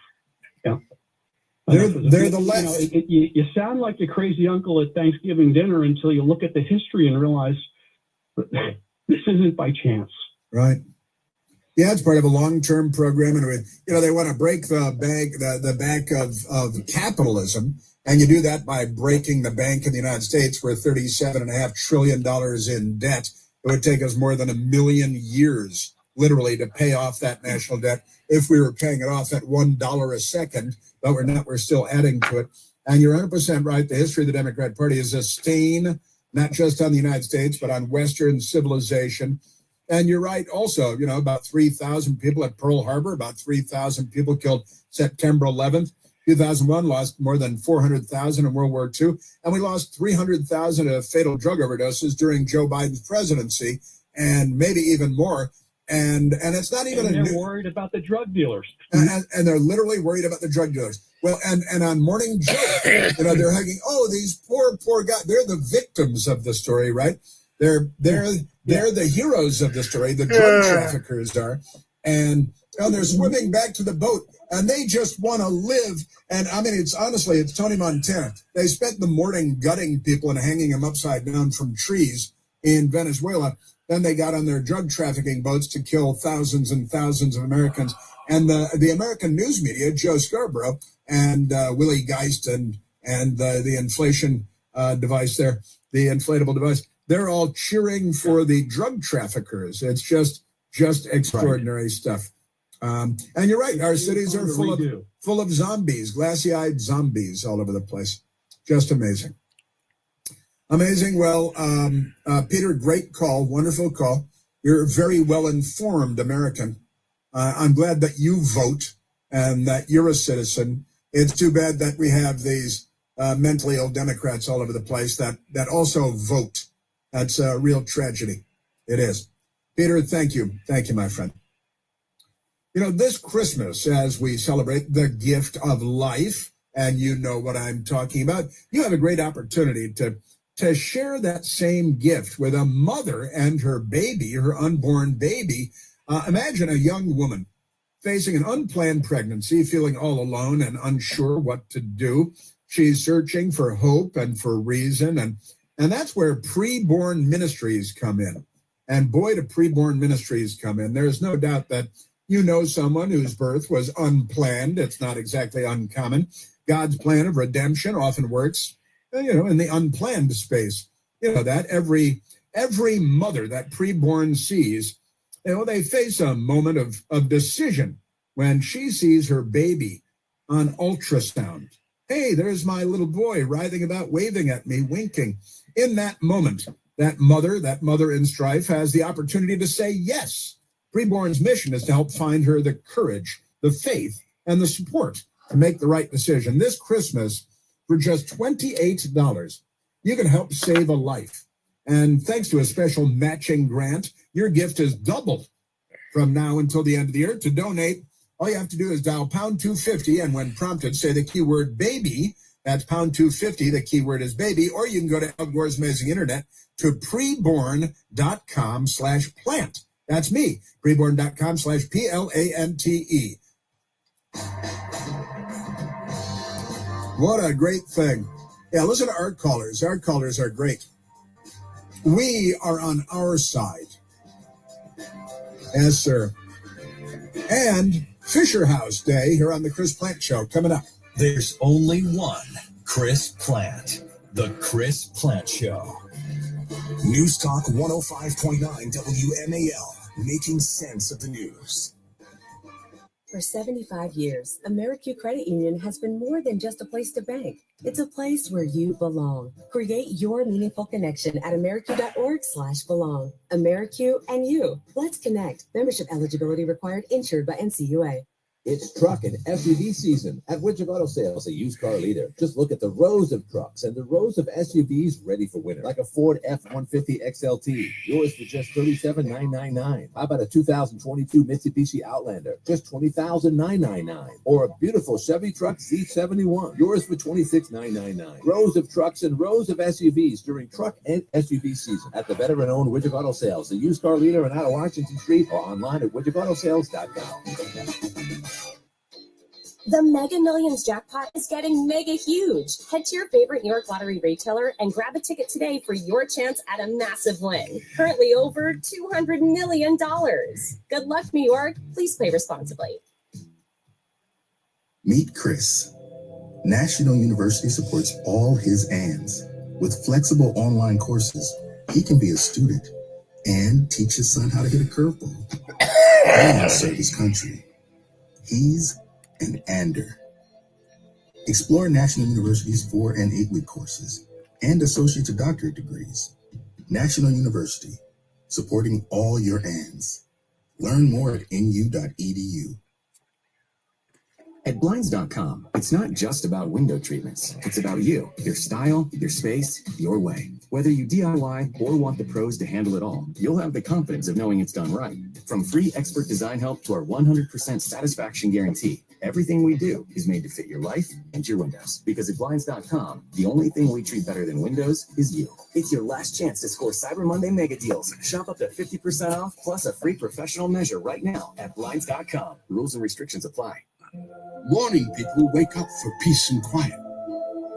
S3: They're the left.
S1: You sound like your crazy uncle at Thanksgiving dinner until you look at the history and realize this isn't by chance.
S3: Right. Yeah, it's part of a long-term program, and they want to break the back of capitalism, and you do that by breaking the bank in the United States. We're $37.5 trillion in debt. It would take us more than 1 million years, literally, to pay off that national debt if we were paying it off at $1 a second, but we're not. We're still adding to it. And you're 100% right. The history of the Democrat Party is a stain, not just on the United States, but on Western civilization. And you're right also, about 3,000 people at Pearl Harbor, about 3,000 people killed September 11th. 2001 lost more than 400,000 in World War II. And we lost 300,000 of fatal drug overdoses during Joe Biden's presidency, and maybe even more. And it's not even
S1: they're worried about the drug dealers.
S3: And they're literally worried about the drug dealers. Well, and on Morning Joe, they're hugging, oh, these poor guys. They're the victims of the story, right? They're the heroes of the story. The drug traffickers are. And and they're swimming back to the boat, and they just want to live. And I mean, it's Tony Montana. They spent the morning gutting people and hanging them upside down from trees in Venezuela. Then they got on their drug trafficking boats to kill thousands and thousands of Americans. And the American news media, Joe Scarborough and Willie Geist and the inflation device there, the inflatable device, they're all cheering for the drug traffickers. It's just extraordinary stuff. And you're right, our cities are full of zombies, glassy-eyed zombies all over the place. Just amazing. Amazing. Well, Peter, great call, wonderful call. You're a very well-informed American. I'm glad that you vote and that you're a citizen. It's too bad that we have these mentally ill Democrats all over the place that also vote. That's a real tragedy. It is. Peter, thank you. Thank you, my friend. You know, this Christmas, as we celebrate the gift of life, and you know what I'm talking about, you have a great opportunity to share that same gift with a mother and her baby, her unborn baby. Imagine a young woman facing an unplanned pregnancy, feeling all alone and unsure what to do. She's searching for hope and for reason, and that's where preborn ministries come in. And boy, do preborn ministries come in. There's no doubt that you know someone whose birth was unplanned. It's not exactly uncommon. God's plan of redemption often works, in the unplanned space. That every mother that preborn sees, they face a moment of decision when she sees her baby on ultrasound. Hey, there's my little boy writhing about, waving at me, winking. In that moment, that mother in strife has the opportunity to say yes. Preborn's mission is to help find her the courage, the faith, and the support to make the right decision. This Christmas, for just $28, you can help save a life. And thanks to a special matching grant, your gift is doubled from now until the end of the year. To donate, all you have to do is dial pound 250, and when prompted, say the keyword baby. That's pound 250. The keyword is baby. Or you can go to Al Gore's Amazing Internet to preborn.com/plant. That's me, preborn.com/PLANTE. What a great thing. Yeah, listen to our callers. Our callers are great. We are on our side. Yes, sir. And Fisher House Day here on the Chris Plant Show coming up.
S11: There's only one Chris Plant. The Chris Plant Show. News Talk 105.9 WMAL. Making sense of the news.
S6: For 75 years, AmeriQ Credit Union has been more than just a place to bank. It's a place where you belong. Create your meaningful connection at ameriq.org/belong. AmeriQ and you. Let's connect. Membership eligibility required. Insured by NCUA.
S8: It's truck and SUV season at Widget Auto Sales, a used car leader. Just look at the rows of trucks and the rows of SUVs ready for winter, like a Ford F-150 XLT, yours for just $37,999. How about a 2022 Mitsubishi Outlander, just $20,999? Or a beautiful Chevy truck Z71, yours for $26,999. Rows of trucks and rows of SUVs during truck and SUV season at the veteran-owned Widget Auto Sales, the used car leader in out of Washington Street, or online at widgetautosales.com.
S15: The Mega Millions jackpot is getting mega huge. Head to your favorite New York Lottery retailer and grab a ticket today for your chance at a massive win. Currently over $200 million. Good luck, New York. Please play responsibly.
S16: Meet Chris. National University supports all his ands. With flexible online courses, he can be a student and teach his son how to hit a curveball and serve his country. He's an Ander. Explore National University's 4- and 8-week courses and associate to doctorate degrees. National University, supporting all your ands. Learn more at nu.edu.
S18: At Blinds.com, it's not just about window treatments. It's about you, your style, your space, your way. Whether you DIY or want the pros to handle it all, you'll have the confidence of knowing it's done right. From free expert design help to our 100% satisfaction guarantee, Everything we do is made to fit your life and your windows. Because at Blinds.com, the only thing we treat better than windows is you. It's your last chance to score Cyber Monday mega deals. Shop up to 50% off plus a free professional measure right now at Blinds.com. Rules and restrictions apply.
S2: Morning people wake up for peace and quiet.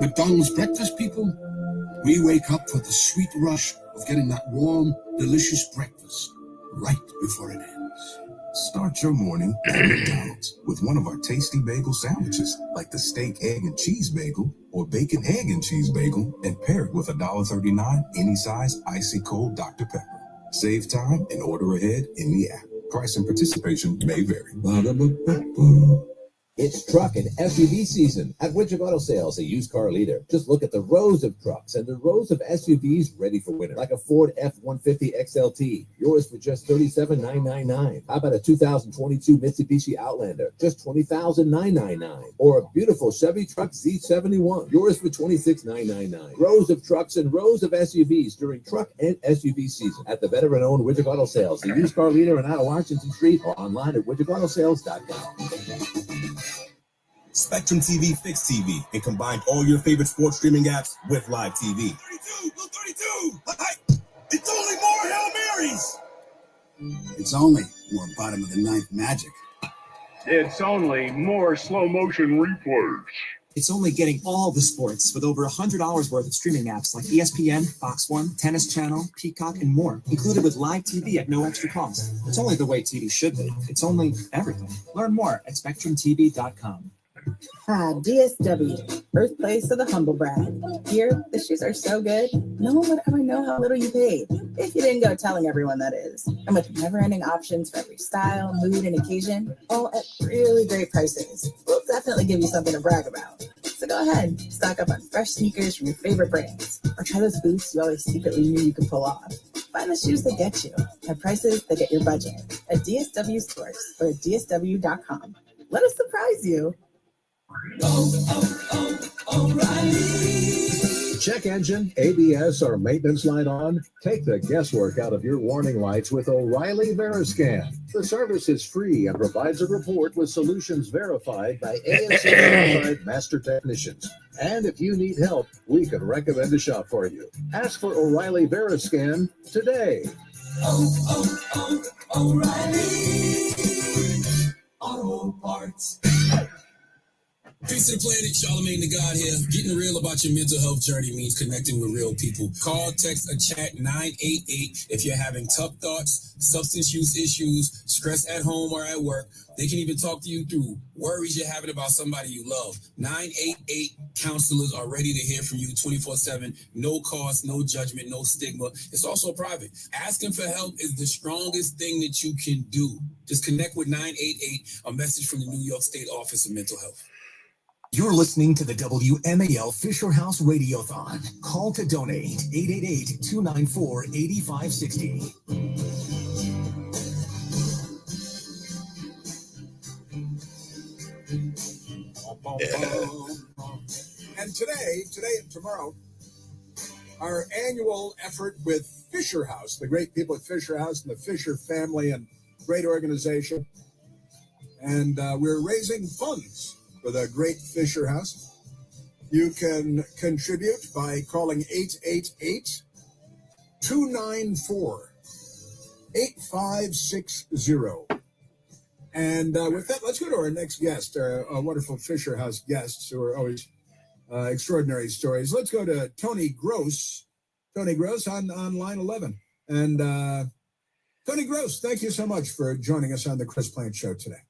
S2: McDonald's breakfast people, we wake up for the sweet rush of getting that warm, delicious breakfast right before it ends.
S16: Start your morning at McDonald's with one of our tasty bagel sandwiches, like the steak, egg, and cheese bagel or bacon, egg, and cheese bagel, and pair it with $1.39 any size icy cold Dr. Pepper. Save time and order ahead in the app. Price and participation may vary.
S8: It's truck and SUV season at Widget Auto Sales, a used car leader. Just look at the rows of trucks and the rows of SUVs ready for winter, like a Ford F-150 XLT, yours for just $37,999. How about a 2022 Mitsubishi Outlander, just $20,999? Or a beautiful Chevy Truck Z71, yours for $26,999. Rows of trucks and rows of SUVs during truck and SUV season at the veteran-owned Widget Auto Sales, the used car leader in out of Washington Street, or online at widgetautosales.com.
S11: Spectrum TV Fixed TV. It combined all your favorite sports streaming apps with live TV.
S5: 32! Look, 32! It's only more Hail Marys!
S13: It's only more bottom of the ninth magic.
S19: It's only more slow motion replays.
S21: It's only getting all the sports with over 100 hours worth of streaming apps like ESPN, Fox One, Tennis Channel, Peacock, and more, included with live TV at no extra cost. It's only the way TV should be. It's only everything. Learn more at SpectrumTV.com.
S22: DSW, birthplace of the humble brag. Here, the shoes are so good, no one would ever know how little you paid, if you didn't go telling everyone that is. And with never-ending options for every style, mood, and occasion, all at really great prices, we'll definitely give you something to brag about. So go ahead, stock up on fresh sneakers from your favorite brands, or try those boots you always secretly knew you could pull off. Find the shoes that get you, at prices that get your budget, at DSW stores or at DSW.com. Let us surprise you.
S23: O'Reilly. Check engine, ABS, or maintenance light on? Take the guesswork out of your warning lights with O'Reilly Veriscan. The service is free and provides a report with solutions verified by ASE certified master technicians. And if you need help, we can recommend a shop for you. Ask for O'Reilly Veriscan today.
S5: O'Reilly Auto Parts.
S24: Peace to the planet, Charlemagne the God here. Getting real about your mental health journey means connecting with real people. Call, text, or chat 988 if you're having tough thoughts, substance use issues, stress at home or at work. They can even talk to you through worries you're having about somebody you love. 988 counselors are ready to hear from you 24/7. No cost, no judgment, no stigma. It's also private. Asking for help is the strongest thing that you can do. Just connect with 988, a message from the New York State Office of Mental Health.
S11: You're listening to the WMAL Fisher House Radiothon. Call to donate 888-294-8560.
S3: And today and tomorrow, our annual effort with Fisher House, the great people at Fisher House and the Fisher family and great organization. And we're raising funds for the great Fisher House. You can contribute by calling 888-294-8560. And with that, let's go to our next guest, our wonderful Fisher House guests who are always extraordinary stories. Let's go to Tony Gross. Tony Gross on line 11. And Tony Gross, thank you so much for joining us on the Chris Plant Show today.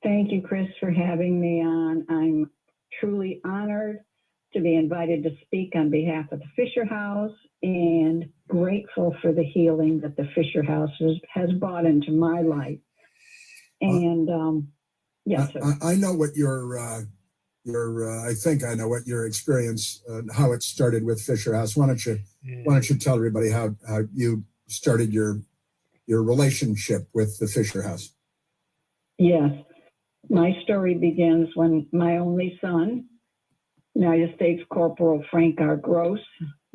S25: Thank you, Chris, for having me on. I'm truly honored to be invited to speak on behalf of the Fisher House and grateful for the healing that the Fisher House has brought into my life. And yes,
S3: I know what I think I know what your experience, how it started with Fisher House. Why don't you tell everybody how you started your relationship with the Fisher House?
S25: Yes. My story begins when my only son, United States Corporal Frank R. Gross,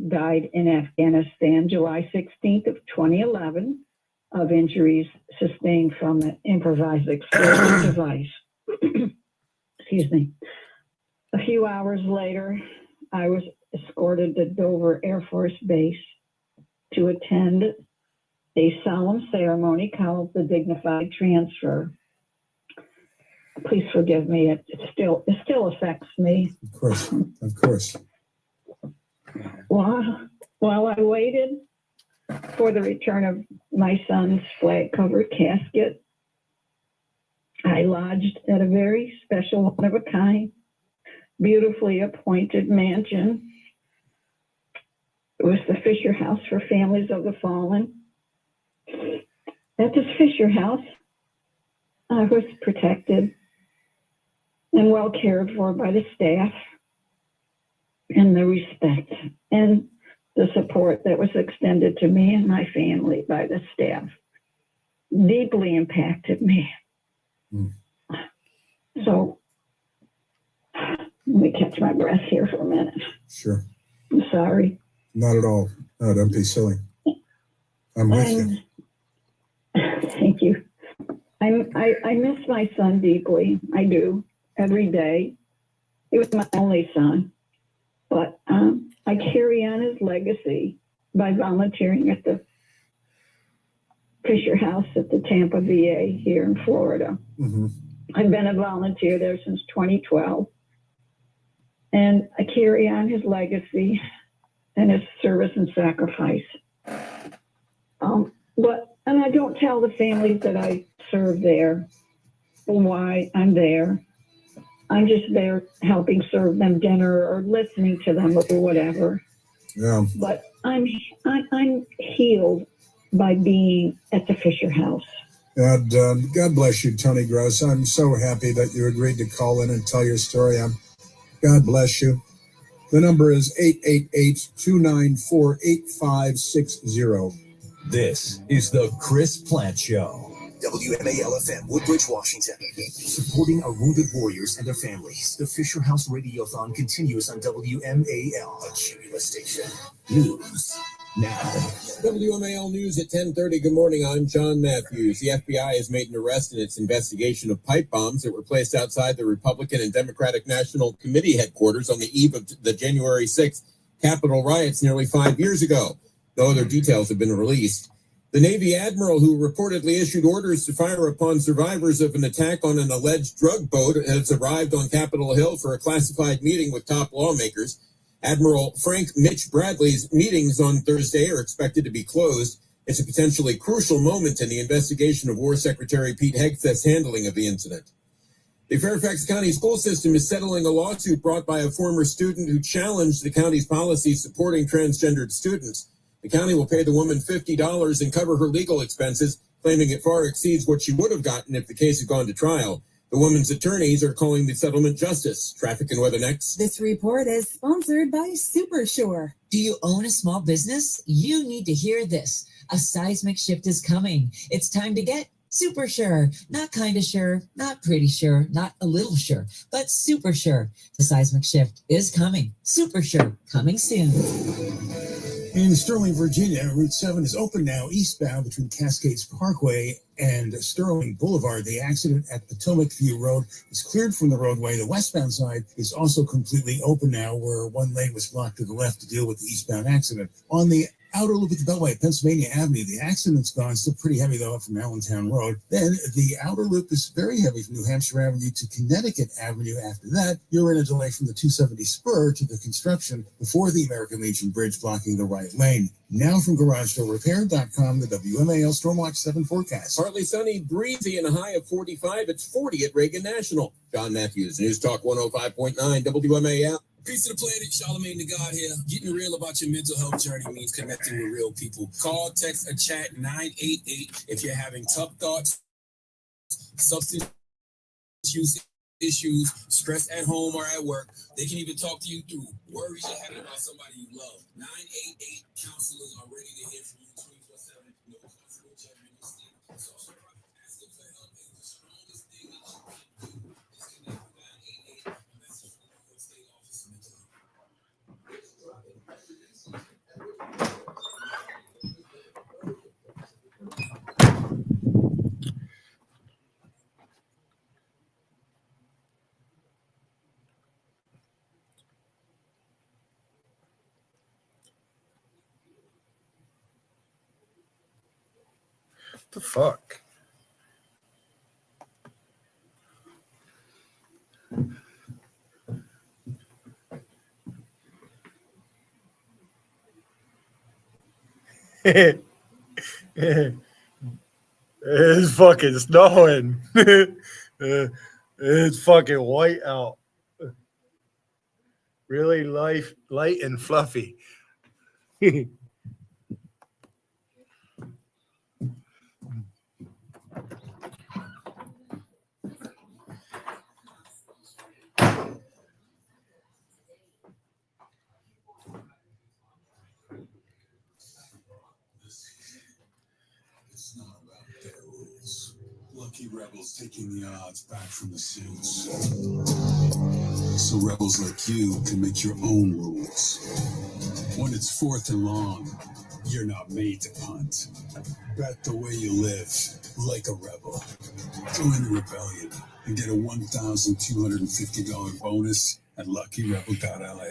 S25: died in Afghanistan July 16th of 2011 of injuries sustained from an improvised explosive device, Excuse me. A few hours later, I was escorted to Dover Air Force Base to attend a solemn ceremony called the dignified transfer. Please forgive me. It still affects me.
S3: Of course.
S25: While I waited for the return of my son's flag-covered casket, I lodged at a very special, one-of-a-kind, beautifully appointed mansion. It was the Fisher House for Families of the Fallen. At this Fisher House, I was protected and well cared for by the staff, and the respect and the support that was extended to me and my family by the staff deeply impacted me. So let me catch my breath here for a minute.
S3: Sure.
S25: I'm sorry.
S3: Not at all. No, don't be silly. I'm with you.
S25: Thank you. I miss my son deeply. I do, every day. He was my only son. But I carry on his legacy by volunteering at the Fisher House at the Tampa VA here in Florida.
S3: Mm-hmm.
S25: I've been a volunteer there since 2012. And I carry on his legacy and his service and sacrifice. And I don't tell the families that I serve there why I'm there. I'm just there helping serve them dinner or listening to them or whatever.
S3: Yeah.
S25: But I'm healed by being at the Fisher House.
S3: God bless you, Tony Gross. I'm so happy that you agreed to call in and tell your story. God bless you. The number is 888-294-8560.
S11: This is the Chris Plant Show. WMAL-FM, Woodbridge, Washington. Supporting our wounded warriors and their families. The Fisher House Radiothon continues on WMAL, a Cumulus station. News now.
S4: WMAL News at 10:30. Good morning. I'm John Matthews. The FBI has made an arrest in its investigation of pipe bombs that were placed outside the Republican and Democratic National Committee headquarters on the eve of the January 6th Capitol riots nearly 5 years ago. No other details have been released. The Navy admiral who reportedly issued orders to fire upon survivors of an attack on an alleged drug boat has arrived on Capitol Hill for a classified meeting with top lawmakers. Admiral Frank Mitch Bradley's meetings on Thursday are expected to be closed. It's a potentially crucial moment in the investigation of War Secretary Pete Hegseth's handling of the incident. The Fairfax County school system is settling a lawsuit brought by a former student who challenged the county's policy supporting transgendered students. The county will pay the woman $50 and cover her legal expenses, claiming it far exceeds what she would have gotten if the case had gone to trial. The woman's attorneys are calling the settlement justice. Traffic and weather next.
S7: This report is sponsored by Supersure.
S9: Do you own a small business? You need to hear this. A seismic shift is coming. It's time to get super sure. Not kind of sure, not pretty sure, not a little sure, but super sure. The seismic shift is coming. Super sure, coming soon.
S13: In Sterling, Virginia, Route 7 is open now eastbound between Cascades Parkway and Sterling Boulevard. The accident at Potomac View Road was cleared from the roadway. The westbound side is also completely open now, where one lane was blocked to the left to deal with the eastbound accident. On the outer loop at the Beltway at Pennsylvania Avenue, the accident's gone. Still pretty heavy, though, up from Allentown Road. Then the outer loop is very heavy from New Hampshire Avenue to Connecticut Avenue. After that, you're in a delay from the 270 spur to the construction before the American Legion Bridge, blocking the right lane. Now from GarageDoorRepair.com, the WMAL Stormwatch 7 forecast.
S4: Partly sunny, breezy, and a high of 45. It's 40 at Reagan National. John Matthews, News Talk 105.9 WMAL.
S24: Peace to the planet, Charlemagne the God here. Getting real about your mental health journey means connecting with real people. Call, text, or chat 988 if you're having tough thoughts, substance use issues, stress at home or at work. They can even talk to you through worries you're having about somebody you love. 988 counselors are ready to hear from you 24/7. No possible judgment or stigma. Social asking for help is the strongest thing that you can do. Disconnect 988. A message from the New York State Office of Mental Health.
S10: The fuck? It's fucking snowing. It's fucking white out. Really light and fluffy.
S2: It's not about their rules. Lucky rebels taking the odds back from the suits. So rebels like you can make your own rules. When it's 4th and long, you're not made to punt. Bet the way you live, like a rebel. Join the rebellion and get a $1,250 bonus at LuckyRebel.la.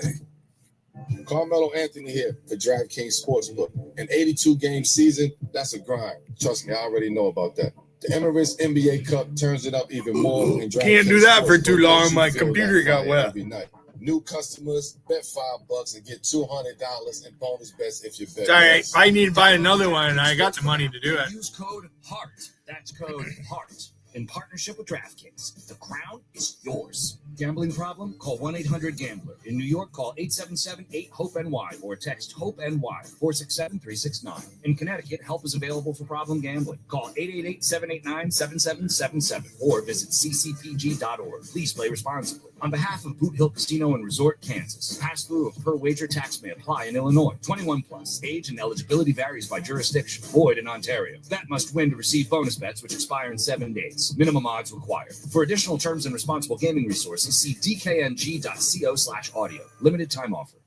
S12: Carmelo Anthony here for DraftKings Sportsbook. An 82-game season, that's a grind. Trust me, I already know about that. The Emirates NBA Cup turns it up even more. And
S10: Can't do that for too long. My computer got wet.
S12: Every night. New customers, bet $5 and get $200 in bonus bets if you bet.
S10: Sorry, I need to buy another one, and I got the money to do it.
S14: Use code HEART. That's code HEART. In partnership with DraftKings, the crown is yours. Gambling problem? Call 1-800-GAMBLER. In New York, call 877-8-HOPE-NY or text HOPE-NY 467-369. In Connecticut, help is available for problem gambling. Call 888-789-7777 or visit ccpg.org. Please play responsibly. On behalf of Boot Hill Casino and Resort, Kansas, pass-through of per-wager tax may apply in Illinois. 21 plus. Age and eligibility varies by jurisdiction. Void in Ontario. Bet must win to receive bonus bets, which expire in 7 days. Minimum odds required. For additional terms and responsible gaming resources, see dkng.co/audio. Limited time offer.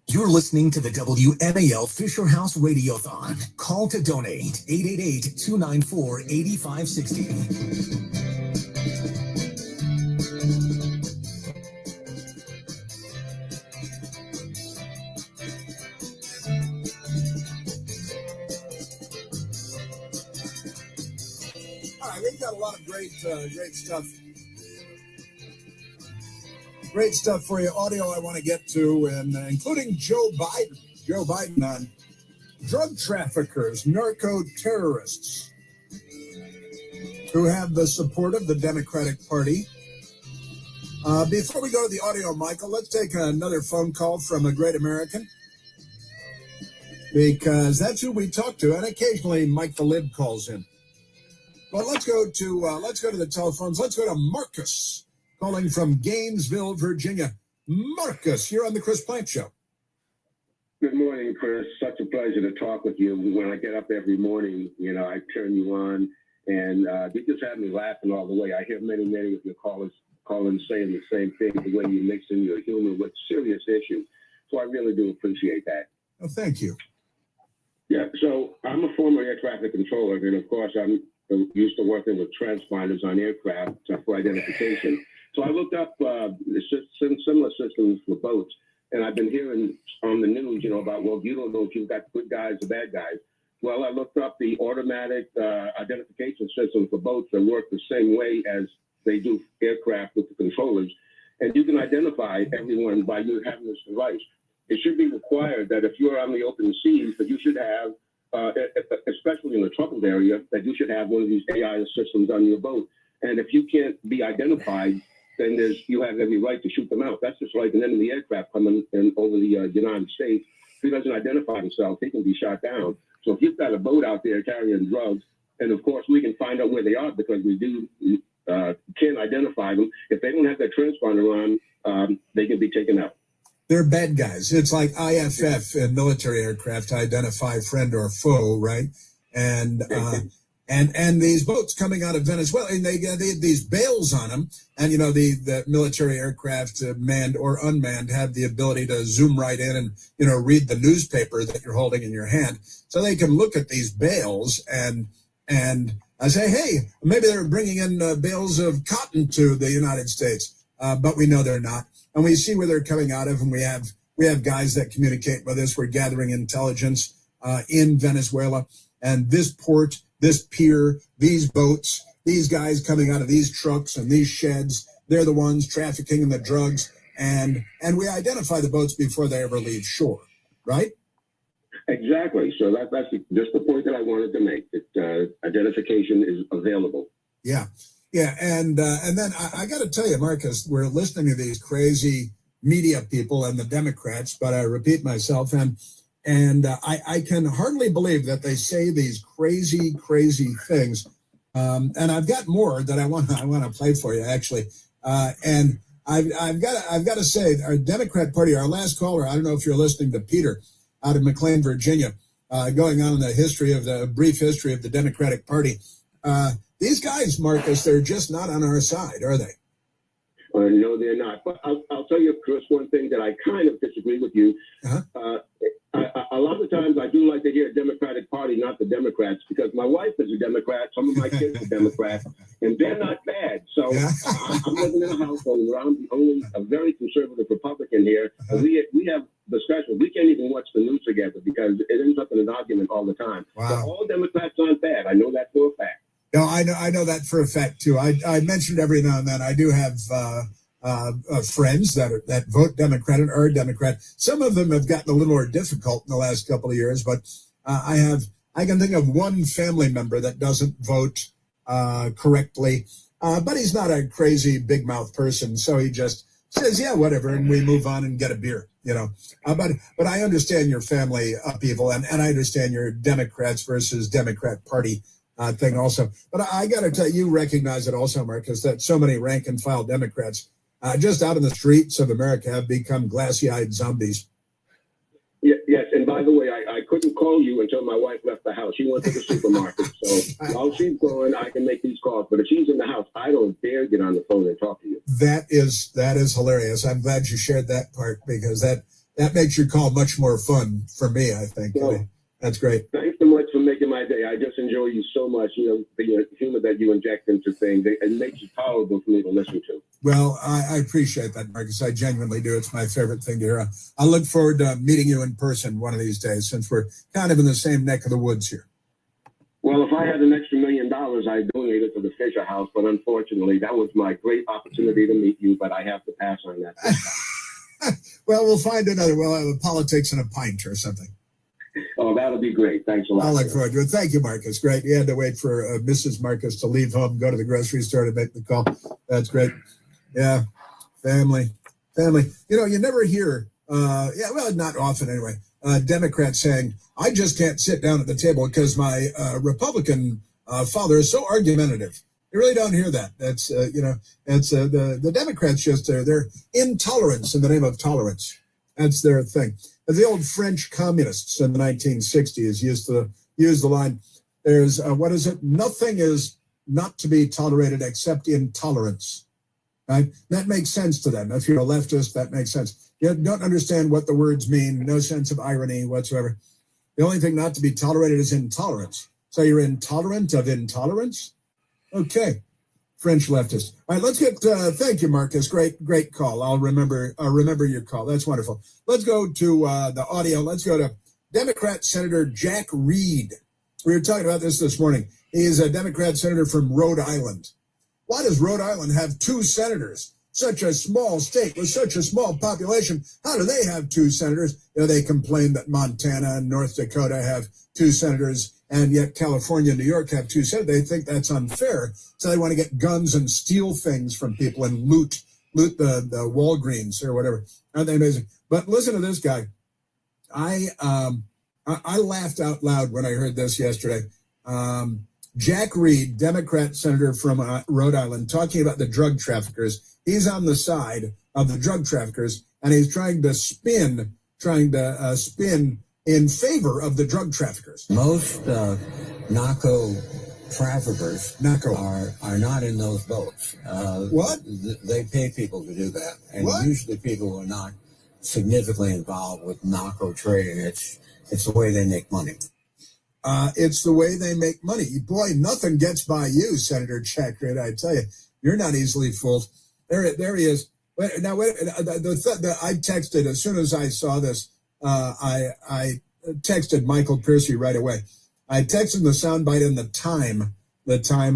S11: You're listening to the WMAL Fisher House Radiothon. Call to donate 888-294-8560.
S3: We've got a lot of great stuff. Great stuff for you. Audio I want to get to, and including Joe Biden. Joe Biden on drug traffickers, narco-terrorists who have the support of the Democratic Party. Before we go to the audio, Michael, let's take another phone call from a great American, because that's who we talk to, and occasionally Mike the Lib calls in. Well, let's go to the telephones. Let's go to Marcus, calling from Gainesville, Virginia. Marcus, you're on the Chris Plant Show.
S17: Good morning, Chris. Such a pleasure to talk with you. When I get up every morning, I turn you on, and you just have me laughing all the way. I hear many of your callers calling saying the same thing, the way you mix in your humor with serious issues. So I really do appreciate that.
S3: Oh, thank you.
S17: Yeah, so I'm a former air traffic controller, and of course I'm used to working with transponders on aircraft for identification. So I looked up similar systems for boats, and I've been hearing on the news, about, well, you don't know if you've got good guys or bad guys. Well, I looked up the automatic identification system for boats that work the same way as they do aircraft with the controllers, and you can identify everyone by you having this device. It should be required that if you're on the open seas, that you should have especially in the troubled area, that you should have one of these AI systems on your boat. And if you can't be identified, then you have every right to shoot them out. That's just like an enemy aircraft coming in over the United States. If he doesn't identify himself, he can be shot down. So if you've got a boat out there carrying drugs, and of course we can find out where they are because we can identify them. If they don't have their transponder on, they can be taken out.
S3: They're bad guys. It's like IFF in military aircraft to identify friend or foe, right? And these boats coming out of Venezuela, and they had these bales on them, and the military aircraft, manned or unmanned, have the ability to zoom right in and read the newspaper that you're holding in your hand, so they can look at these bales and I say, hey, maybe they're bringing in bales of cotton to the United States, but we know they're not. And we see where they're coming out of, and we have guys that communicate with us. We're gathering intelligence in Venezuela, and this port, this pier, these boats, these guys coming out of these trucks and these sheds, they're the ones trafficking in the drugs, and we identify the boats before they ever leave shore, right?
S17: Exactly. So that's just the point that I wanted to make, that identification is available.
S3: Yeah. Yeah. And then I got to tell you, Marcus, we're listening to these crazy media people and the Democrats, but I repeat myself, and I can hardly believe that they say these crazy things. And I've got more that I want to play for you, actually. And I've got to say, our Democrat Party, our last caller, I don't know if you're listening to Peter out of McLean, Virginia, going on in the brief history of the Democratic Party. These guys, Marcus, they're just not on our side, are they?
S17: No, they're not. But I'll tell you, Chris, one thing that I kind of disagree with you. A lot of times I do like to hear Democratic Party, not the Democrats, because my wife is a Democrat, some of my kids are Democrats, and they're not bad. So I'm living in a household where I'm a very conservative Republican here. And we have discussions. We can't even watch the news together because it ends up in an argument all the time.
S3: Wow.
S17: So all Democrats aren't bad. I know that for a fact.
S3: No, I know that for a fact too. I mentioned every now and then I do have friends that vote Democrat and are Democrat. Some of them have gotten a little more difficult in the last couple of years, but I can think of one family member that doesn't vote correctly, but he's not a crazy big mouth person, so he just says yeah, whatever, and we move on and get a beer, you know. But I understand your family upheaval, and I understand your Democrats versus Democrat Party thing also. But I got to tell you, recognize it also, Marcus, that so many rank and file Democrats just out in the streets of America have become glassy-eyed zombies.
S17: Yes, and by the way, I couldn't call you until my wife left the house. She went to the supermarket. So while she's going, I can make these calls. But if she's in the house, I don't dare get on the phone and talk to you.
S3: That is hilarious. I'm glad you shared that part, because that makes your call much more fun for me, I think. Well, that's great.
S17: Thanks so much for making my day. I just enjoy you so much. You know, the humor that you inject into things, it makes it tolerable for me to listen to.
S3: Well, I appreciate that, Marcus. I genuinely do. It's my favorite thing to hear. I look forward to meeting you in person one of these days, since we're kind of in the same neck of the woods here.
S17: Well, if I had an extra $1 million, I'd donate it to the Fisher House. But unfortunately, that was my great opportunity to meet you, but I have to pass on that.
S3: Well, we'll find another. We'll have a politics and a pint or something.
S17: Oh, that'll be great. Thanks a lot.
S3: I'll look forward to it. Thank you, Marcus. Great. You had to wait for Mrs. Marcus to leave home, go to the grocery store to make the call. That's great. Yeah. Family. You know, you never hear, not often anyway, Democrats saying, I just can't sit down at the table because my Republican father is so argumentative. You really don't hear that. That's, the Democrats just, they're intolerance in the name of tolerance. That's their thing. The old French communists in the 1960s used the line, there's, nothing is not to be tolerated except intolerance. Right? That makes sense to them. If you're a leftist, that makes sense. You don't understand what the words mean, no sense of irony whatsoever. The only thing not to be tolerated is intolerance. So you're intolerant of intolerance? Okay. French leftist. All right, let's get, thank you, Marcus. Great call. I'll remember your call. That's wonderful. Let's go to the audio. Let's go to Democrat Senator Jack Reed. We were talking about this morning. He is a Democrat senator from Rhode Island. Why does Rhode Island have 2 senators? Such a small state with such a small population. How do they have 2 senators? You know, they complain that Montana and North Dakota have 2 senators, and yet California and New York have 2 senators. They think that's unfair, so they want to get guns and steal things from people and loot the Walgreens or whatever. Aren't they amazing? But listen to this guy. I laughed out loud when I heard this yesterday. Jack Reed, Democrat senator from Rhode Island, talking about the drug traffickers. He's on the side of the drug traffickers, and he's trying to spin in favor of the drug traffickers.
S1: Most narco traffickers are not in those boats.
S3: What?
S1: They pay people to do that, and usually people who are not significantly involved with narco trading. It's the way they make money.
S3: It's the way they make money. Boy, nothing gets by you, Senator Jack Reed. I tell you, you're not easily fooled. There he is. I texted as soon as I saw this. I texted Michael Piercy right away. I texted the soundbite in the time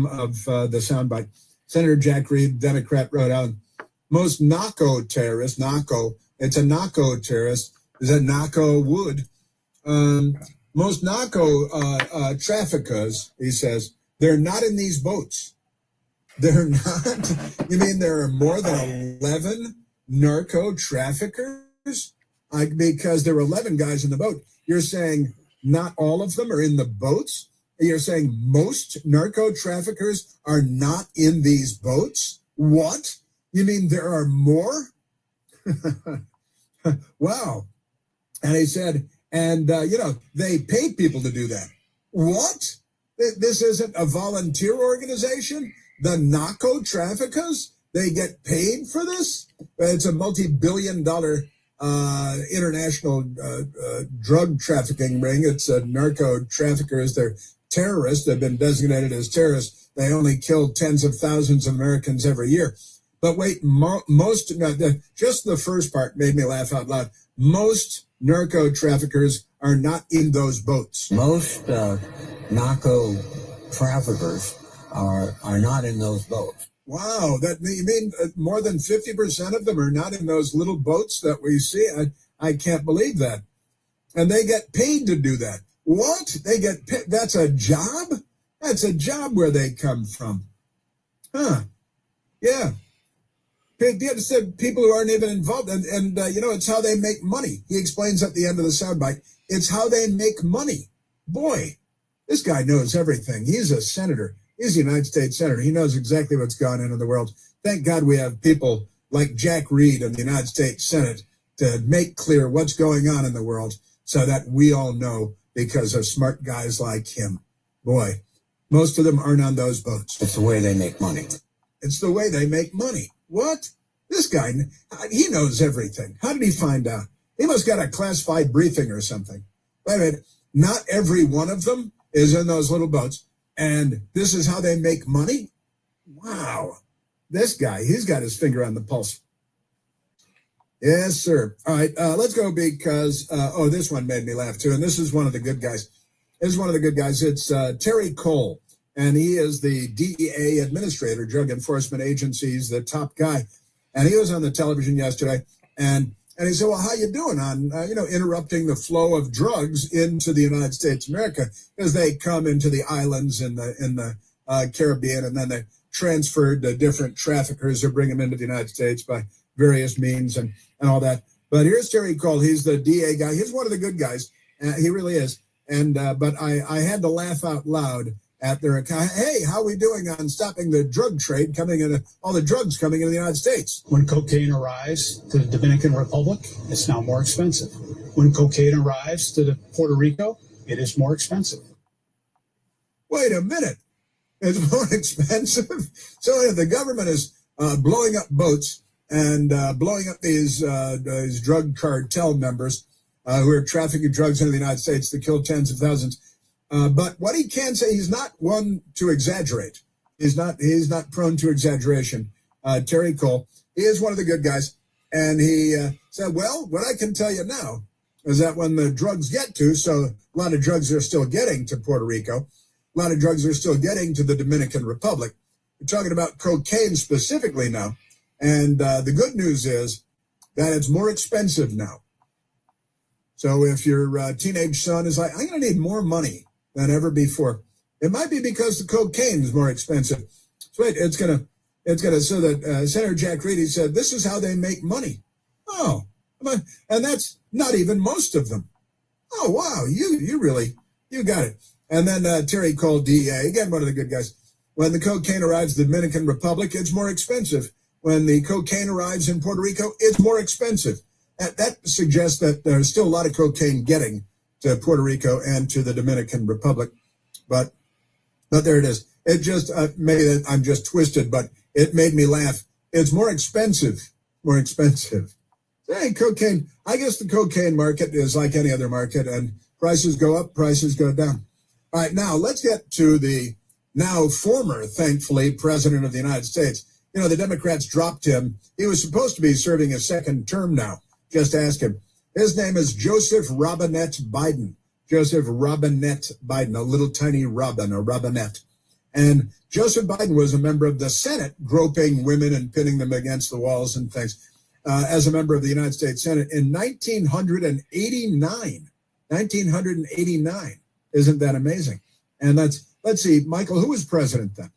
S3: of the soundbite. Senator Jack Reed, Democrat, wrote out, most narco terrorists, it's a narco terrorist, is a narco wood. Most narco traffickers, he says, they're not in these boats. They're not? You mean there are more than 11 narco traffickers? Because there were 11 guys in the boat. You're saying not all of them are in the boats? You're saying most narco traffickers are not in these boats? What? You mean there are more? Wow. And he said, and, they pay people to do that. What? This isn't a volunteer organization? The narco traffickers? They get paid for this? It's a multi-billion-dollar international drug trafficking ring. It's narco traffickers. They're terrorists. They've been designated as terrorists. They only kill tens of thousands of Americans every year. But wait, just the first part made me laugh out loud. Most narco traffickers are not in those boats.
S1: Most narco traffickers are not in those boats.
S3: Wow, you mean more than 50% of them are not in those little boats that we see? I can't believe that. And they get paid to do that. What? They get paid? That's a job? That's a job where they come from. Huh. Yeah. Said people who aren't even involved. And it's how they make money. He explains at the end of the soundbite, it's how they make money. Boy, this guy knows everything. He's a senator. He's a United States senator. He knows exactly what's going on in the world. Thank God we have people like Jack Reed in the United States Senate to make clear what's going on in the world so that we all know because of smart guys like him. Boy, most of them aren't on those boats.
S1: It's the way they make money.
S3: It's the way they make money. What? This guy, he knows everything. How did he find out? He must got a classified briefing or something. Wait a minute. Not every one of them is in those little boats. And this is how they make money? Wow. This guy, he's got his finger on the pulse. Yes, sir. All right, let's go because, this one made me laugh too. And this is one of the good guys. It's Terry Cole. And he is the DEA administrator, Drug Enforcement Agency's the top guy. And he was on the television yesterday. And he said, well, how you doing on, interrupting the flow of drugs into the United States of America? Because they come into the islands in the Caribbean, and then they transferred to different traffickers who bring them into the United States by various means and all that. But here's Terry Cole. He's the DA guy. He's one of the good guys. He really is. And but I had to laugh out loud at their account. Hey, how are we doing on stopping the drug trade coming in, all the drugs coming into the United States?
S6: When cocaine arrives to the Dominican Republic, it's now more expensive. When cocaine arrives to Puerto Rico, it is more expensive.
S3: Wait a minute. It's more expensive? So the government is blowing up boats and blowing up these drug cartel members who are trafficking drugs into the United States to kill tens of thousands. But what he can say, he's not one to exaggerate. He's not prone to exaggeration. Terry Cole, he is one of the good guys. And he said, well, what I can tell you now is that when the drugs get to, so a lot of drugs are still getting to Puerto Rico, a lot of drugs are still getting to the Dominican Republic. We're talking about cocaine specifically now. And the good news is that it's more expensive now. So if your teenage son is like, I'm going to need more money than ever before, it might be because the cocaine is more expensive. So wait, it's gonna so that Senator Jack Reed, he said, this is how they make money. Oh, and that's not even most of them. Oh, wow, you got it. And then Terry Cole, DEA, again, one of the good guys. When the cocaine arrives in the Dominican Republic, it's more expensive. When the cocaine arrives in Puerto Rico, it's more expensive. That suggests that there's still a lot of cocaine getting to Puerto Rico and to the Dominican Republic. But there it is. It just, maybe I'm just twisted, but it made me laugh. It's more expensive. Hey, cocaine, I guess the cocaine market is like any other market, and prices go up, prices go down. All right, now let's get to the now former, thankfully, president of the United States. The Democrats dropped him. He was supposed to be serving a second term now. Just ask him. His name is Joseph Robinette Biden. Joseph Robinette Biden, a little tiny Robin, a Robinette. And Joseph Biden was a member of the Senate, groping women and pinning them against the walls and things, as a member of the United States Senate in 1989. 1989. Isn't that amazing? And let's see, Michael, who was president then?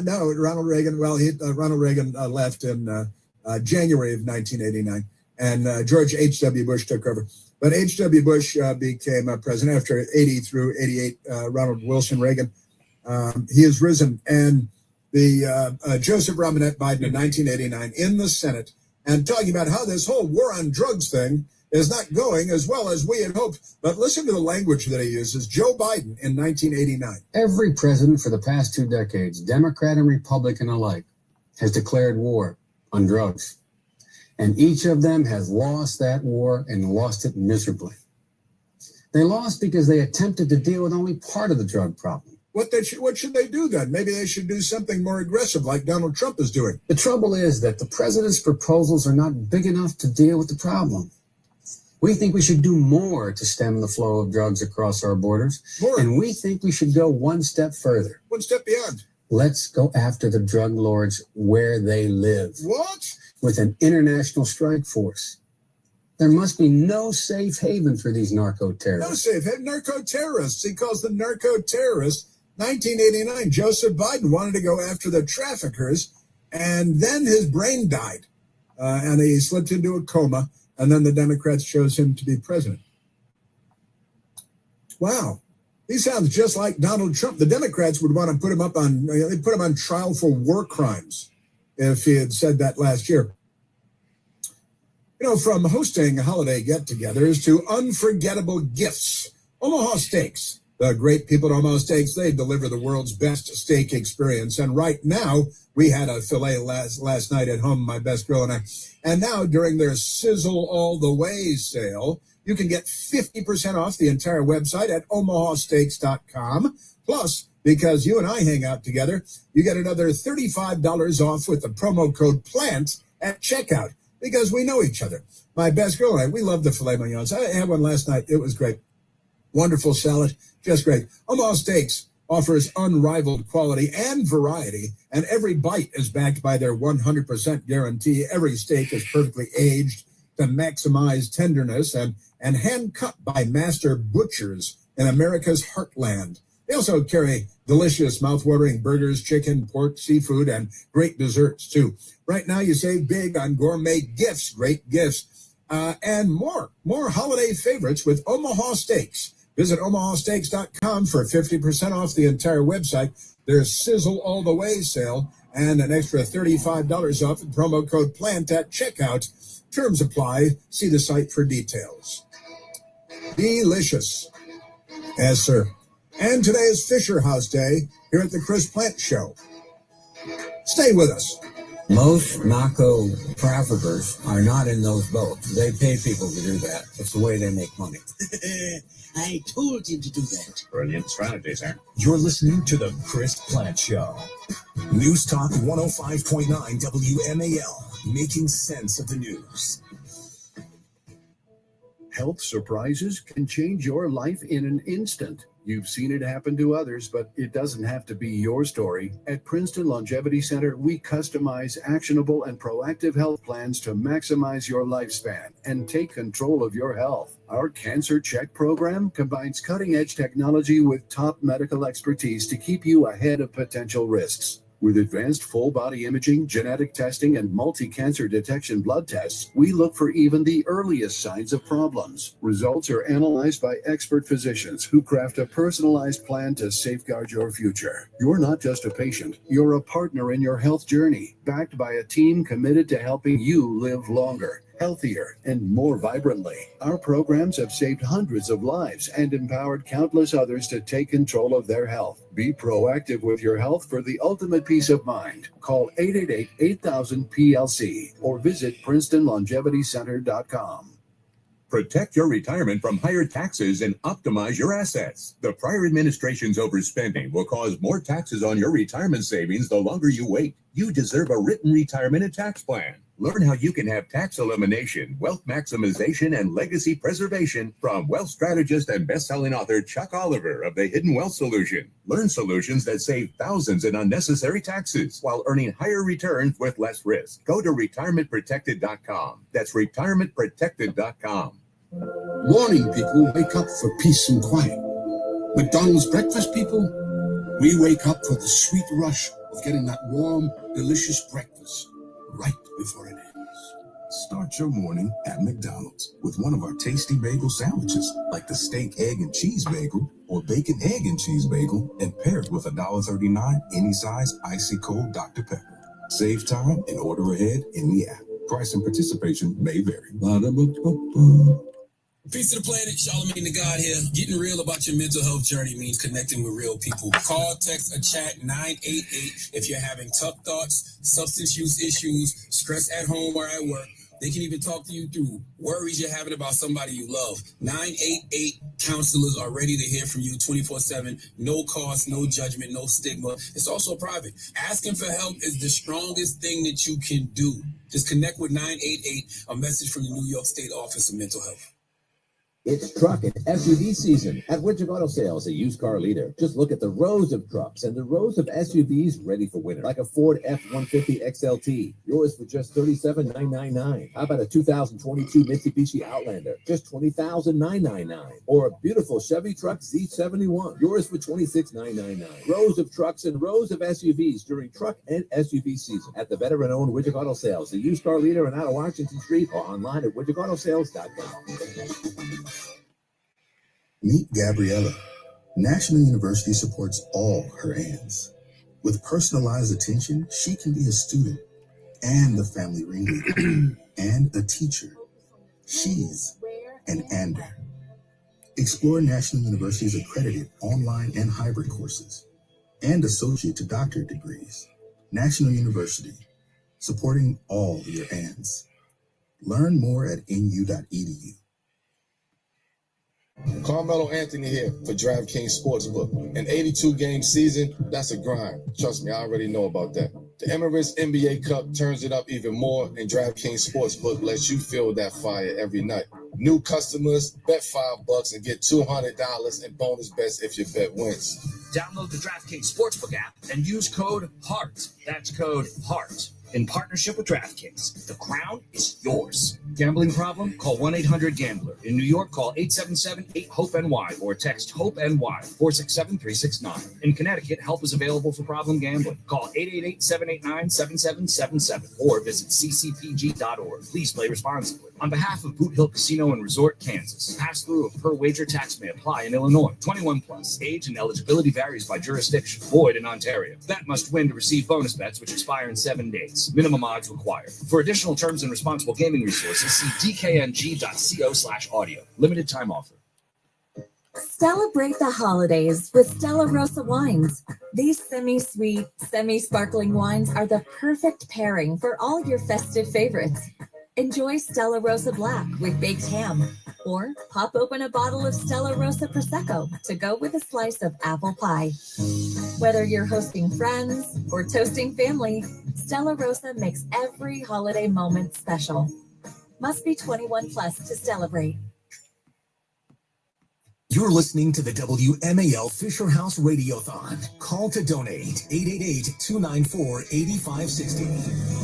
S3: No, Ronald Reagan. Well, Ronald Reagan left in January of 1989, and George H.W. Bush took over. But H.W. Bush became president after 80 through 88. Ronald Wilson Reagan, he has risen, and the Joseph Robinette Biden in 1989 in the Senate, and talking about how this whole war on drugs thing is not going as well as we had hoped. But listen to the language that he uses. Joe Biden in 1989.
S8: Every president for the past 2 decades, Democrat and Republican alike, has declared war on drugs. And each of them has lost that war and lost it miserably. They lost because they attempted to deal with only part of the drug problem.
S3: What should they do then? Maybe they should do something more aggressive like Donald Trump is doing.
S8: The trouble is that the president's proposals are not big enough to deal with the problem. We think we should do more to stem the flow of drugs across our borders.
S3: More.
S8: And we think we should go one step further.
S3: One step beyond.
S8: Let's go after the drug lords where they live.
S3: What?
S8: With an international strike force. There must be no safe haven for these narco-terrorists.
S3: No safe haven. Narco-terrorists. He calls them narco-terrorists. 1989, Joseph Biden wanted to go after the traffickers, and then his brain died, and he slipped into a coma, and then the Democrats chose him to be president. Wow. He sounds just like Donald Trump. The Democrats would want to put him on trial for war crimes if he had said that last year. You know, from hosting holiday get-togethers to unforgettable gifts, Omaha Steaks, the great people at Omaha Steaks, they deliver the world's best steak experience. And right now, we had a filet last night at home, my best girl and I. And now, during their Sizzle All the Way sale, you can get 50% off the entire website at omahasteaks.com. Plus, because you and I hang out together, you get another $35 off with the promo code PLANT at checkout, because we know each other. My best girl and I, we love the filet mignons. I had one last night. It was great. Wonderful salad. Just great. Omaha Steaks offers unrivaled quality and variety, and every bite is backed by their 100% guarantee. Every steak is perfectly aged to maximize tenderness and hand-cut by master butchers in America's heartland. They also carry delicious, mouth-watering burgers, chicken, pork, seafood, and great desserts, too. Right now, you save big on gourmet gifts, great gifts, and more holiday favorites with Omaha Steaks. Visit omahasteaks.com for 50% off the entire website. There's Sizzle All the Way sale and an extra $35 off with promo code PLANT at checkout. Terms apply. See the site for details. Delicious. Yes, sir. And today is Fisher House Day here at the Chris Plant Show. Stay with us.
S1: Most narco traffickers are not in those boats. They pay people to do that. It's the way they make money.
S15: I told him to do that.
S11: Brilliant strategy, sir. You're listening to The Chris Plant Show. News Talk 105.9 WMAL, making sense of the news.
S16: Health surprises can change your life in an instant. You've seen it happen to others, but it doesn't have to be your story. At Princeton Longevity Center, we customize actionable and proactive health plans to maximize your lifespan and take control of your health. Our Cancer Check program combines cutting-edge technology with top medical expertise to keep you ahead of potential risks. With advanced full-body imaging, genetic testing, and multi-cancer detection blood tests, we look for even the earliest signs of problems. Results are analyzed by expert physicians who craft a personalized plan to safeguard your future. You're not just a patient, you're a partner in your health journey, backed by a team committed to helping you live longer, healthier, and more vibrantly. Our programs have saved hundreds of lives and empowered countless others to take control of their health. Be proactive with your health for the ultimate peace of mind. Call 888-8000-PLC or visit PrincetonLongevityCenter.com.
S18: Protect your retirement from higher taxes and optimize your assets. The prior administration's overspending will cause more taxes on your retirement savings the longer you wait. You deserve a written retirement and tax plan. Learn how you can have tax elimination, wealth maximization, and legacy preservation from wealth strategist and best-selling author Chuck Oliver of The Hidden Wealth Solution. Learn solutions that save thousands in unnecessary taxes while earning higher returns with less risk. Go to retirementprotected.com. That's retirementprotected.com.
S2: Morning people wake up for peace and quiet. McDonald's breakfast people, we wake up for the sweet rush of getting that warm, delicious breakfast right before it ends.
S19: Start your morning at McDonald's with one of our tasty bagel sandwiches, like the steak, egg, and cheese bagel or bacon, egg, and cheese bagel, and pair it with $1.39 any size icy cold Dr. Pepper. Save time and order ahead in the app. Price and participation may vary.
S24: Peace to the planet, Charlamagne the God here. Getting real about your mental health journey means connecting with real people. Call, text, or chat 988 if you're having tough thoughts, substance use issues, stress at home or at work. They can even talk to you through worries you're having about somebody you love. 988 counselors are ready to hear from you 24/7. No cost, no judgment, no stigma. It's also private. Asking for help is the strongest thing that you can do. Just connect with 988, a message from the New York State Office of Mental Health.
S20: It's truck and SUV season at Widget Auto Sales, a used car leader. Just look at the rows of trucks and the rows of SUVs ready for winter, like a Ford F-150 XLT, yours for just $37,999. How about a 2022 Mitsubishi Outlander, just $20,999? Or a beautiful Chevy truck Z71, yours for $26,999. Rows of trucks and rows of SUVs during truck and SUV season at the veteran-owned Widget Auto Sales, the used car leader, and out of Washington Street, or online at widgetautosales.com.
S19: Meet Gabriella. National University supports all her ANDs. With personalized attention, she can be a student and the family ringleader and a teacher. She's an ANDer. Explore National University's accredited online and hybrid courses and associate to doctorate degrees. National University, supporting all your ANDs. Learn more at nu.edu.
S12: Carmelo Anthony here for DraftKings Sportsbook. An 82-game season, that's a grind. Trust me, I already know about that. The Emirates NBA Cup turns it up even more, and DraftKings Sportsbook lets you feel that fire every night. New customers, bet $5 and get $200 in bonus bets if your bet wins.
S14: Download the DraftKings Sportsbook app and use code HEART. That's code HEART. In partnership with DraftKings, the crown is yours. Gambling problem? Call 1-800-GAMBLER. In New York, call 877-8-HOPE-NY or text HOPE-NY 467-369. In Connecticut, help is available for problem gambling. Call 888-789-7777 or visit ccpg.org. Please play responsibly. On behalf of Boot Hill Casino and Resort, Kansas, pass-through of per-wager tax may apply in Illinois. 21 plus. Age and eligibility varies by jurisdiction. Void in Ontario. Bet must win to receive bonus bets, which expire in 7 days. Minimum odds required. For additional terms and responsible gaming resources, see dkng.co/audio. Limited time offer.
S21: Celebrate the holidays with Stella Rosa wines. These semi-sweet, semi-sparkling wines are the perfect pairing for all your festive favorites. Enjoy Stella Rosa Black with baked ham, or pop open a bottle of Stella Rosa Prosecco to go with a slice of apple pie. Whether you're hosting friends or toasting family, Stella Rosa makes every holiday moment special. Must be 21 plus to celebrate.
S11: You're listening to the WMAL Fisher House Radiothon. Call to donate 888-294-8560.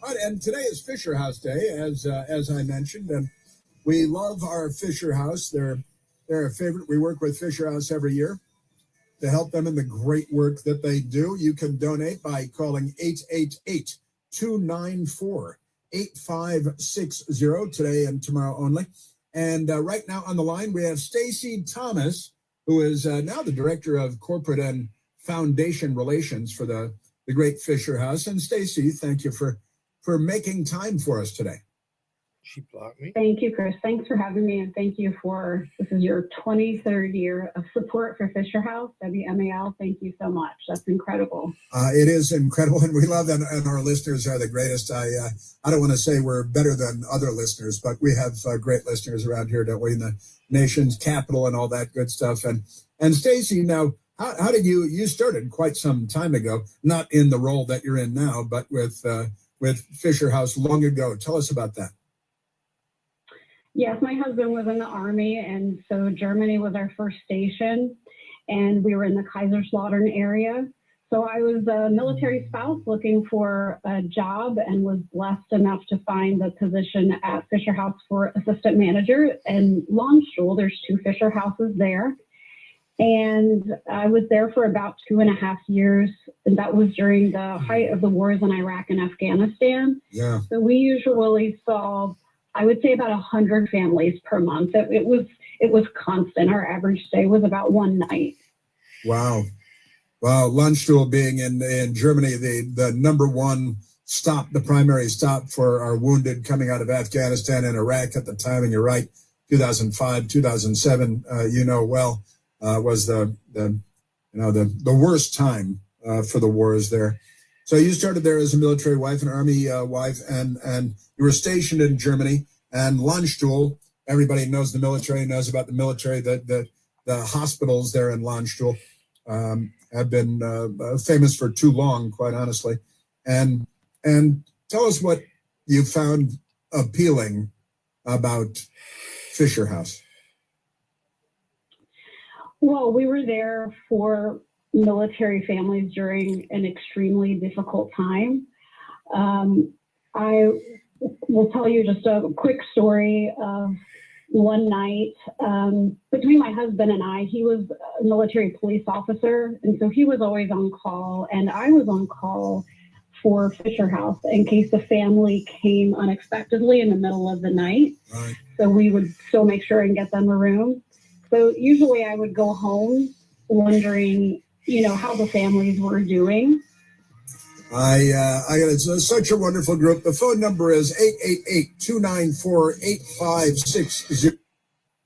S3: All right, and today is Fisher House Day, as I mentioned, and we love our Fisher House. They're a favorite. We work with Fisher House every year to help them in the great work that they do. You can donate by calling 888-294-8560 today and tomorrow only. And right now on the line, we have Stacy Thomas, who is now the Director of Corporate and Foundation Relations for the great Fisher House. And Stacy, thank you for making time for us today.
S10: She blocked me.
S25: Thank you, Chris. Thanks for having me, and thank you this is your 23rd year of support for Fisher House, WMAL. Thank you so much. That's incredible.
S3: It is incredible, and we love it, and our listeners are the greatest. I don't want to say we're better than other listeners, but we have great listeners around here, don't we, in the nation's capital and all that good stuff. And And Stacy, now, how did you started quite some time ago, not in the role that you're in now, but with Fisher House long ago. Tell us about that.
S5: Yes, my husband was in the Army, and so Germany was our first station, and we were in the Kaiserslautern area. So I was a military spouse looking for a job and was blessed enough to find the position at Fisher House for assistant manager and Landstuhl. There's 2 Fisher Houses there. And I was there for about 2.5 years. And that was during the height of the wars in Iraq and Afghanistan.
S3: Yeah.
S5: So we usually saw, I would say, about 100 families per month. It was constant. Our average stay was about one night.
S3: Wow. Landstuhl being in Germany, the number one stop, the primary stop for our wounded coming out of Afghanistan and Iraq at the time. And you're right, 2005, 2007, was the worst time for the wars there. So you started there as a military wife, an Army wife, and you were stationed in Germany. And Landstuhl, everybody knows the military, knows about the military. The hospitals there in Landstuhl have been famous for too long, quite honestly. And tell us what you found appealing about Fisher House.
S5: Well, we were there for military families during an extremely difficult time. I will tell you just a quick story of one night between my husband and I. He was a military police officer, and so he was always on call, and I was on call for Fisher House in case the family came unexpectedly in the middle of the night.
S3: Right.
S5: So we would still make sure and get them a room. So usually I would go home wondering, how the families were doing.
S3: It's such a wonderful group. The phone number is 888-294-8560.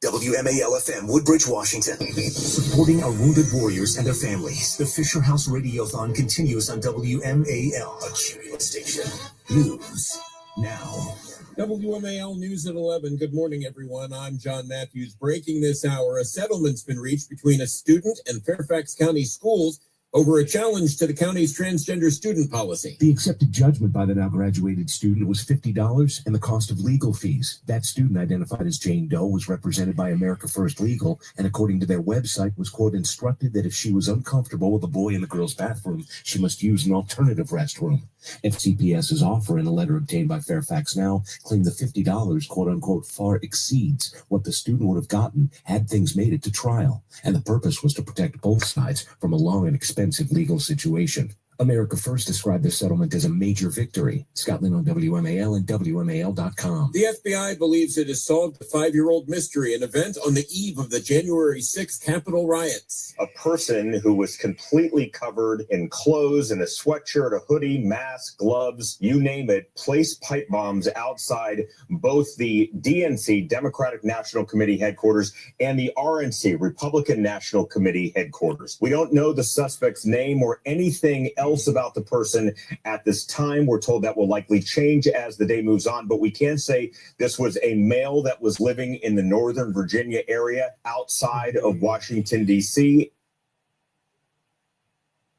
S11: WMAL-FM, Woodbridge, Washington. Supporting our wounded warriors and their families. The Fisher House Radiothon continues on WMAL, a Cumulus station. News now.
S4: WMAL News at 11. Good morning, everyone. I'm John Matthews. Breaking this hour, a settlement's been reached between a student and Fairfax County Schools over a challenge to the county's transgender student policy.
S14: The accepted judgment by the now graduated student was $50 and the cost of legal fees. That student, identified as Jane Doe, was represented by America First Legal, and according to their website, was, quote, instructed that if she was uncomfortable with a boy in the girls' bathroom, she must use an alternative restroom. FCPS's offer in a letter obtained by Fairfax Now claimed the $50, quote unquote, far exceeds what the student would have gotten had things made it to trial. And the purpose was to protect both sides from a long and expensive legal situation. America First described the settlement as a major victory. Scott Lynn on WMAL and WMAL.com.
S4: The FBI believes it has solved a 5-year-old mystery, an event on the eve of the January 6th Capitol riots.
S7: A person who was completely covered in clothes and a sweatshirt, a hoodie, mask, gloves, you name it, placed pipe bombs outside both the DNC, Democratic National Committee headquarters, and the RNC, Republican National Committee headquarters. We don't know the suspect's name or anything else about the person at this time. We're told that will likely change as the day moves on, but we can say this was a male that was living in the Northern Virginia area outside of Washington, D.C.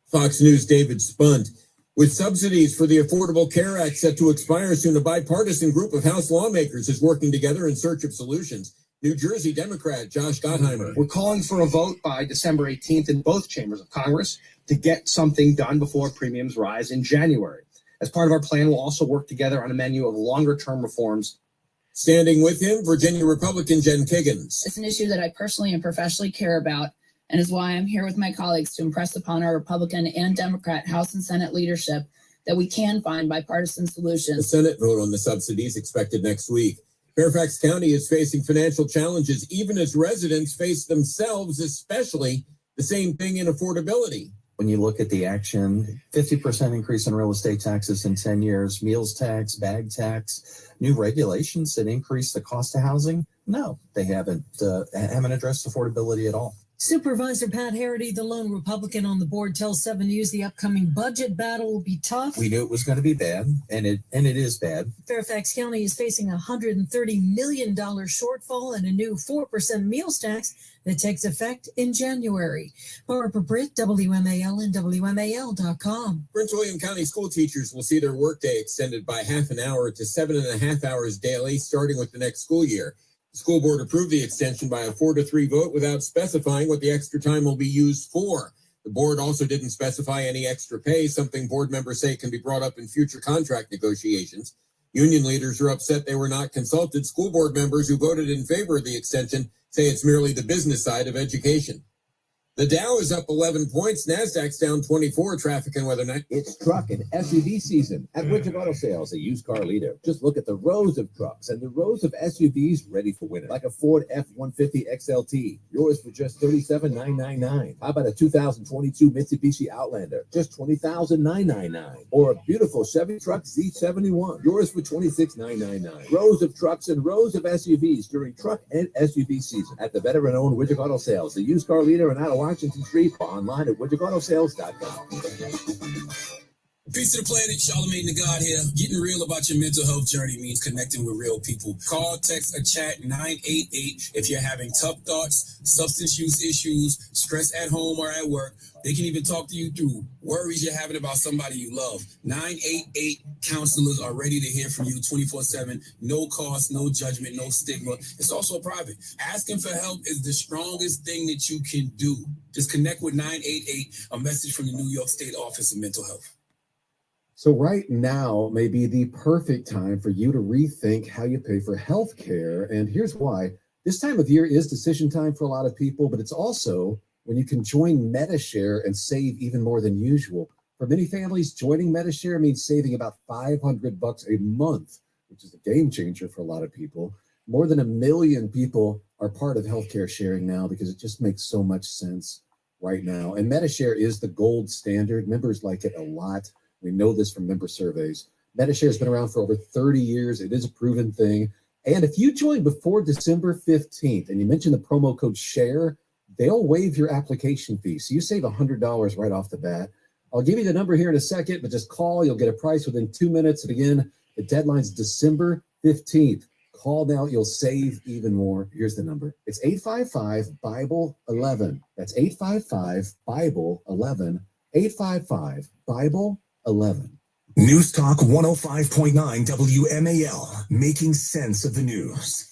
S4: Fox News' David Spunt. With subsidies for the Affordable Care Act set to expire soon, a bipartisan group of House lawmakers is working together in search of solutions. New Jersey Democrat Josh Gottheimer.
S9: We're calling for a vote by December 18th in both chambers of Congress to get something done before premiums rise in January. As part of our plan, we'll also work together on a menu of longer-term reforms.
S4: Standing with him, Virginia Republican Jen Kiggins.
S22: It's an issue that I personally and professionally care about, and is why I'm here with my colleagues to impress upon our Republican and Democrat House and Senate leadership that we can find bipartisan solutions.
S4: The Senate vote on the subsidies expected next week. Fairfax County is facing financial challenges, even as residents face themselves, especially the same thing in affordability.
S23: When you look at the action, 50% increase in real estate taxes in 10 years, meals tax, bag tax, new regulations that increase the cost of housing. No, they haven't addressed affordability at all.
S1: Supervisor Pat Harity, the lone Republican on the board, tells 7 News the upcoming budget battle will be tough.
S23: We knew it was going to be bad, and it is bad.
S1: Fairfax County is facing a $130 million shortfall and a new 4% meals tax that takes effect in January. Barbara Britt, WMAL and WMAL.com.
S4: Prince William County school teachers will see their workday extended by half an hour to 7.5 hours daily, starting with the next school year. The school board approved the extension by a 4-3 vote without specifying what the extra time will be used for. The board also didn't specify any extra pay, something board members say can be brought up in future contract negotiations. Union leaders are upset they were not consulted. School board members who voted in favor of the extension say it's merely the business side of education. The Dow is up 11 points. NASDAQ's down 24. Traffic and weather night.
S20: It's truck and SUV season at Widget Auto Sales, a used car leader. Just look at the rows of trucks and the rows of SUVs ready for winter, like a Ford F-150 XLT, yours for just $37,999. How about a 2022 Mitsubishi Outlander, just $20,999? Or a beautiful Chevy truck Z71, yours for $26,999. Rows of trucks and rows of SUVs during truck and SUV season at the veteran-owned Widget Auto Sales, the used car leader in out of Washington Street, online at widgetautosales.com.
S24: Peace to the planet, Charlamagne the God here. Getting real about your mental health journey means connecting with real people. Call, text, or chat 988 if you're having tough thoughts, substance use issues, stress at home or at work. They can even talk to you through worries you're having about somebody you love. 988 counselors are ready to hear from you 24/7. No cost, no judgment, no stigma. It's also private. Asking for help is the strongest thing that you can do. Just connect with 988, a message from the New York State Office of Mental Health.
S6: So right now may be the perfect time for you to rethink how you pay for health care. And here's why. This time of year is decision time for a lot of people, but it's also when you can join MediShare and save even more than usual. For many families, joining MediShare means saving about $500 a month, which is a game changer for a lot of people. More than 1 million people are part of healthcare sharing now because it just makes so much sense right now. And MediShare is the gold standard. Members like it a lot. We know this from member surveys. MediShare has been around for over 30 years. It is a proven thing. And if you join before December 15th and you mention the promo code SHARE, they'll waive your application fee. So you save $100 right off the bat. I'll give you the number here in a second, but just call. You'll get a price within 2 minutes. And again, the deadline's December 15th. Call now. You'll save even more. Here's the number. It's 855-BIBLE-11. That's 855-BIBLE-11. 855-BIBLE-11.
S11: News Talk 105.9 WMAL, making sense of the news.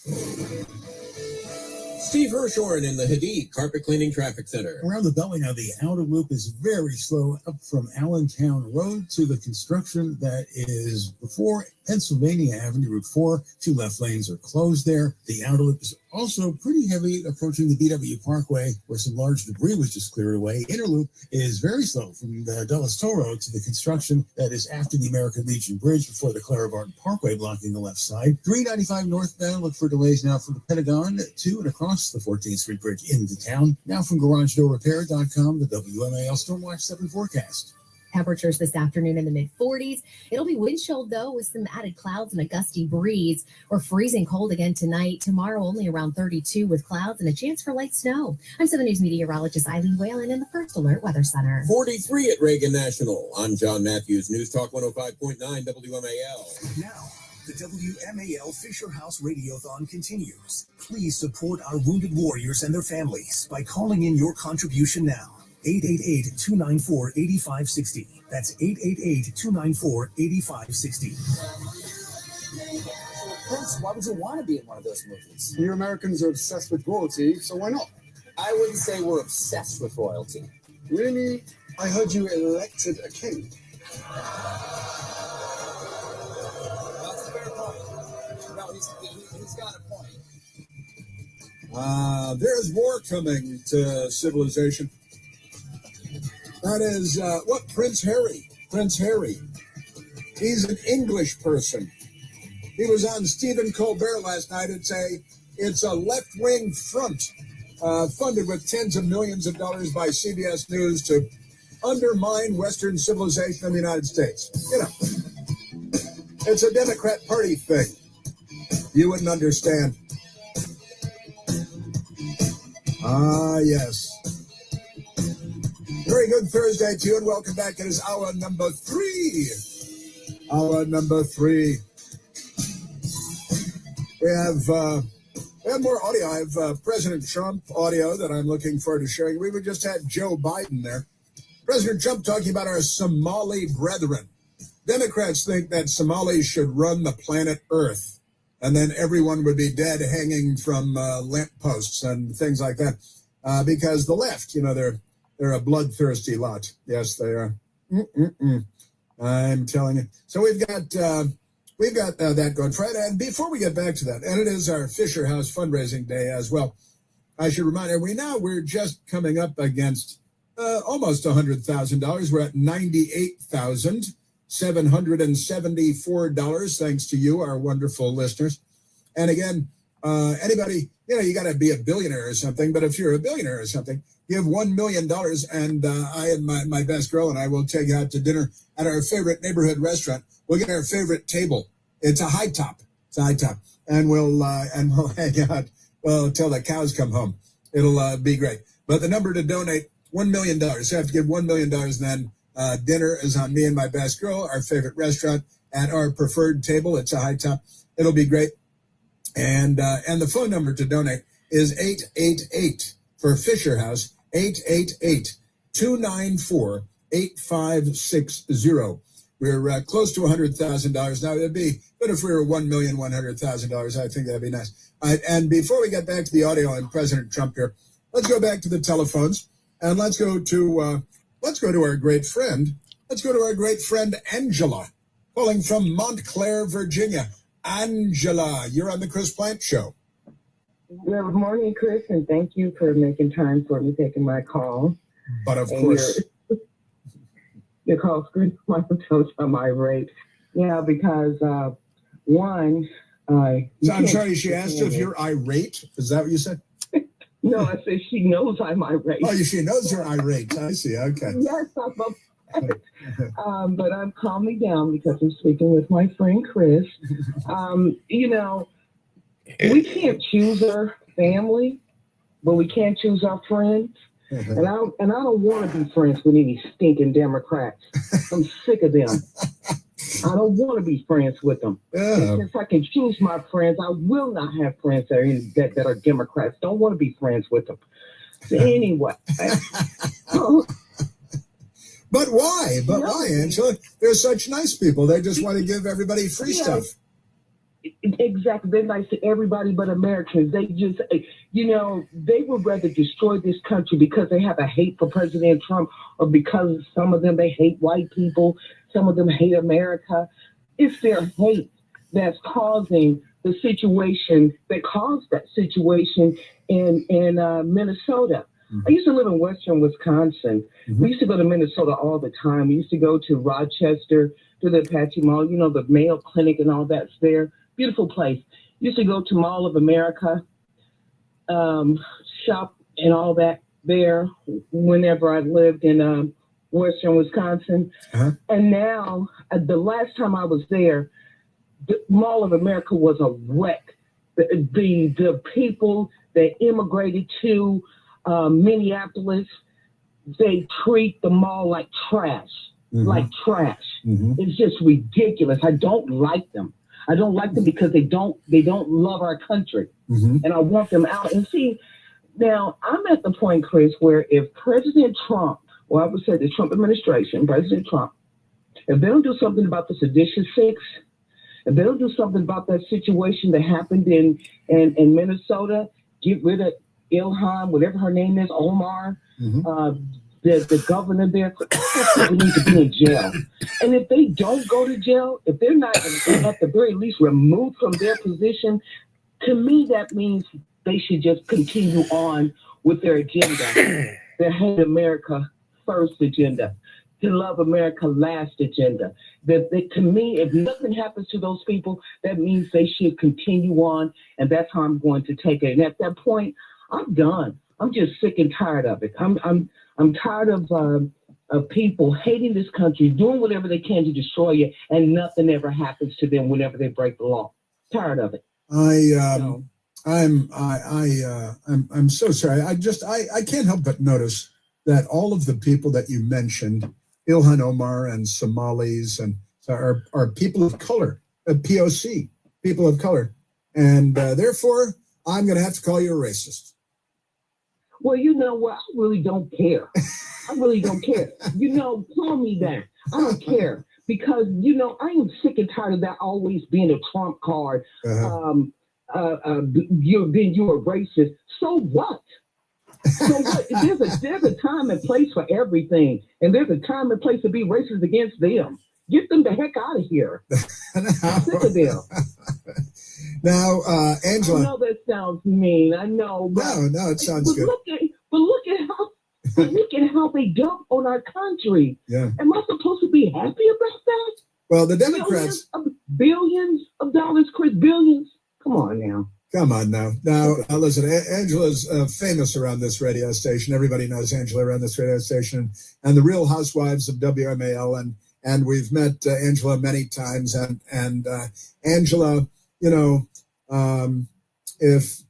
S4: Steve Hirshhorn in the Hadid Carpet Cleaning Traffic Center.
S8: Around the Beltway now, the outer loop is very slow up from Allentown Road to the construction that is before Pennsylvania Avenue, Route 4. 2 left lanes are closed there. The outer loop is also pretty heavy approaching the BW Parkway, where some large debris was just cleared away. Inner loop is very slow from the Dulles Toll Road to the construction that is after the American Legion Bridge before the Clara Barton Parkway, blocking the left side. 395 northbound, look for delays now from the Pentagon to and across the 14th Street Bridge into town. Now from GarageDoorRepair.com, the WMAL Stormwatch 7 forecast.
S13: Temperatures this afternoon in the mid-40s. It'll be wind chilled, though, with some added clouds and a gusty breeze. We're freezing cold again tonight. Tomorrow, only around 32 with clouds and a chance for light snow. I'm 7 News meteorologist Eileen Whalen in the First Alert Weather Center.
S4: 43 at Reagan National. I'm John Matthews, News Talk 105.9 WMAL.
S11: Now, the WMAL Fisher House Radiothon continues. Please support our wounded warriors and their families by calling in your contribution now. 888-294-8560. That's 888-294-8560.
S17: Prince, why would you want to be in one of those movies?
S26: You Americans are obsessed with royalty, so why not?
S17: I wouldn't say we're obsessed with royalty.
S26: Really? I heard you elected a king.
S17: That's a fair point. No, he's got a point.
S3: There's war coming to civilization. That is what Prince Harry, he's an English person. He was on Stephen Colbert last night and say it's a left-wing front funded with tens of millions of dollars by CBS News to undermine Western civilization in the United States. You know, it's a Democrat Party thing. You wouldn't understand. Ah, yes. Very good Thursday to you, and welcome back. It is hour number 3. Hour number 3. We have more audio. I have President Trump audio that I'm looking forward to sharing. We just had Joe Biden there. President Trump talking about our Somali brethren. Democrats think that Somalis should run the planet Earth, and then everyone would be dead hanging from lamp posts and things like that. Because the left, they're a bloodthirsty lot. Yes, they are. I'm telling you. So we've got that going Friday. And before we get back to that, and it is our Fisher House fundraising day as well, I should remind everyone we're just coming up against almost $100,000. We're at $98,774, thanks to you, our wonderful listeners. And again, anybody, you got to be a billionaire or something, but if you're a billionaire or something, give $1 million, and I and my best girl and I will take you out to dinner at our favorite neighborhood restaurant. We'll get our favorite table. It's a high top. And we'll hang out till the cows come home. It'll be great. But the number to donate, $1 million. You have to give $1 million, and then dinner is on me and my best girl, our favorite restaurant, at our preferred table. It's a high top. It'll be great. And the phone number to donate is 888 for Fisher House, 888-294-8560. We're close to $100,000 now. It'd be good if we were $1,100,000. I think that'd be nice. And before we get back to the audio and President Trump here, let's go back to the telephones, and let's go to our great friend. Let's go to our great friend Angela, calling from Montclair, Virginia. Angela, you're on the Chris Plant Show.
S2: Good morning, Chris, and thank you for making time for me, taking my call.
S3: But of course,
S2: your call screen my toes on my rate. Yeah, because one,
S3: I'm sorry. She asked if you're irate. Is that what you said?
S2: No, I said she knows I'm irate.
S3: Oh, she knows you're irate. I see. Okay.
S2: Yes, I'm upset. But I'm calming down because I'm speaking with my friend Chris. We can't choose our family, but we can choose our friends. And I don't want to be friends with any stinking Democrats. I'm sick of them. I don't want to be friends with them. Since I can choose my friends, I will not have friends that are Democrats. Don't want to be friends with them. So anyway.
S3: But why? Why, Angela? They're such nice people. They just want to give everybody free stuff.
S2: Exactly. They're nice to everybody but Americans. They just, they would rather destroy this country because they have a hate for President Trump, or because some of them, they hate white people. Some of them hate America. It's their hate that's causing the situation, that caused that situation in Minnesota. I used to live in Western Wisconsin. We used to go to Minnesota all the time. We used to go to Rochester, to the Apache Mall, the Mayo Clinic and all that's there. Beautiful place. Used to go to Mall of America, shop and all that there whenever I lived in Western Wisconsin. And now, the last time I was there, the Mall of America was a wreck. The people that immigrated to Minneapolis, they treat the mall like trash, It's just ridiculous. I don't like them. I don't like them because they don't love our country, and I want them out. And see, now I'm at the point, Chris, where if President Trump, or I would say the Trump administration, President Trump, if they don't do something about the seditious six, if they don't do something about that situation that happened in Minnesota, get rid of Ilhan, whatever her name is, Omar, the governor there, people need to be in jail. And if they don't go to jail, if they're not at the very least removed from their position, to me that means they should just continue on with their agenda, their hate America first agenda, to love America last agenda. To me, if nothing happens to those people, that means they should continue on, and that's how I'm going to take it. And at that point, I'm done. I'm just sick and tired of it. I'm tired of people hating this country, doing whatever they can to destroy it, and nothing ever happens to them whenever they break the law. Tired of it. I'm
S3: so sorry. I can't help but notice that all of the people that you mentioned, Ilhan Omar and Somalis, and are people of color, POC, people of color. And therefore, I'm going to have to call you a racist.
S2: Well, you know what? I really don't care. I really don't care. Call me that. I don't care. Because, I am sick and tired of that always being a trump card. You're a racist. So what? So what? There's a time and place for everything. And there's a time and place to be racist against them. Get them the heck out of here. I'm sick of them.
S3: Now, Angela.
S2: I know that sounds mean. I know.
S3: No, it sounds good.
S2: Look at how they dump on our country.
S3: Yeah.
S2: Am I supposed to be happy about that?
S3: Well, the Democrats.
S2: Billions of dollars, Chris, billions. Come on now.
S3: Come on now. Now, listen, Angela's famous around this radio station. Everybody knows Angela around this radio station. And the Real Housewives of WMAL. And we've met Angela many times. And Angela, if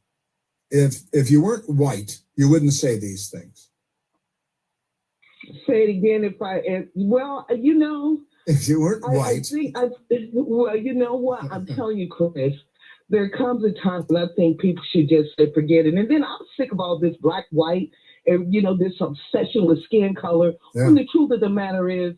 S3: you weren't white, you wouldn't say these things.
S2: Say it again. If
S3: you weren't white.
S2: You know what? I'm telling you, Chris, there comes a time when I think people should just say, forget it. And then I'm sick of all this black, white, and, this obsession with skin color. Yeah. When the truth of the matter is,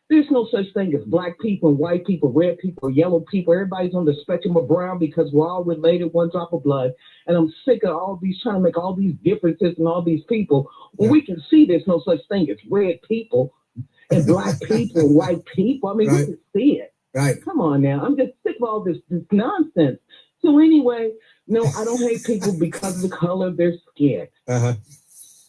S2: there's no such thing as black people, and white people, red people, yellow people. Everybody's on the spectrum of brown because we're all related, one drop of blood. And I'm sick of all these trying to make all these differences and all these people. When we can see there's no such thing as red people and black people and white people. I mean, we can see it.
S3: Right.
S2: Come on now. I'm just sick of all this nonsense. So anyway, no, I don't hate people because of the color of their skin.
S3: Uh-huh.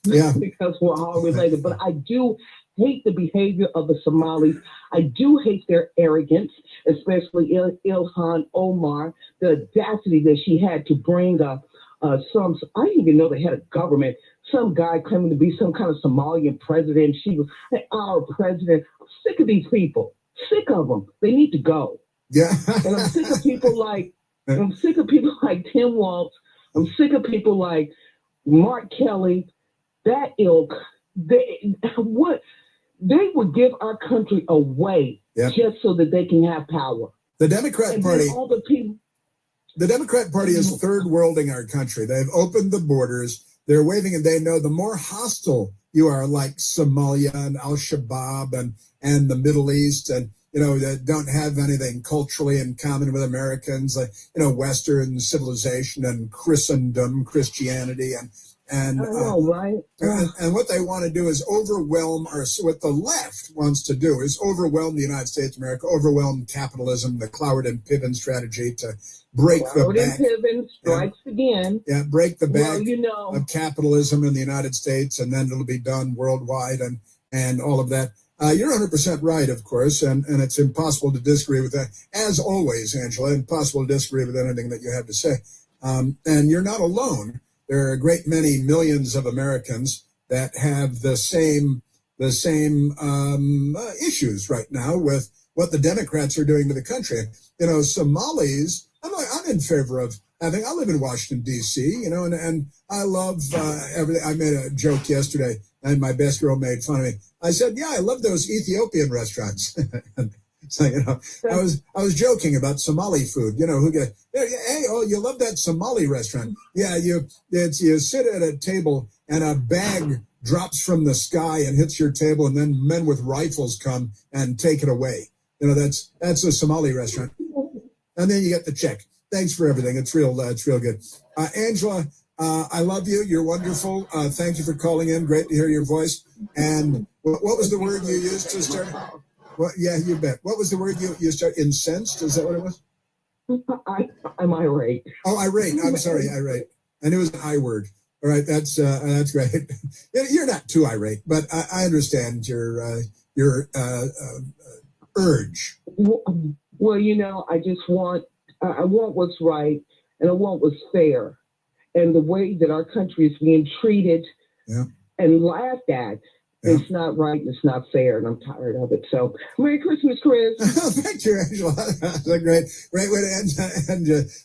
S3: Yeah.
S2: Because we're all related. But I do hate the behavior of the Somalis. I do hate their arrogance, especially Ilhan Omar, the audacity that she had to bring I didn't even know they had a government. Some guy claiming to be some kind of Somalian president. She was our president. I'm sick of these people. Sick of them. They need to go.
S3: Yeah.
S2: And I'm sick of people like Tim Waltz. I'm sick of people like Mark Kelly, that ilk. They would give our country away just so that they can have power.
S3: The Democrat Party.
S2: All the people.
S3: The Democrat Party is third worlding our country. They've opened the borders. They're waving, and they know the more hostile you are, like Somalia and Al-Shabaab and the Middle East, and that don't have anything culturally in common with Americans, like Western civilization and Christendom, Christianity, and
S2: right.
S3: And what they want to do is overwhelm, or what the left wants to do is overwhelm the United States of America, overwhelm capitalism, the Cloward and Piven strategy to break the back.
S2: Piven strikes again.
S3: Yeah, break the back of capitalism in the United States, and then it'll be done worldwide and all of that. You're 100% right, of course, and it's impossible to disagree with that. As always, Angela, impossible to disagree with anything that you have to say. And you're not alone. There are a great many millions of Americans that have the same issues right now with what the Democrats are doing to the country. Somalis, I'm in favor of having. I live in Washington, D.C., and I love everything. I made a joke yesterday, and my best girl made fun of me. I said, yeah, I love those Ethiopian restaurants. So, I was joking about Somali food. Who get, hey, oh, you love that Somali restaurant? Yeah, you sit at a table and a bag drops from the sky and hits your table, and then men with rifles come and take it away. That's a Somali restaurant, and then you get the check. Thanks for everything. It's real good. Angela, I love you. You're wonderful. Thank you for calling in. Great to hear your voice. And what was the word you used to start? Well, yeah, you bet. What was the word you started? Incensed? Is that what it was?
S2: I'm irate.
S3: Oh, irate. I'm sorry, irate. I knew it was an I word. All right, that's great. You're not too irate, but I understand your urge.
S2: Well, I just want what's right, and I want what's fair, and the way that our country is being treated and laughed at. Yeah. It's not right. It's not fair, and I'm tired of it. So, Merry Christmas, Chris.
S3: Thank you, Angela. That's a great way to end.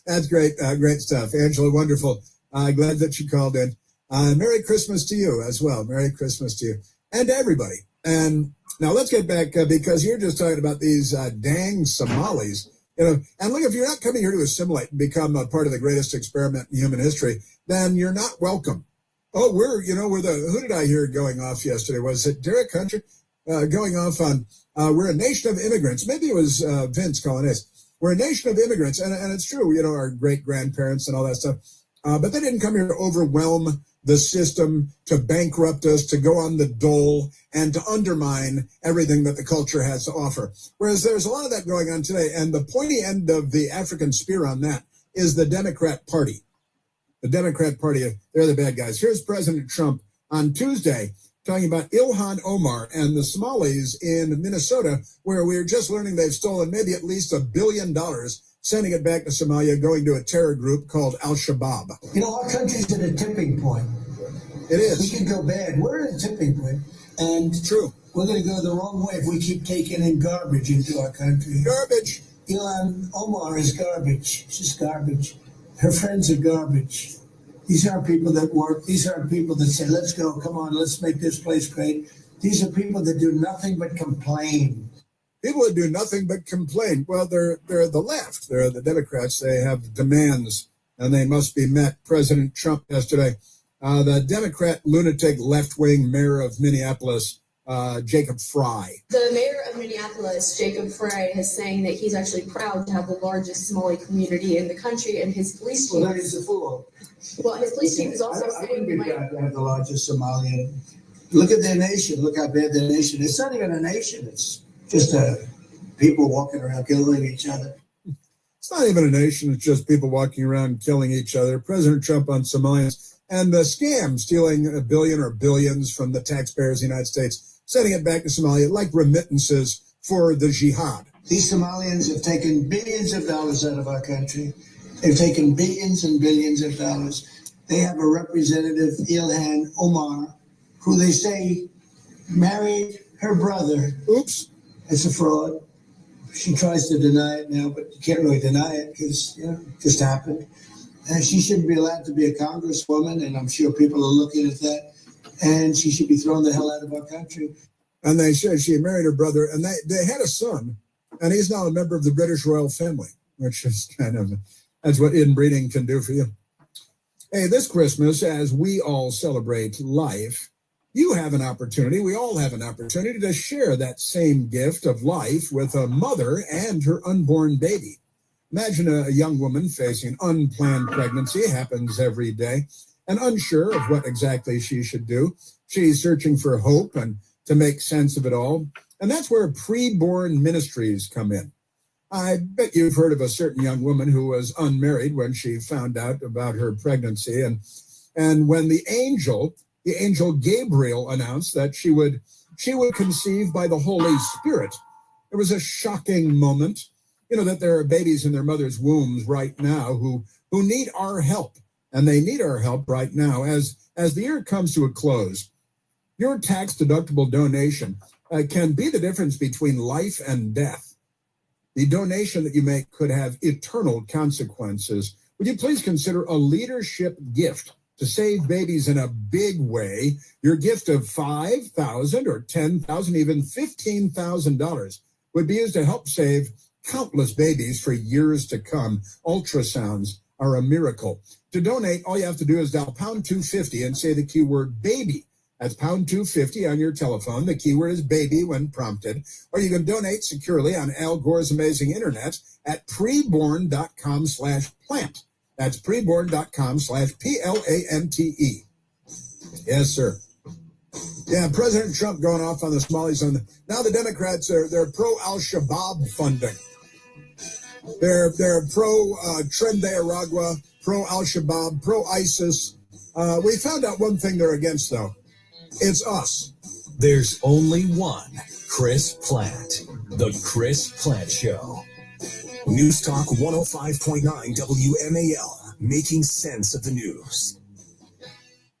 S3: That's great, great stuff, Angela. Wonderful. Glad that you called in. Merry Christmas to you as well. Merry Christmas to you. and to everybody. And now let's get back because you're just talking about these dang Somalis. And look, if you're not coming here to assimilate and become a part of the greatest experiment in human history, then you're not welcome. Oh, we're who did I hear going off yesterday? Was it Derek Hunter going off on, we're a nation of immigrants. Maybe it was Vince calling us. We're a nation of immigrants. And it's true, our great-grandparents and all that stuff. But they didn't come here to overwhelm the system, to bankrupt us, to go on the dole, and to undermine everything that the culture has to offer. Whereas there's a lot of that going on today. And the pointy end of the African spear on that is the Democrat Party. The Democrat Party, they're the bad guys. Here's President Trump on Tuesday talking about Ilhan Omar and the Somalis in Minnesota, where we're just learning they've stolen maybe at least $1 billion, sending it back to Somalia, going to a terror group called Al-Shabaab.
S12: Our country's at a tipping point.
S3: It is.
S12: We can go bad. We're at a tipping point. And
S3: true.
S12: We're going to go the wrong way if we keep taking in garbage into our country.
S3: Garbage.
S12: Ilhan Omar is garbage. She's garbage. Her friends are garbage. These aren't people that work. These aren't people that say, let's go, come on, let's make this place great. These are people that do nothing but complain.
S3: People that do nothing but complain. Well, they're the left. They're the Democrats. They have demands, and they must be met. President Trump yesterday, the Democrat lunatic left-wing mayor of Minneapolis, Jacob Fry.
S15: The mayor of Minneapolis, Jacob Fry, is saying that he's actually proud to have the largest Somali community in the country, and his police chief.
S12: Well, that is a fool.
S15: Well, his police chief is also
S12: I
S15: saying
S12: wouldn't be proud to have the largest Somalian. Look at their nation. Look how bad their nation is. It's not even a nation. It's just people walking around killing each other.
S3: It's not even a nation. It's just people walking around killing each other. President Trump on Somalians and the scam, stealing $1 billion or billions from the taxpayers of the United States, sending it back to Somalia like remittances for the jihad.
S12: These Somalians have taken billions of dollars out of our country. They've taken billions and billions of dollars. They have a representative, Ilhan Omar, who they say married her brother.
S3: Oops.
S12: It's a fraud. She tries to deny it now, but you can't really deny it because it just happened. And she shouldn't be allowed to be a congresswoman, and I'm sure people are looking at that. And she should be thrown the hell out of our country.
S3: And they said she married her brother, and they had a son, and he's now a member of the British royal family, which is that's what inbreeding can do for you. Hey, this Christmas, as we all celebrate life, you have an opportunity, we all have an opportunity to share that same gift of life with a mother and her unborn baby. Imagine a young woman facing unplanned pregnancy, happens every day, and unsure of what exactly she should do. She's searching for hope and to make sense of it all. And that's where preborn ministries come in. I bet you've heard of a certain young woman who was unmarried when she found out about her pregnancy. And when the angel Gabriel announced that she would conceive by the Holy Spirit, it was a shocking moment. That there are babies in their mother's wombs right now who need our help. And they need our help right now. As the year comes to a close, your tax-deductible donation can be the difference between life and death. The donation that you make could have eternal consequences. Would you please consider a leadership gift to save babies in a big way? Your gift of $5,000 or $10,000, even $15,000 would be used to help save countless babies for years to come. Ultrasounds are a miracle. To donate, all you have to do is dial pound 250 and say the keyword baby. That's pound 250 on your telephone. The keyword is baby when prompted. Or you can donate securely on Al Gore's amazing internet at preborn.com/plant. That's preborn.com/PLANTE. Yes, sir. Yeah, President Trump going off on the Somalis. Now the Democrats, they're pro-Al-Shabaab funding. They're pro-Tren de Aragua, pro-Al-Shabaab, pro-ISIS. We found out one thing they're against, though. It's us.
S11: There's only one Chris Plant. The Chris Plant Show. News Talk 105.9 WMAL. Making sense of the news.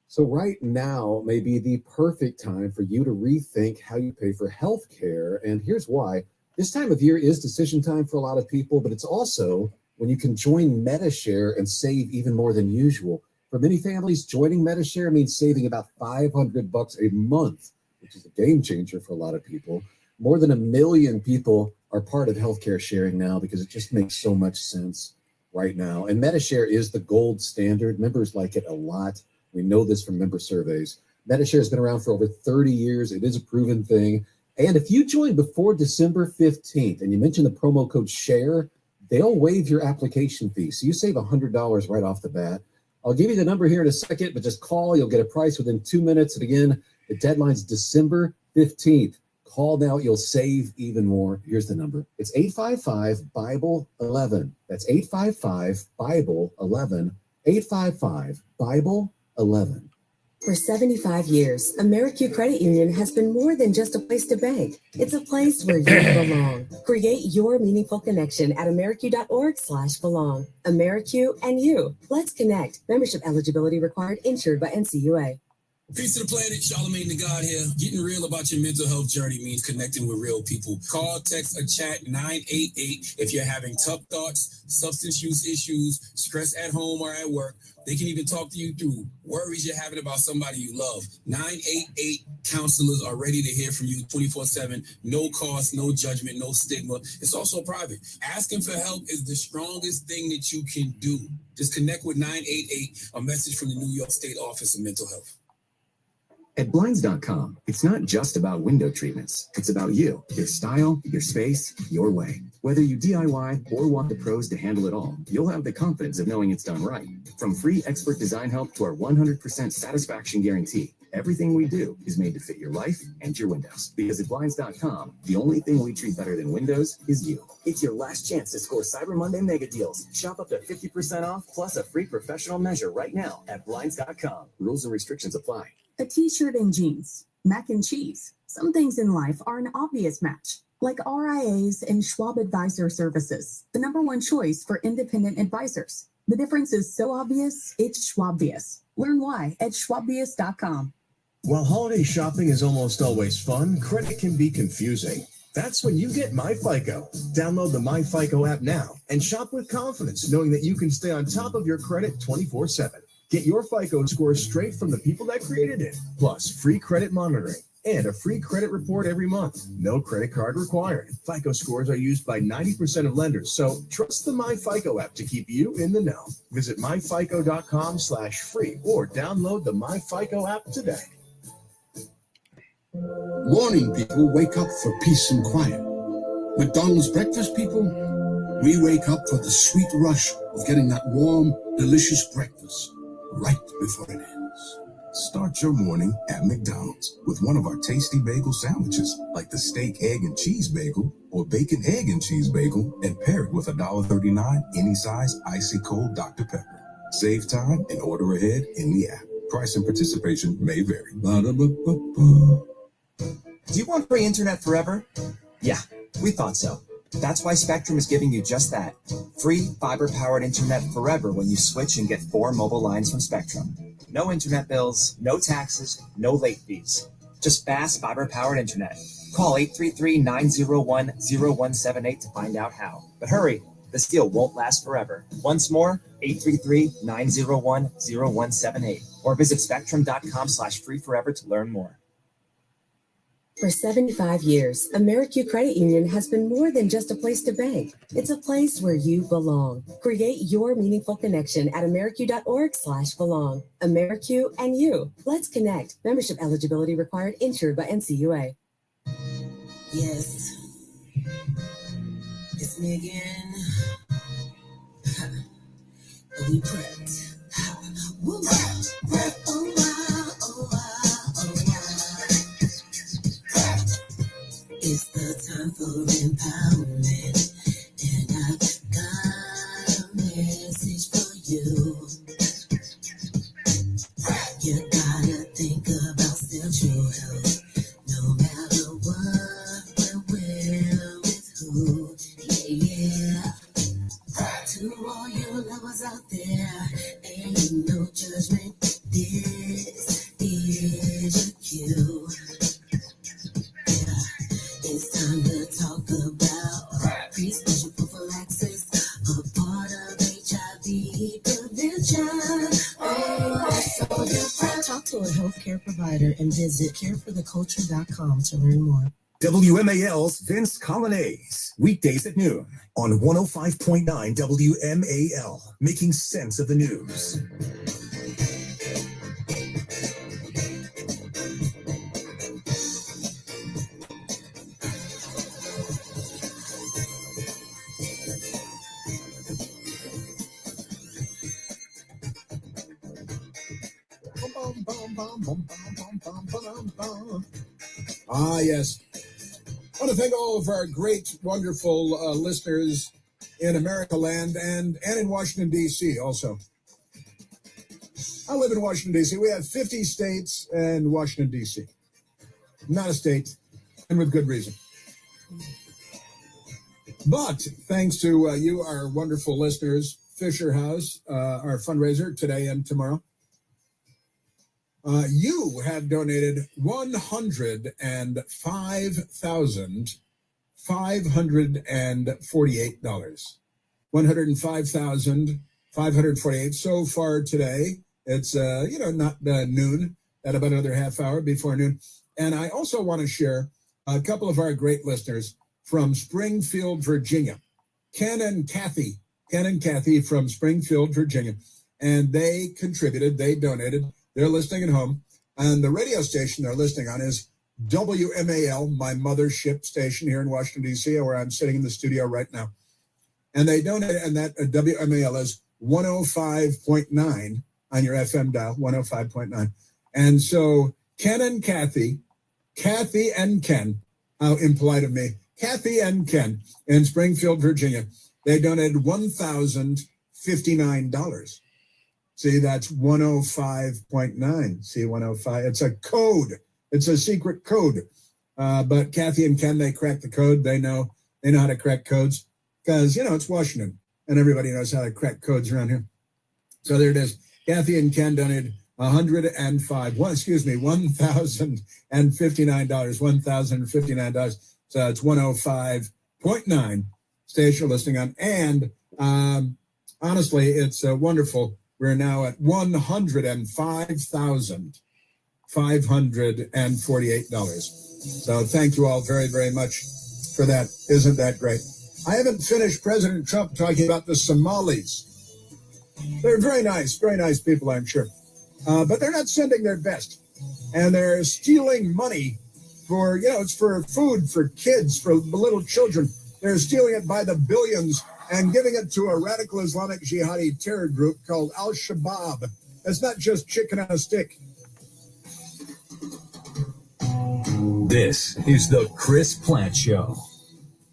S6: So right now may be the perfect time for you to rethink how you pay for health care. And here's why. This time of year is decision time for a lot of people, but it's also when you can join MediShare and save even more than usual. For many families, joining MediShare means saving about $500 a month. which is a game changer for a lot of people. More than 1 million people are part of healthcare sharing now because it just makes so much sense right now. And MediShare is the gold standard. Members like it a lot. We know this from member surveys. MediShare has been around for over 30 years. It is a proven thing. And if you join before December 15th and you mention the promo code SHARE, they'll waive your application fee. So you save $100 right off the bat. I'll give you the number here in a second, but just call. You'll get a price within 2 minutes. And again, the deadline's December 15th. Call now. You'll save even more. Here's the number. It's 855-BIBLE-11. That's 855-BIBLE-11. 855-BIBLE-11.
S10: For 75 years, AmeriQ Credit Union has been more than just a place to bank. It's a place where you belong. Create your meaningful connection at ameriq.org/belong. AmeriQ and you. Let's connect. Membership eligibility required. Insured by NCUA.
S24: Peace to the planet, Charlamagne the God here. Getting real about your mental health journey means connecting with real people. Call, text, or chat 988 if you're having tough thoughts, substance use issues, stress at home or at work. They can even talk to you through worries you're having about somebody you love. 988 counselors are ready to hear from you 24/7. No cost, no judgment, no stigma. It's also private. Asking for help is the strongest thing that you can do. Just connect with 988, a message from the New York State Office of Mental Health.
S16: At Blinds.com, it's not just about window treatments. It's about you, your style, your space, your way. Whether you DIY or want the pros to handle it all, you'll have the confidence of knowing it's done right. From free expert design help to our 100% satisfaction guarantee, everything we do is made to fit your life and your windows. Because at Blinds.com, the only thing we treat better than windows is you. It's your last chance to score Cyber Monday mega deals. Shop up to 50% off plus a free professional measure right now at Blinds.com. Rules and restrictions apply.
S18: A t-shirt and jeans, mac and cheese. Some things in life are an obvious match, like RIAs and Schwab Advisor Services, the #1 choice for independent advisors. The difference is so obvious, it's Schwabvious. Learn why at Schwabvious.com.
S19: While holiday shopping is almost always fun, credit can be confusing. That's when you get MyFICO. Download the MyFICO app now and shop with confidence, knowing that you can stay on top of your credit 24/7. Get your FICO score straight from the people that created it, plus free credit monitoring and a free credit report every month. No credit card required. FICO scores are used by 90% of lenders, so trust the MyFICO app to keep you in the know. Visit myfico.com/free or download the MyFICO app today.
S21: Morning people wake up for peace and quiet. McDonald's breakfast people, we wake up for the sweet rush of getting that warm, delicious breakfast right before it ends.
S25: Start your morning at McDonald's with one of our tasty bagel sandwiches, like the steak, egg, and cheese bagel or bacon, egg, and cheese bagel, and pair it with $1.39 any size icy cold Dr. Pepper. Save time and order ahead in the app. Price and participation may vary. Ba-da-ba-ba-ba.
S27: Do you want free internet forever? Yeah, we thought so. That's why Spectrum is giving you just that. Free fiber-powered internet forever when you switch and get 4 mobile lines from Spectrum. No internet bills, no taxes, no late fees. Just fast fiber-powered internet. Call 833-901-0178 to find out how. But hurry, this deal won't last forever. Once more, 833-901-0178. Or visit spectrum.com/freeforever to learn more.
S10: For 75 years, AmeriQ Credit Union has been more than just a place to bank. It's a place where you belong. Create your meaningful connection at ameriq.org/belong. AmeriQ and you. Let's connect. Membership eligibility required. Insured by NCUA.
S28: Yes, it's me again. Are we prepped? We're prepped. Oh, wow, oh, wow, oh, wow. It's the time for empowerment, and I've got a message for you. You gotta think about sexual health, no matter what, where, with who. Yeah. To all your lovers out there, ain't no judgment. This is your cue. It's time to talk about pre-special prophylaxis, a part of HIV prevention. Oh, so you
S10: Talk to
S28: your healthcare provider and visit carefortheculture.com to learn more.
S11: WMAL's Vince Colonnese, weekdays at noon on 105.9 WMAL, making sense of the news.
S3: Ah, yes. I want to thank all of our great, wonderful listeners in America land and in Washington, D.C. also. I live in Washington, D.C. We have 50 states and Washington, D.C. Not a state, and with good reason. But thanks to you, our wonderful listeners, Fisher House, our fundraiser today and tomorrow, you have donated $105,548. $105,548 so far today. It's not noon, at about another half hour before noon. And I also want to share a couple of our great listeners from Springfield, Virginia, Ken and Kathy from Springfield, Virginia. And they contributed, they donated. They're listening at home. And the radio station they're listening on is WMAL, my mothership station here in Washington, D.C., where I'm sitting in the studio right now. And they donated, and that WMAL is 105.9 on your FM dial, 105.9. And so Ken and Kathy and Ken, how impolite of me, Kathy and Ken in Springfield, Virginia, they donated $1,059. See, that's 105.9. See, 105. It's a code. It's a secret code. But Kathy and Ken, they cracked the code. They know how to crack codes because, it's Washington and everybody knows how to crack codes around here. So there it is. Kathy and Ken donated $1,059. $1,059. So it's 105.9 station listening on. And honestly, it's wonderful. We're now at $105,548. So thank you all very, very much for that. Isn't that great? I haven't finished President Trump talking about the Somalis. They're very nice people, I'm sure. But they're not sending their best. And they're stealing money for, it's for food, for kids, for little children. They're stealing it by the billions and giving it to a radical Islamic jihadi terror group called Al-Shabaab. It's not just chicken on a stick.
S11: This is the Chris Plant Show.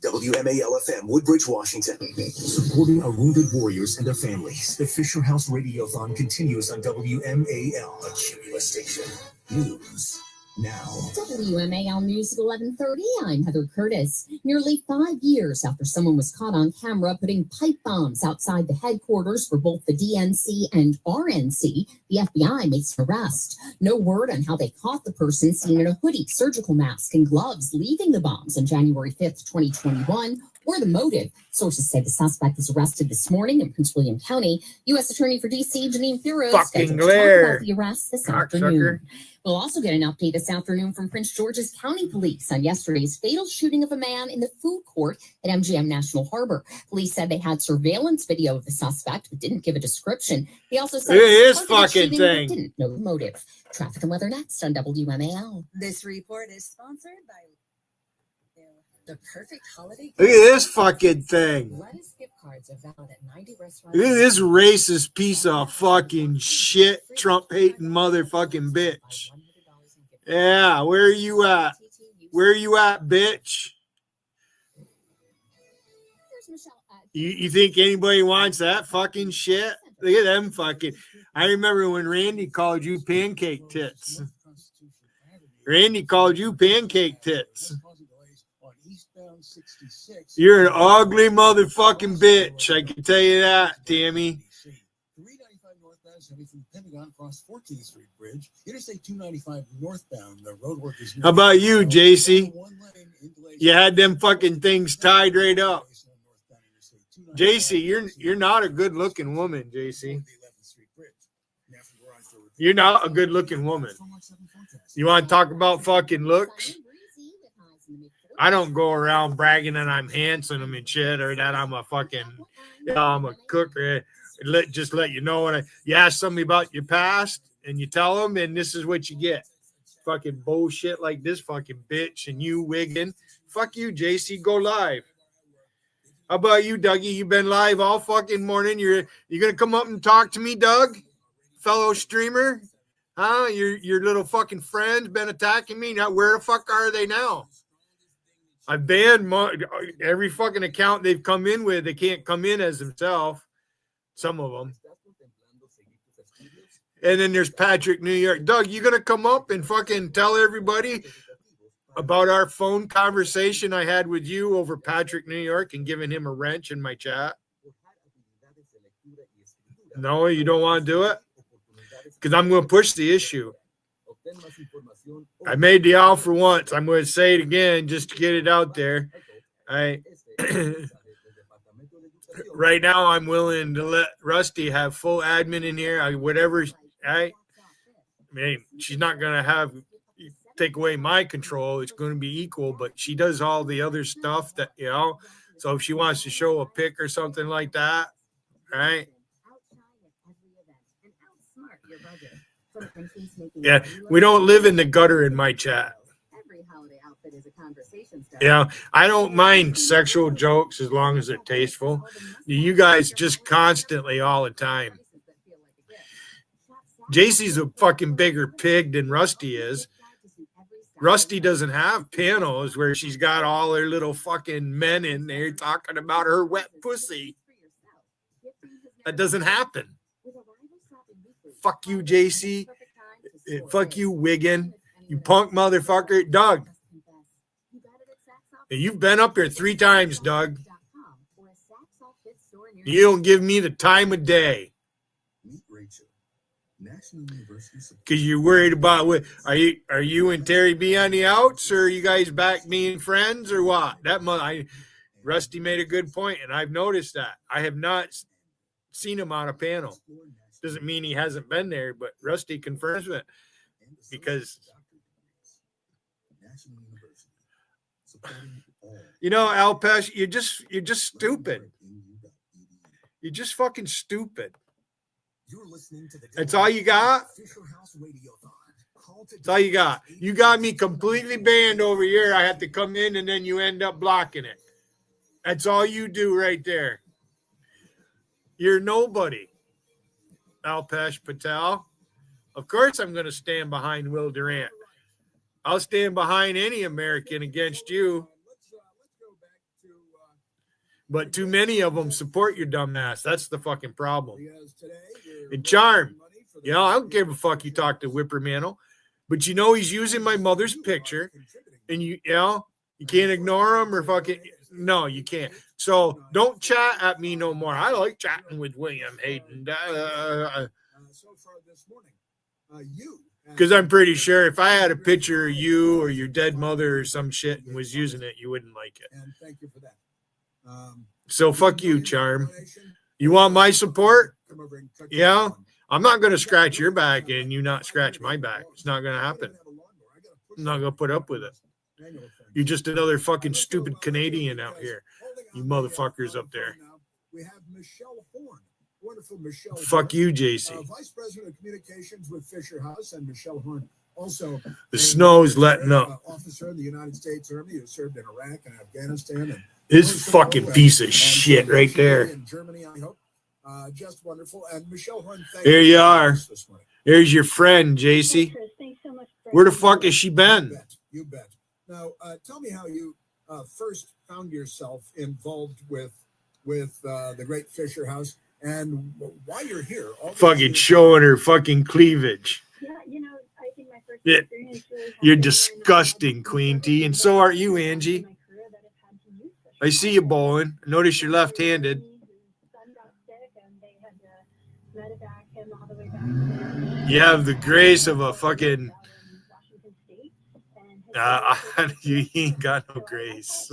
S11: WMAL-FM, Woodbridge, Washington. Supporting our wounded warriors and their families. The Fisher House Radiothon continues on WMAL, a Cumulus station. News now.
S1: WMAL News at 11:30. I'm Heather Curtis. Nearly 5 years after someone was caught on camera putting pipe bombs outside the headquarters for both the DNC and RNC, the FBI makes an arrest. No word on how they caught the person seen in a hoodie, surgical mask, and gloves leaving the bombs on January 5th, 2021, or the motive. Sources say the suspect was arrested this morning in Prince William County. U.S. Attorney for D.C. Janine Pirro scheduled to talk about the arrest this afternoon. We'll also get an update this afternoon from Prince George's County Police on yesterday's fatal shooting of a man in the food court at MGM National Harbor. Police said they had surveillance video of the suspect, but didn't give a description. They also said didn't know the motive. Traffic and weather next on WMAL.
S28: This report is sponsored by the perfect holiday.
S5: Look at this fucking thing.
S28: Lettuce gift cards are valid at 90 restaurants.
S5: Look at this racist piece of fucking shit, Trump-hating motherfucking bitch. Yeah, where are you at? Where are you at, bitch? You think anybody wants that fucking shit? Look at them fucking. I remember when Randy called you pancake tits. Randy called you pancake tits. You're an ugly motherfucking bitch. I can tell you that, Tammy.
S8: 395 northbound heavy from Pentagon across 14th Street Bridge. Interstate 295 northbound. The road work is.
S5: How about you, JC? You had them fucking things tied right up. JC, you're not a good looking woman, JC. You're not a good-looking woman. You want to talk about fucking looks? I don't go around bragging that I'm handsome and shit, or that I'm a fucking, I'm a cook. Or just let you know when you ask somebody about your past and you tell them, and this is what you get. Fucking bullshit like this fucking bitch and you wigging. Fuck you, JC. Go live. How about you, Dougie? You been live all fucking morning. You gonna come up and talk to me, Doug? Fellow streamer? Huh? Your little fucking friends been attacking me. Now where the fuck are they now? I've banned every fucking account they've come in with. They can't come in as themselves. Some of them. And then there's Patrick, New York. Doug, you gonna come up and fucking tell everybody about our phone conversation I had with you over Patrick, New York, and giving him a wrench in my chat? No, you don't want to do it? Because I'm going to push the issue. I made the offer once. I'm going to say it again just to get it out there. Right now, I'm willing to let Rusty have full admin in here. Whatever. I mean, she's not going to take away my control. It's going to be equal, but she does all the other stuff that, so if she wants to show a pic or something like that, right? Yeah, we don't live in the gutter in my chat. Yeah, I don't mind sexual jokes as long as they're tasteful. You guys just constantly all the time. JC's a fucking bigger pig than Rusty is. Rusty doesn't have panels where she's got all her little fucking men in there talking about her wet pussy. That doesn't happen. Fuck you, JC. Fuck you, Wiggin. You punk motherfucker. Doug. You've been up here 3 times, Doug. You don't give me the time of day. Because you're worried about what? Are you and Terry B on the outs, or are you guys back being friends, or what? Rusty made a good point, and I've noticed that. I have not seen him on a panel. Doesn't mean he hasn't been there, but Rusty confirms it because Alpesh, you're just stupid. You're just fucking stupid. That's all you got? That's all you got. You got me completely banned over here. I have to come in and then you end up blocking it. That's all you do right there. You're nobody, Alpesh Patel. Of course I'm going to stand behind Will Durant. I'll stand behind any American against you. But too many of them support your dumb ass. That's the fucking problem. And Charm, I don't give a fuck you talk to Whippermantle, but he's using my mother's picture, and you can't ignore him or fucking, no, you can't. So don't chat at me no more. I like chatting with William Hayden. Because I'm pretty sure if I had a picture of you or your dead mother or some shit and was using it, you wouldn't like it. And thank you for that. So fuck you, Charm. You want my support? Yeah. I'm not going to scratch your back and you not scratch my back. It's not going to happen. I'm not going to put up with it. You're just another fucking stupid Canadian out here. You motherfuckers up there. We have Michelle Horn. Wonderful Michelle. Fuck you, JC. Vice President of Communications with Fisher House, and Michelle Horn. Also, the snow's letting up. Officer in the United States Army who served in Iraq and Afghanistan. And this fucking piece of shit right there. In Germany, I hope. Just wonderful. And Michelle Horn, there you are. There's your friend, JC. Thanks so much. Where the fuck has she been? You bet. Now, tell me how you first found yourself involved with the Great Fisher House and why you're here. Fucking showing her fucking cleavage. Yeah, I think my first experience really you're disgusting, Queen T, and so are you, Angie. I see you bowling. Notice you're left-handed. You have the grace of a fucking... you ain't got no grace.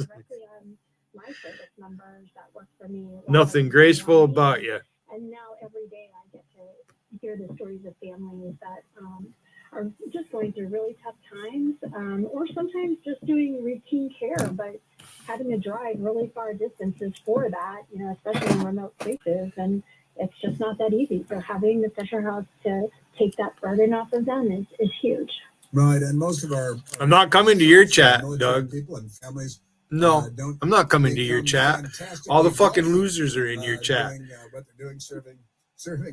S5: Nothing graceful about you. And now every
S4: every day I get to hear the stories of families that are just going through really tough times, or sometimes just doing routine care, but having to drive really far distances for that, especially in remote places. And it's just not that easy. So having the Fisher House to take that burden off of them is huge.
S3: Right, and most of our
S5: I'm not coming to your chat,
S3: military
S5: Doug.
S3: people and families
S5: No,
S3: don't
S5: I'm not coming to your
S3: become
S5: chat.
S3: fantastically
S5: All the fucking
S3: wealthy,
S5: losers are in your chat.
S3: doing what they're doing, serving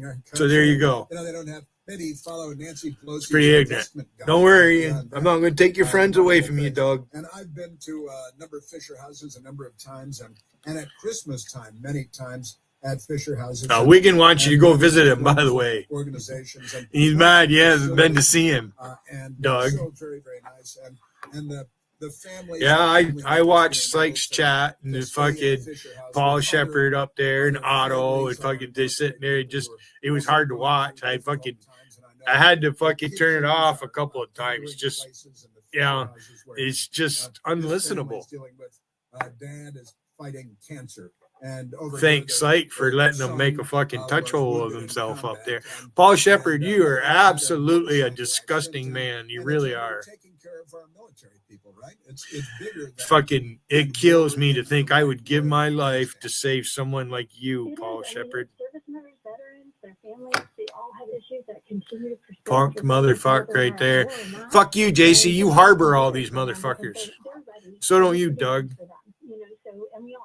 S3: our country.
S5: So there you go.
S3: They don't have maybe follow Nancy Pelosi's
S5: It's pretty ignorant.
S3: investment guide.
S5: Don't worry.
S3: Yeah,
S5: I'm not going to take your friends away from you, Doug.
S3: And I've been to a number of Fisher houses a number of times, and at Christmas time, many times at Fisher houses.
S5: Wiggin wants you to go visit him, by the way.
S3: Organizations. And
S5: he's mad. He hasn't been to see him,
S3: and
S5: Doug.
S3: So very, very nice. And the family.
S5: Yeah, I watched Sykes chat and the fucking Paul Shepard up there and Otto and fucking just sitting there. It was hard to watch. I had to fucking turn it off a couple of times. It's just unlistenable.
S3: Dad is fighting cancer. And
S5: thanks, Syke, for letting him make a fucking touch hole of himself up there. Paul Shepard, you are absolutely a disgusting man. You really are. It kills me to think I would give my life to save someone like you, Paul Shepard.
S4: Service members, veterans, their families, they all have issues that continue to persist.
S5: Punk motherfucker right there. Fuck you, JC. You harbor all these motherfuckers. So don't you, Doug.
S4: And we are.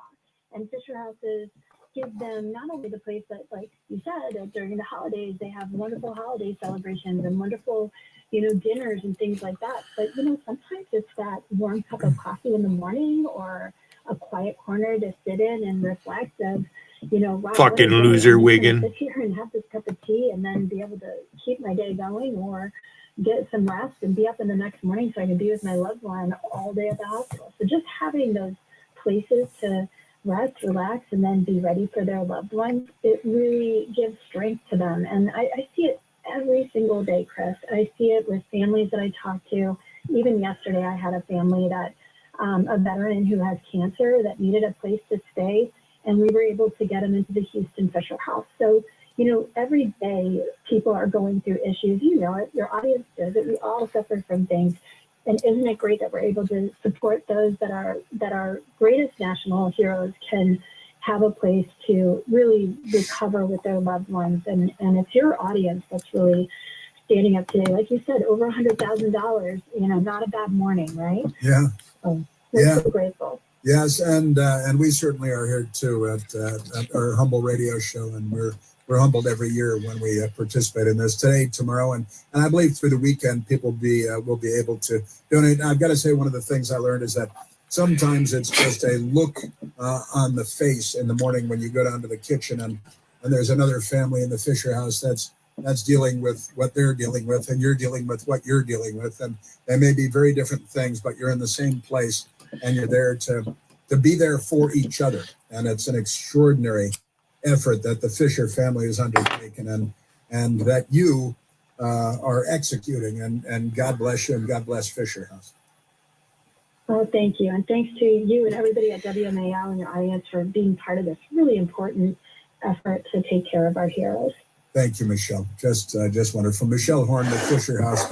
S4: And Fisher Houses give them not only the place that, like you said, during the holidays, they have wonderful holiday celebrations and wonderful, dinners and things like that. But, sometimes it's that warm cup of coffee in the morning or a quiet corner to sit in and reflect of, wow,
S5: fucking loser, Wiggin.
S4: Sit here and have this cup of tea and then be able to keep my day going or get some rest and be up in the next morning so I can be with my loved one all day at the hospital. So just having those places to rest, relax, and then be ready for their loved ones, it really gives strength to them. And I see it every single day, Chris. I see it with families that I talk to. Even yesterday, I had a family that, a veteran who has cancer that needed a place to stay, and we were able to get him into the Houston Fisher House. So, every day people are going through issues. You know it, your audience does it. We all suffer from things. And isn't it great that we're able to support those that our greatest national heroes can have a place to really recover with their loved ones? And it's your audience that's really standing up today. Like you said, over $100,000, not a bad morning, right?
S3: Yeah.
S4: So we're so grateful.
S3: Yes, and we certainly are here too at our humble radio show, and we're humbled every year when we participate in this. Today, tomorrow, and I believe through the weekend, people will be able to donate. And I've got to say, one of the things I learned is that sometimes it's just a look on the face in the morning when you go down to the kitchen, and there's another family in the Fisher House that's dealing with what they're dealing with, and you're dealing with what you're dealing with, and they may be very different things, but you're in the same place, and you're there to be there for each other. And it's an extraordinary effort that the Fisher family has undertaken, and that you are executing, and God bless you, and God bless Fisher House.
S4: Oh, thank you. And thanks to you and everybody at WMAL and your audience for being part of this really important effort to take care of our heroes.
S3: Thank you, Michelle. Just wonderful. Michelle Horn, the Fisher House,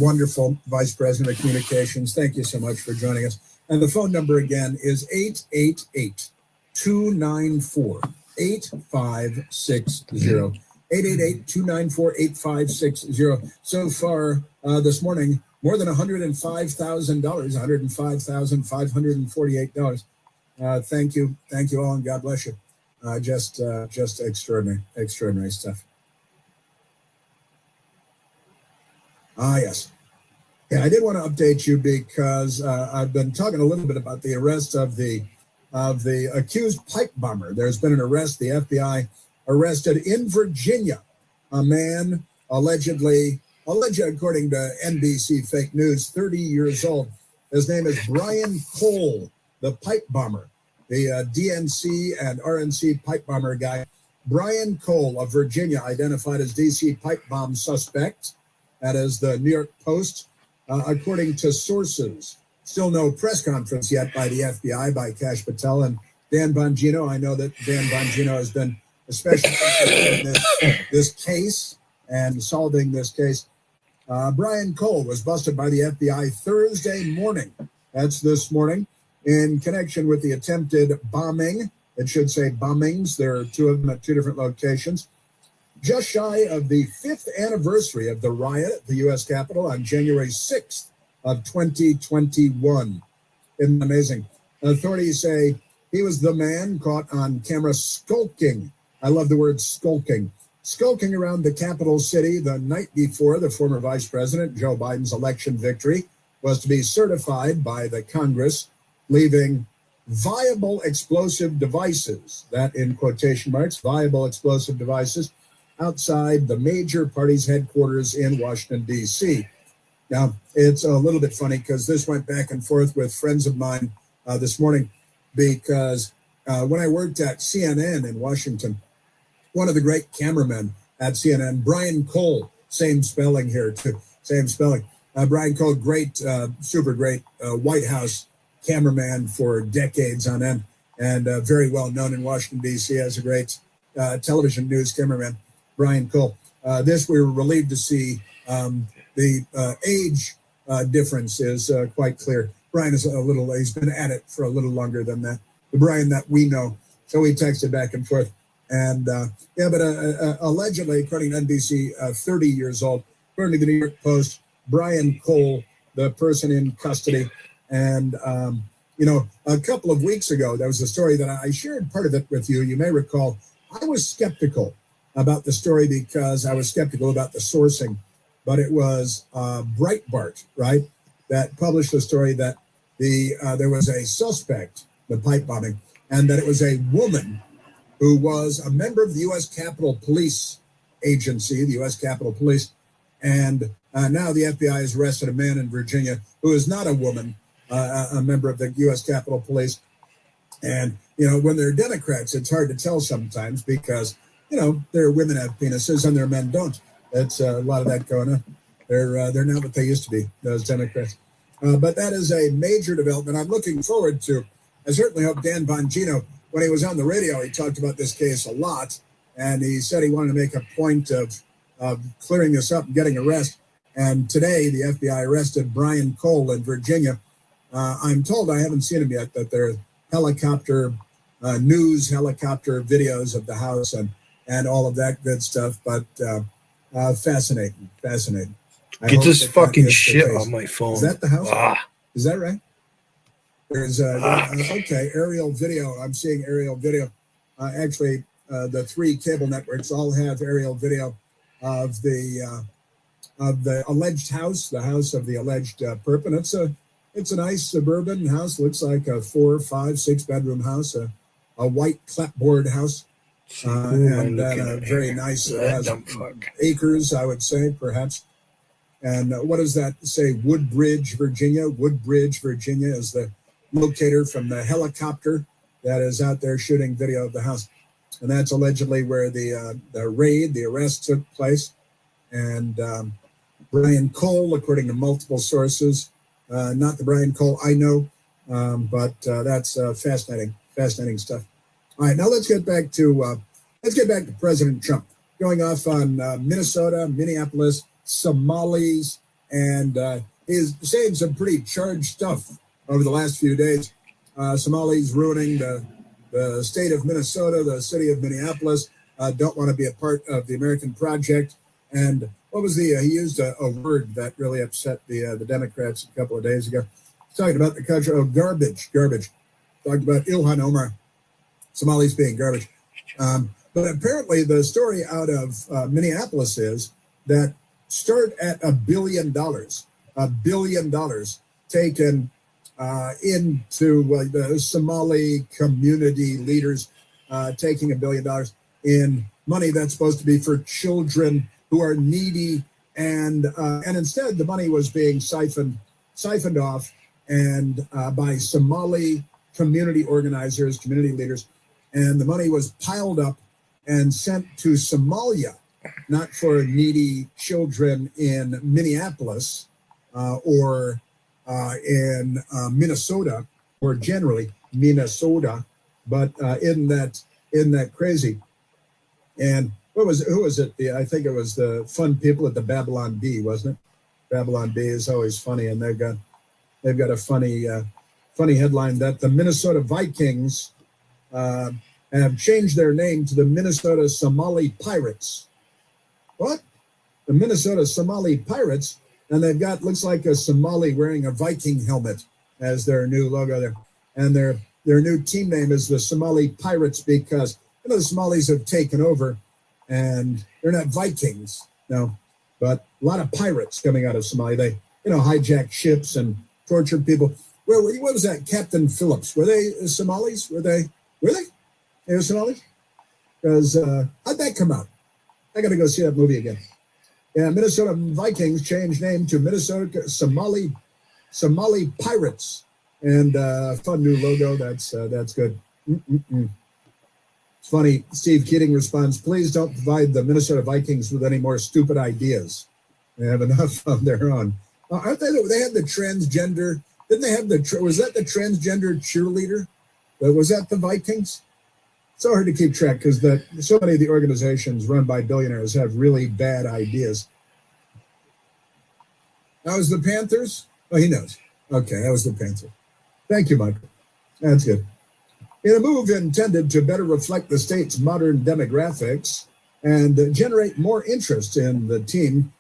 S3: wonderful Vice President of Communications. Thank you so much for joining us. And the phone number again is 888-294-8560. 888-294-8560. So far this morning, more than $105,000, $105,548. Thank you all, and God bless you. Just extraordinary stuff. Yes. Yeah, I did want to update you because I've been talking a little bit about the arrest of the accused pipe bomber. There's been an arrest. The FBI arrested in Virginia a man allegedly, according to NBC fake news, 30 years old. His name is Brian Cole, the pipe bomber, the DNC and RNC pipe bomber guy. Brian Cole of Virginia, identified as DC pipe bomb suspect. That is the New York Post. According to sources, still no press conference yet by the FBI, by Kash Patel and Dan Bongino. I know that Dan Bongino has been especially in this case and solving this case. Brian Cole was busted by the FBI Thursday morning. That's this morning in connection with the attempted bombing. It should say bombings. There are two of them at two different locations. Just shy of the 5th anniversary of the riot at the U.S. Capitol on January 6th of 2021. Isn't that amazing? Authorities say he was the man caught on camera skulking. I love the word skulking. Skulking around the capital city the night before the former Vice President Joe Biden's election victory was to be certified by the Congress, leaving viable explosive devices, that in quotation marks, viable explosive devices, outside the major party's headquarters in Washington, D.C. Now, it's a little bit funny because this went back and forth with friends of mine this morning because when I worked at CNN in Washington, one of the great cameramen at CNN, Brian Cole, same spelling here too, same spelling. Brian Cole, great, super great White House cameraman for decades on end and very well known in Washington, D.C. as a great television news cameraman, Brian Cole. This we were relieved to see the age difference is quite clear. Brian is he's been at it for a little longer than that. The Brian that we know. So we texted back and forth. And but allegedly, according to NBC, 30 years old, according to the New York Post, Brian Cole, the person in custody. And, a couple of weeks ago, there was a story that I shared part of it with you. You may recall, I was skeptical about the story because I was skeptical about the sourcing. But it was Breitbart, right, that published the story that there was a suspect, the pipe bombing, and that it was a woman who was a member of the U.S. Capitol Police Agency, the U.S. Capitol Police. And now the FBI has arrested a man in Virginia who is not a woman, a member of the U.S. Capitol Police. And, when they're Democrats, it's hard to tell sometimes because, their women have penises and their men don't. That's a lot of that going on. They're not what they used to be, those Democrats. But that is a major development I'm looking forward to. I certainly hope Dan Bongino, when he was on the radio, he talked about this case a lot. And he said he wanted to make a point of clearing this up and getting arrest. And today, the FBI arrested Brian Cole in Virginia. I'm told, I haven't seen him yet, that there are helicopter videos of the house and all of that good stuff. But fascinating.
S5: Get this fucking shit on my phone.
S3: Is that the house?
S5: Ah.
S3: Is that right? There's okay, aerial video. I'm seeing aerial video. Actually, the three cable networks all have aerial video of the alleged house, the house of the alleged perp. And it's a nice suburban house. Looks like a 4, 5, 6 bedroom house, a white clapboard house. And very nice, has acres, I would say, perhaps. And what does that say? Woodbridge, Virginia. Woodbridge, Virginia is the locator from the helicopter that is out there shooting video of the house. And that's allegedly where the arrest took place. And Brian Cole, according to multiple sources, not the Brian Cole I know, but that's fascinating stuff. All right, now let's get back to President Trump going off on Minnesota, Minneapolis, Somalis, and is saying some pretty charged stuff over the last few days. Somalis ruining the state of Minnesota, the city of Minneapolis, don't want to be a part of the American project. And what was he used a word that really upset the Democrats a couple of days ago. He's talking about the country, garbage. Talked about Ilhan Omar, Somalis being garbage. But apparently the story out of Minneapolis is that start at $1 billion taken into the Somali community leaders, taking $1 billion in money that's supposed to be for children who are needy, and instead the money was being siphoned off and by Somali community organizers, community leaders, and the money was piled up and sent to Somalia, not for needy children in Minneapolis or in Minnesota, or generally Minnesota, but in that crazy. And who was it? I think it was the fun people at the Babylon Bee, wasn't it? Babylon Bee is always funny, and they've got a funny headline that the Minnesota Vikings have changed their name to the Minnesota Somali Pirates. What? The Minnesota Somali Pirates, and they've got, looks like a Somali wearing a Viking helmet as their new logo there. And their new team name is the Somali Pirates because, the Somalis have taken over, and they're not Vikings, no, but a lot of pirates coming out of Somalia. They, hijack ships and torture people. What was that? Captain Phillips. Were they Somalis? Were they? They were Somalis? Because how'd that come out? I got to go see that movie again. Yeah, Minnesota Vikings changed name to Minnesota Somali Pirates, and fun new logo. That's good. It's funny. Steve Keating responds, "Please don't provide the Minnesota Vikings with any more stupid ideas. They have enough of their own." Aren't they? They had the transgender. Didn't they have was that the transgender cheerleader? Was that the Vikings? So hard to keep track because so many of the organizations run by billionaires have really bad ideas. That was the Panthers? Oh, he knows. Okay, that was the Panthers. Thank you, Michael. That's good. In a move intended to better reflect the state's modern demographics and generate more interest in the team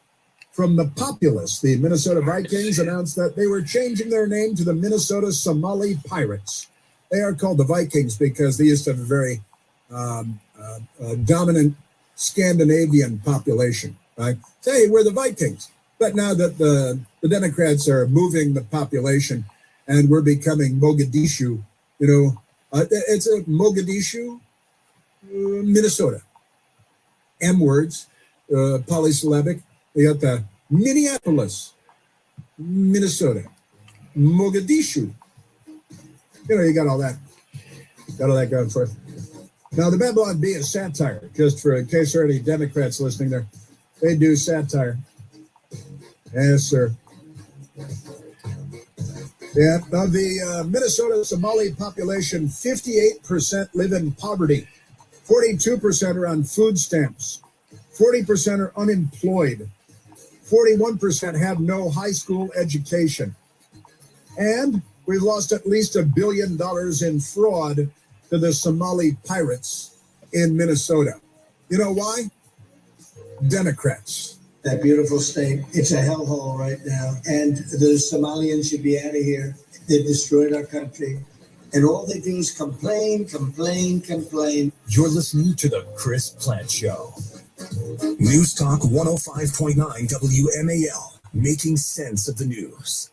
S3: from the populace, the Minnesota Vikings announced that they were changing their name to the Minnesota Somali Pirates. They are called the Vikings because they used to have a very dominant Scandinavian population. Right? Say, we're the Vikings. But now that the Democrats are moving the population and we're becoming Mogadishu, it's a Mogadishu, Minnesota. M words, polysyllabic. We got the Minneapolis, Minnesota, Mogadishu. You got all that. Got all that going for it. Now, the Babylon Bee is satire, just for in case there are any Democrats listening there. They do satire. Yes, sir. Yeah, of the Minnesota Somali population, 58% live in poverty. 42% are on food stamps. 40% are unemployed. 41% have no high school education. And we've lost at least $1 billion in fraud to the Somali pirates in Minnesota. You know why? Democrats.
S12: That beautiful state. It's a hellhole right now. And the Somalians should be out of here. They've destroyed our country. And all they do is complain.
S11: You're listening to The Chris Plant Show. News Talk 105.9 WMAL. Making sense of the news.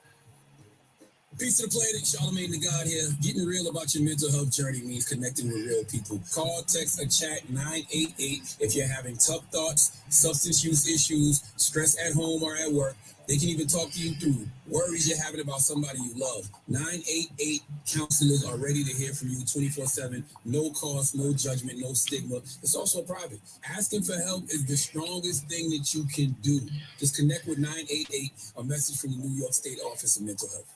S24: Peace to the planet, Charlamagne the God here. Getting real about your mental health journey means connecting with real people. Call, text, or chat 988 if you're having tough thoughts, substance use issues, stress at home or at work. They can even talk to you through worries you're having about somebody you love. 988 counselors are ready to hear from you 24/7. No cost, no judgment, no stigma. It's also private. Asking for help is the strongest thing that you can do. Just connect with 988, a message from the New York State Office of Mental Health.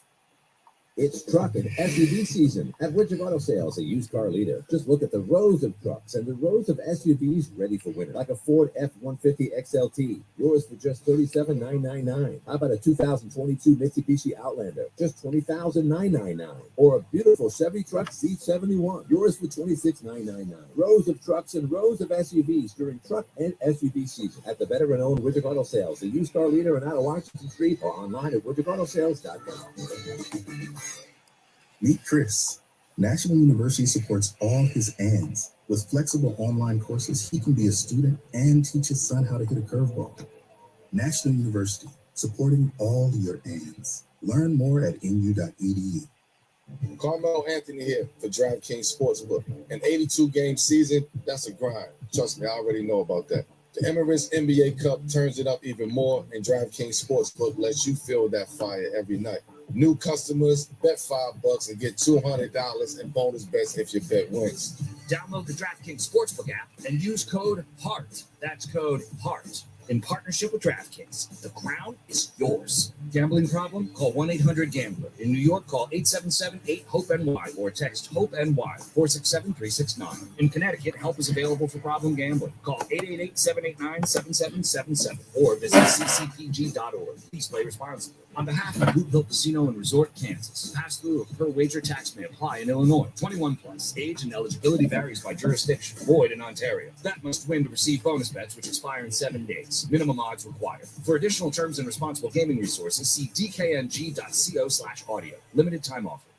S7: It's truck and SUV season at Widget Auto Sales, a used car leader. Just look at the rows of trucks and the rows of SUVs ready for winter, like a Ford F-150 XLT, yours for just $37,999. How about a 2022 Mitsubishi Outlander, just $20,999? Or a beautiful Chevy truck C71, yours for $26,999. Rows of trucks and rows of SUVs during truck and SUV season at the veteran-owned Widget Auto Sales, a used car leader in out of Washington Street, or online at widgetautosales.com.
S25: Meet Chris. National University supports all his ands. With flexible online courses, he can be a student and teach his son how to hit a curveball. National University, supporting all your ands. Learn more at nu.edu.
S9: Carmelo Anthony here for DraftKings Sportsbook. An 82-game season, that's a grind. Trust me, I already know about that. The Emirates NBA Cup turns it up even more, and DraftKings Sportsbook lets you feel that fire every night. New customers, bet $5 and get $200 in bonus bets if your bet wins.
S13: Download the DraftKings Sportsbook app and use code HEART. That's code HEART.
S2: In partnership with DraftKings, the crown is yours. Gambling problem? Call 1-800-GAMBLER. In New York, call 877-8-HOPE-NY or text HOPE-NY 467-369. In Connecticut, help is available for problem gambling. Call 888-789-7777 or visit ccpg.org. Please play responsibly. On behalf of Bootville Casino and Resort, Kansas, pass-through of per-wager tax may apply in Illinois. 21 plus. Age and eligibility varies by jurisdiction. Void in Ontario. Bet must win to receive bonus bets, which expire in 7 days. Minimum odds required. For additional terms and responsible gaming resources, see dkng.co/audio. Limited time offer.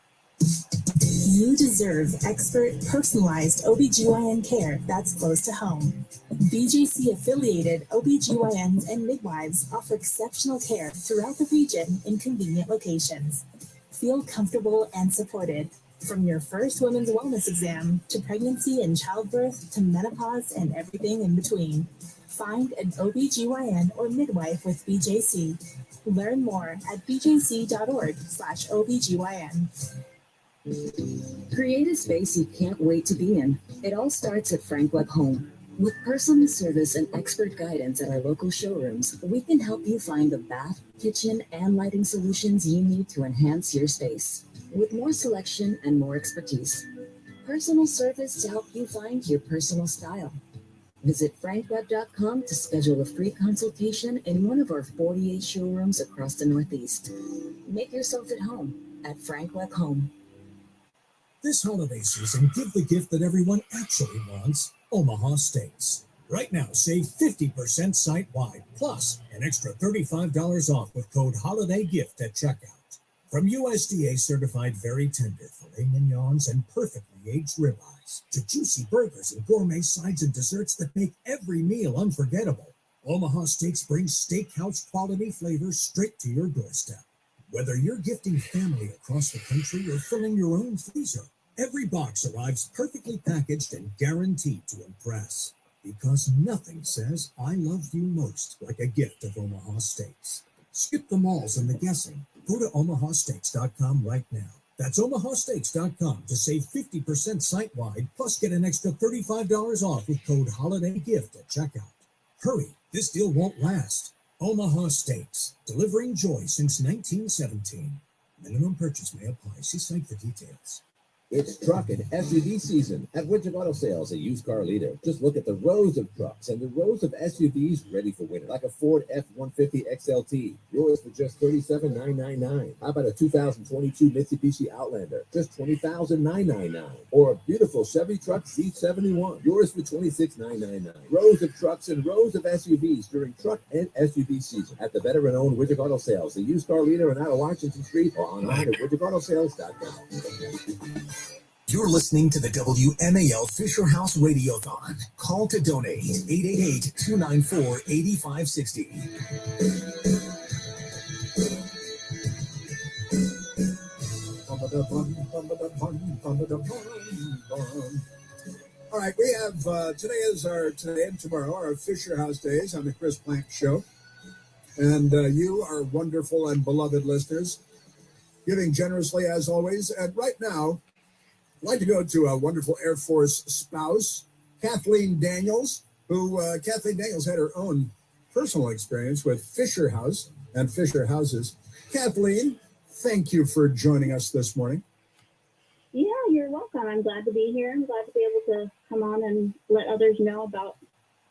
S18: You deserve expert, personalized OBGYN care that's close to home. BJC-affiliated OBGYNs and midwives offer exceptional care throughout the region in convenient locations. Feel comfortable and supported. From your first women's wellness exam to pregnancy and childbirth to menopause and everything in between. Find an OBGYN or midwife with BJC. Learn more at bjc.org/OBGYN.
S10: Create a space you can't wait to be in. It all starts at Frank Web Home. With personal service and expert guidance at our local showrooms, we can help you find the bath, kitchen, and lighting solutions you need to enhance your space. With more selection and more expertise. Personal service to help you find your personal style. Visit frankweb.com to schedule a free consultation in one of our 48 showrooms across the Northeast. Make yourself at home at Frank Web Home.
S13: This holiday season, give the gift that everyone actually wants, Omaha Steaks. Right now, save 50% site-wide, plus an extra $35 off with code HOLIDAYGIFT at checkout. From USDA-certified very tender filet mignons and perfectly aged ribeyes, to juicy burgers and gourmet sides and desserts that make every meal unforgettable, Omaha Steaks brings steakhouse-quality flavors straight to your doorstep. Whether you're gifting family across the country or filling your own freezer, every box arrives perfectly packaged and guaranteed to impress. Because nothing says I love you most like a gift of Omaha Steaks. Skip the malls and the guessing. Go to omahasteaks.com right now. That's omahasteaks.com to save 50% site-wide, plus get an extra $35 off with code HOLIDAYGIFT at checkout. Hurry, this deal won't last. Omaha Steaks, delivering joy since 1917. Minimum purchase may apply. See site for details.
S7: It's truck and SUV season at Winter Auto Sales, a used car leader. Just look at the rows of trucks and the rows of SUVs ready for winter, like a Ford F-150 XLT. Yours for just $37,999. How about a 2022 Mitsubishi Outlander? Just $20,999. Or a beautiful Chevy truck C71. Yours for $26,999. Rows of trucks and rows of SUVs during truck and SUV season at the veteran-owned Winter Auto Sales, a used car leader on out of Washington Street or online at winterauto.sales.com.
S11: You're listening to the WMAL Fisher House Radiothon. Call to donate 888-294-8560.
S3: All right, we have today and tomorrow our Fisher House days on the Chris Plank Show. And you, our wonderful and beloved listeners, giving generously as always. And right now, I'd like to go to a wonderful Air Force spouse, Kathleen Daniels, who Kathleen Daniels had her own personal experience with Fisher House and Fisher Houses. Kathleen, thank you for joining us this morning.
S4: Yeah, you're welcome. I'm glad to be here. I'm glad to be able to come on and let others know about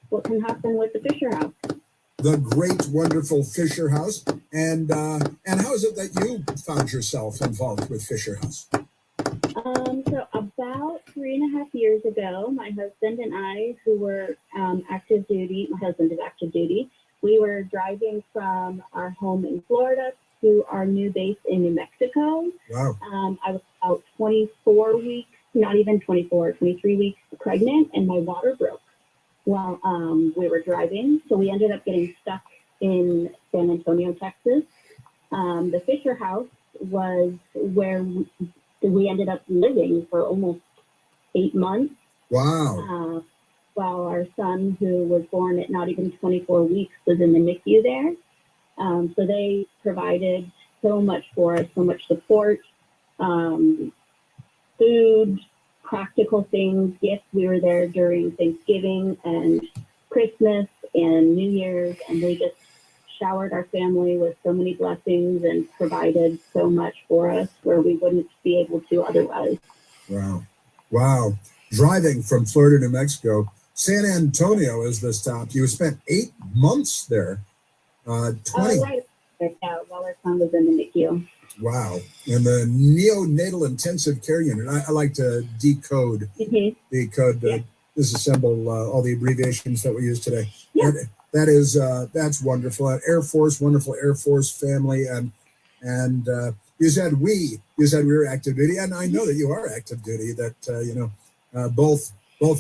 S4: what can happen with the Fisher House.
S3: The great, wonderful Fisher House. And how is it that you found yourself involved with Fisher House?
S4: So about 3.5 years ago, my husband and I, who were active duty, my husband is active duty, we were driving from our home in Florida to our new base in New Mexico.
S3: Wow.
S4: I was about 24 weeks, not even 24, 23 weeks pregnant, and my water broke while we were driving. So we ended up getting stuck in San Antonio, Texas. The Fisher House was where we ended up living for almost 8 months.
S3: Wow.
S4: While our son, who was born at not even 24 weeks, was in the NICU there. So they provided so much for us, so much support, food, practical things, gifts. We were there during Thanksgiving and Christmas and New Year's, and they just showered our family with so many blessings and provided so much for us where we wouldn't be able to otherwise.
S3: Wow. Driving from Florida to Mexico, San Antonio is the stop. You spent 8 months there. 20.
S4: Right. Yeah, while our son was in the NICU.
S3: Wow. In the neonatal intensive care unit. I like to decode, disassemble all the abbreviations that we use today.
S4: Yeah.
S3: That's wonderful. Wonderful Air Force family. And you said we were active duty. And I know that you are active duty, that, both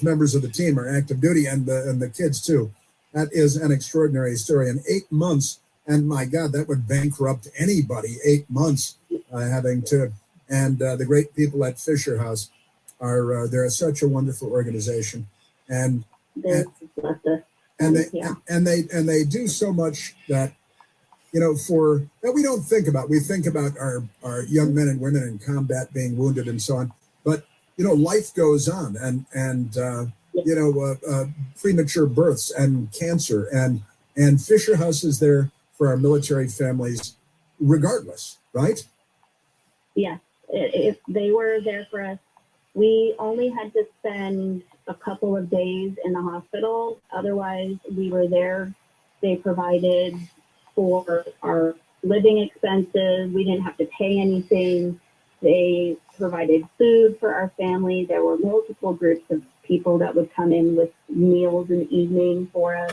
S3: members of the team are active duty and the kids too. That is an extraordinary story. In 8 months, and my God, that would bankrupt anybody. 8 months having to. And the great people at Fisher House they're such a wonderful organization, and they do so much that that we don't think about. We think about our young men and women in combat being wounded and so on, but life goes on, and premature births and cancer, and Fisher House is there for our military families regardless, right?
S4: Yes, if they were there for us. We only had to spend a couple of days in the hospital. Otherwise, we were there. They provided for our living expenses. We didn't have to pay anything. They provided food for our family. There were multiple groups of people that would come in with meals in the evening for us.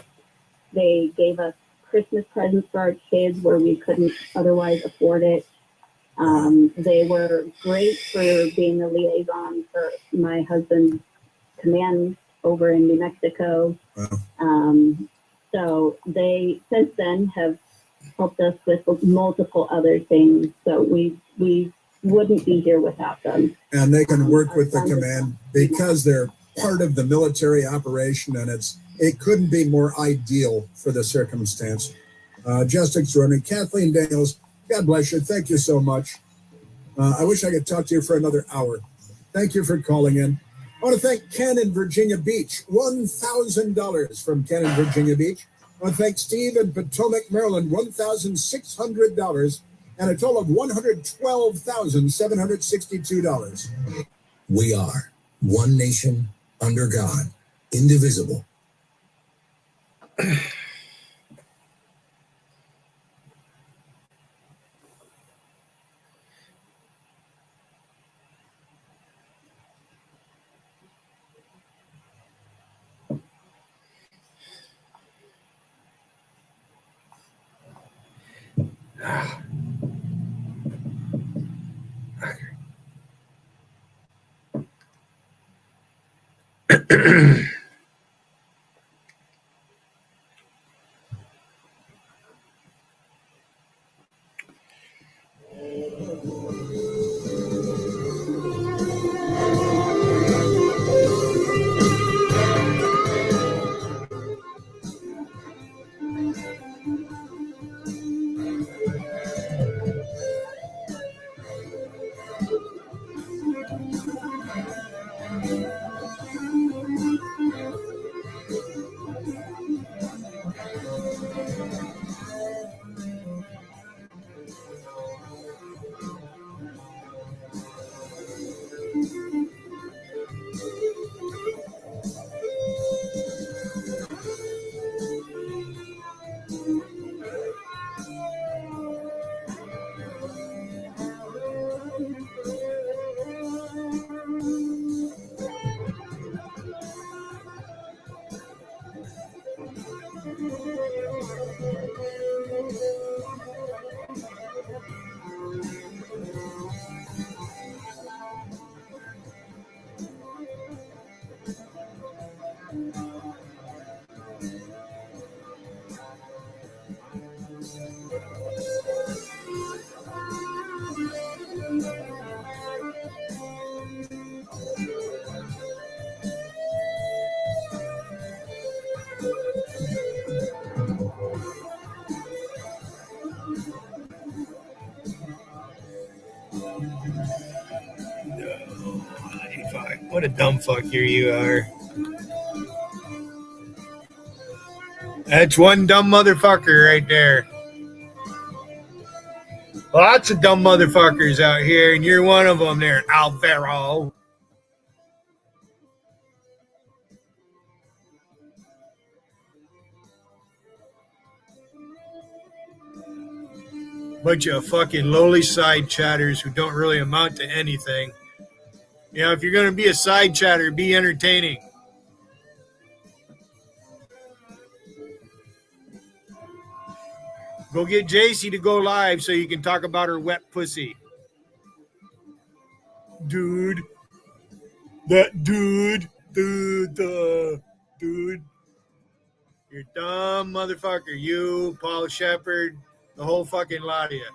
S4: They gave us Christmas presents for our kids where we couldn't otherwise afford it. They were great for being a liaison for my husband's command over in New Mexico. So they since then have helped us with multiple other things. So we wouldn't be here without them.
S3: And they can work with the command because they're part of the military operation, and it couldn't be more ideal for the circumstance. Just extraordinary. Kathleen Daniels, God bless you. Thank you so much. I wish I could talk to you for another hour. Thank you for calling in. I want to thank Ken in Virginia Beach. $1,000 from Ken in Virginia Beach. I want to thank Steve in Potomac, Maryland. $1,600 and a total of $112,762.
S11: We are one nation under God, indivisible.
S5: What a dumb fuck here you are. That's one dumb motherfucker right there. Lots of dumb motherfuckers out here, and you're one of them there, Alvaro. Bunch of fucking lowly side chatters who don't really amount to anything. You know, if you're going to be a side chatter, be entertaining. Go get JC to go live so you can talk about her wet pussy. Dude. That dude. Dude. You're dumb motherfucker. You, Paul Shepard, the whole fucking lot of you.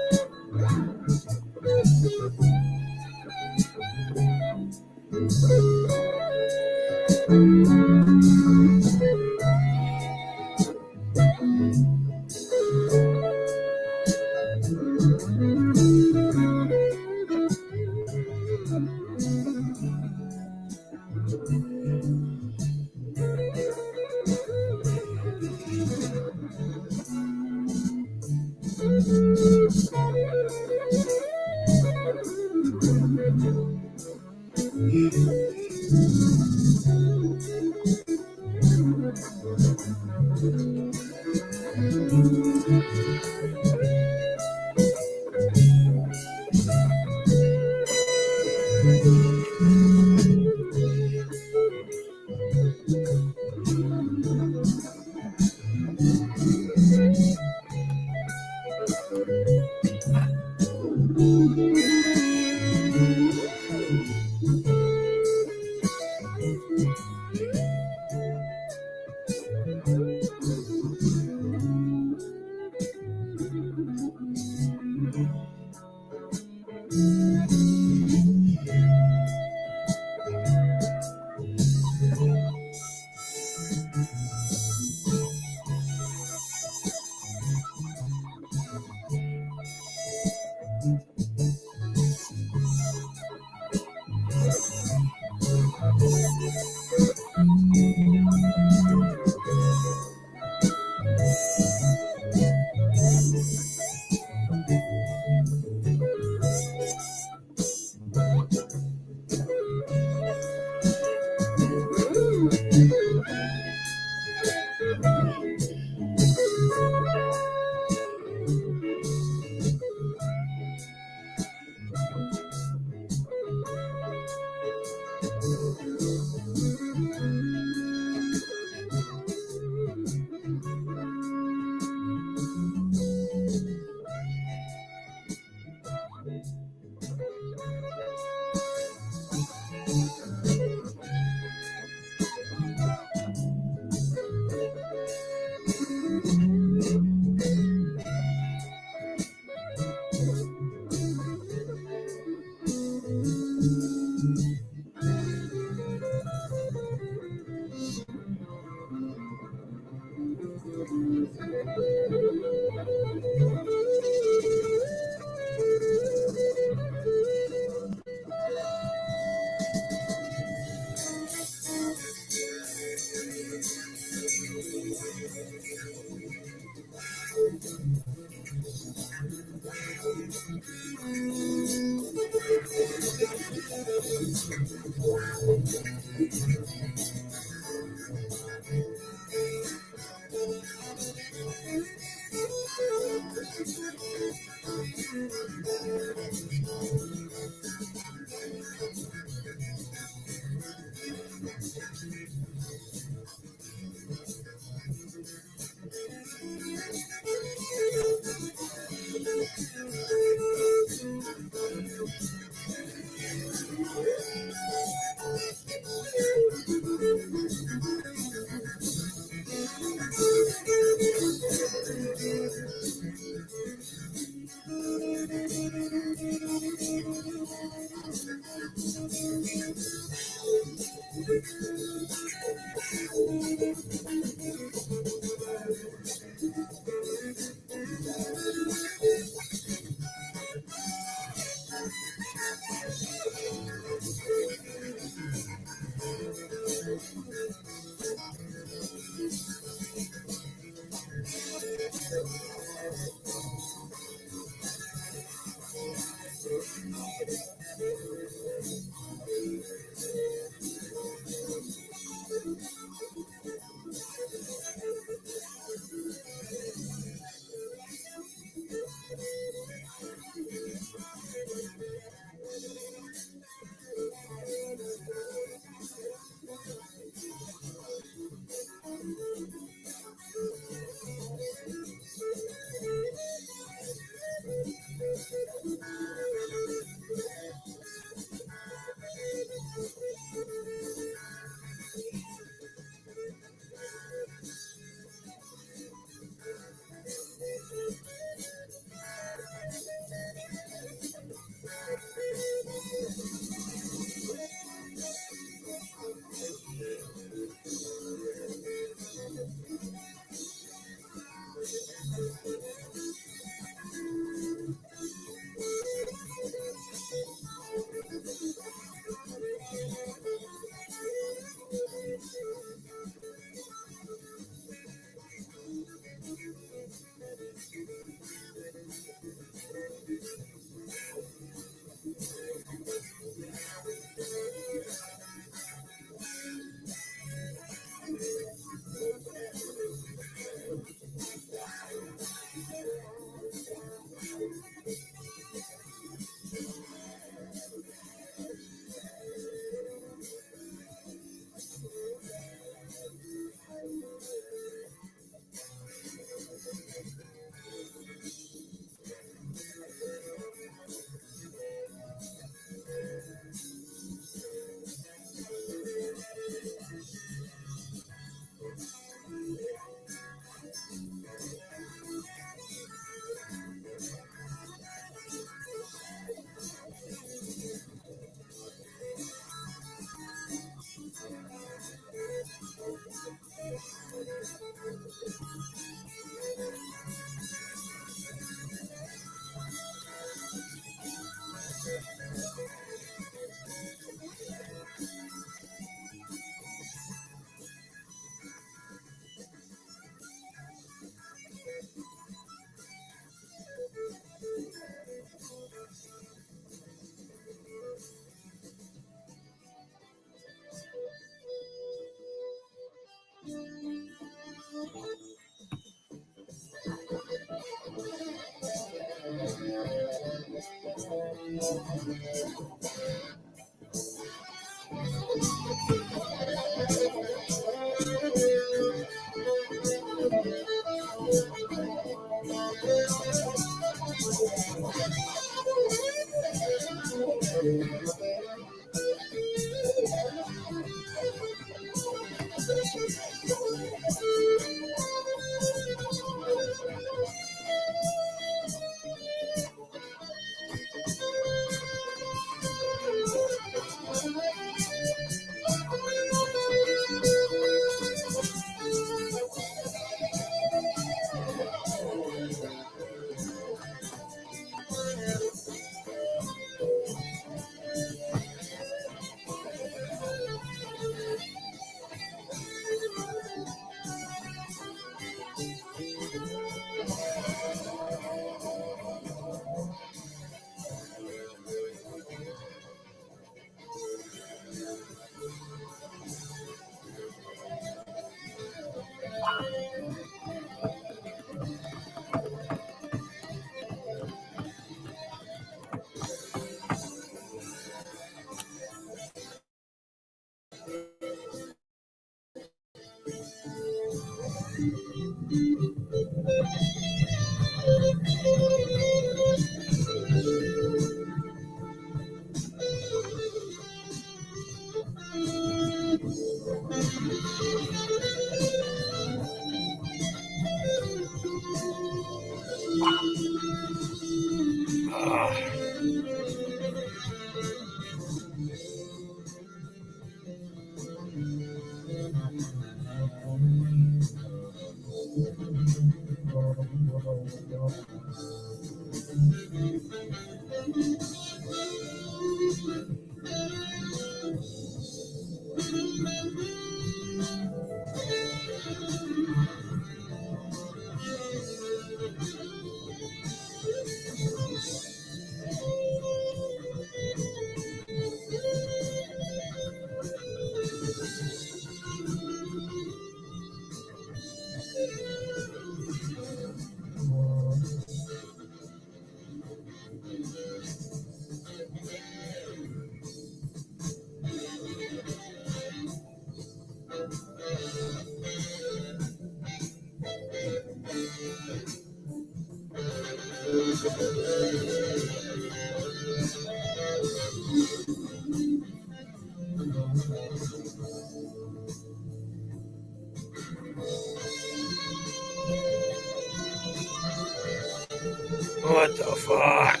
S5: What the fuck?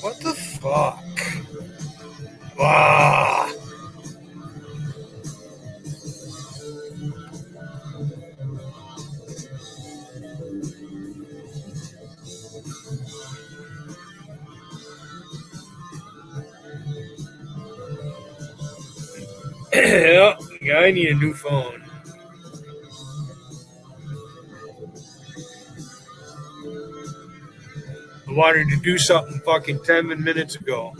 S5: What the fuck? Wow. Yeah, I need a new phone. I wanted to do something fucking 10 minutes ago.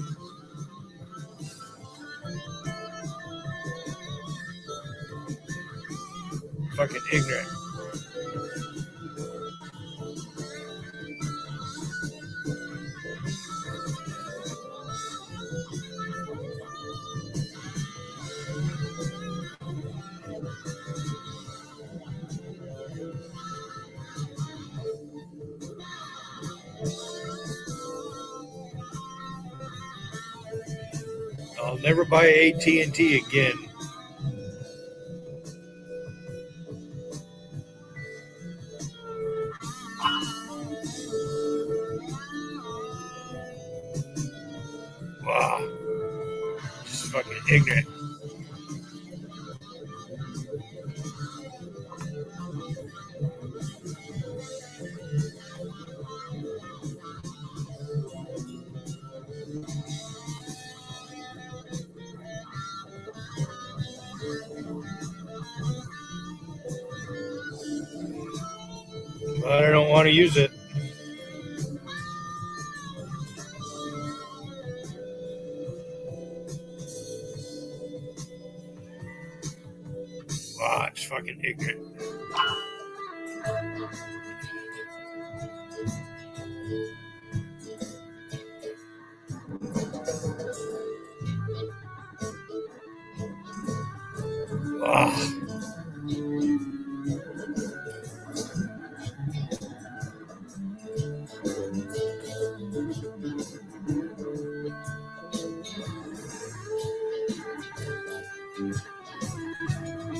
S5: Fucking ignorant. I'll never buy AT&T again. Wow. Just fucking ignorant. But I don't want to use it. Wow, it's fucking ignorant. Wow.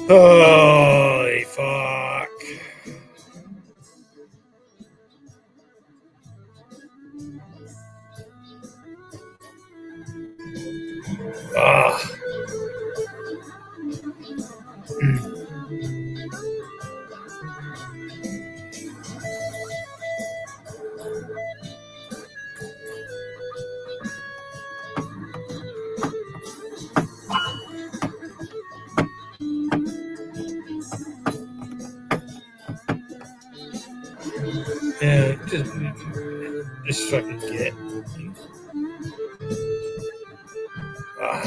S5: Holy fuck. Ah. Yeah, just fucking get. Ah.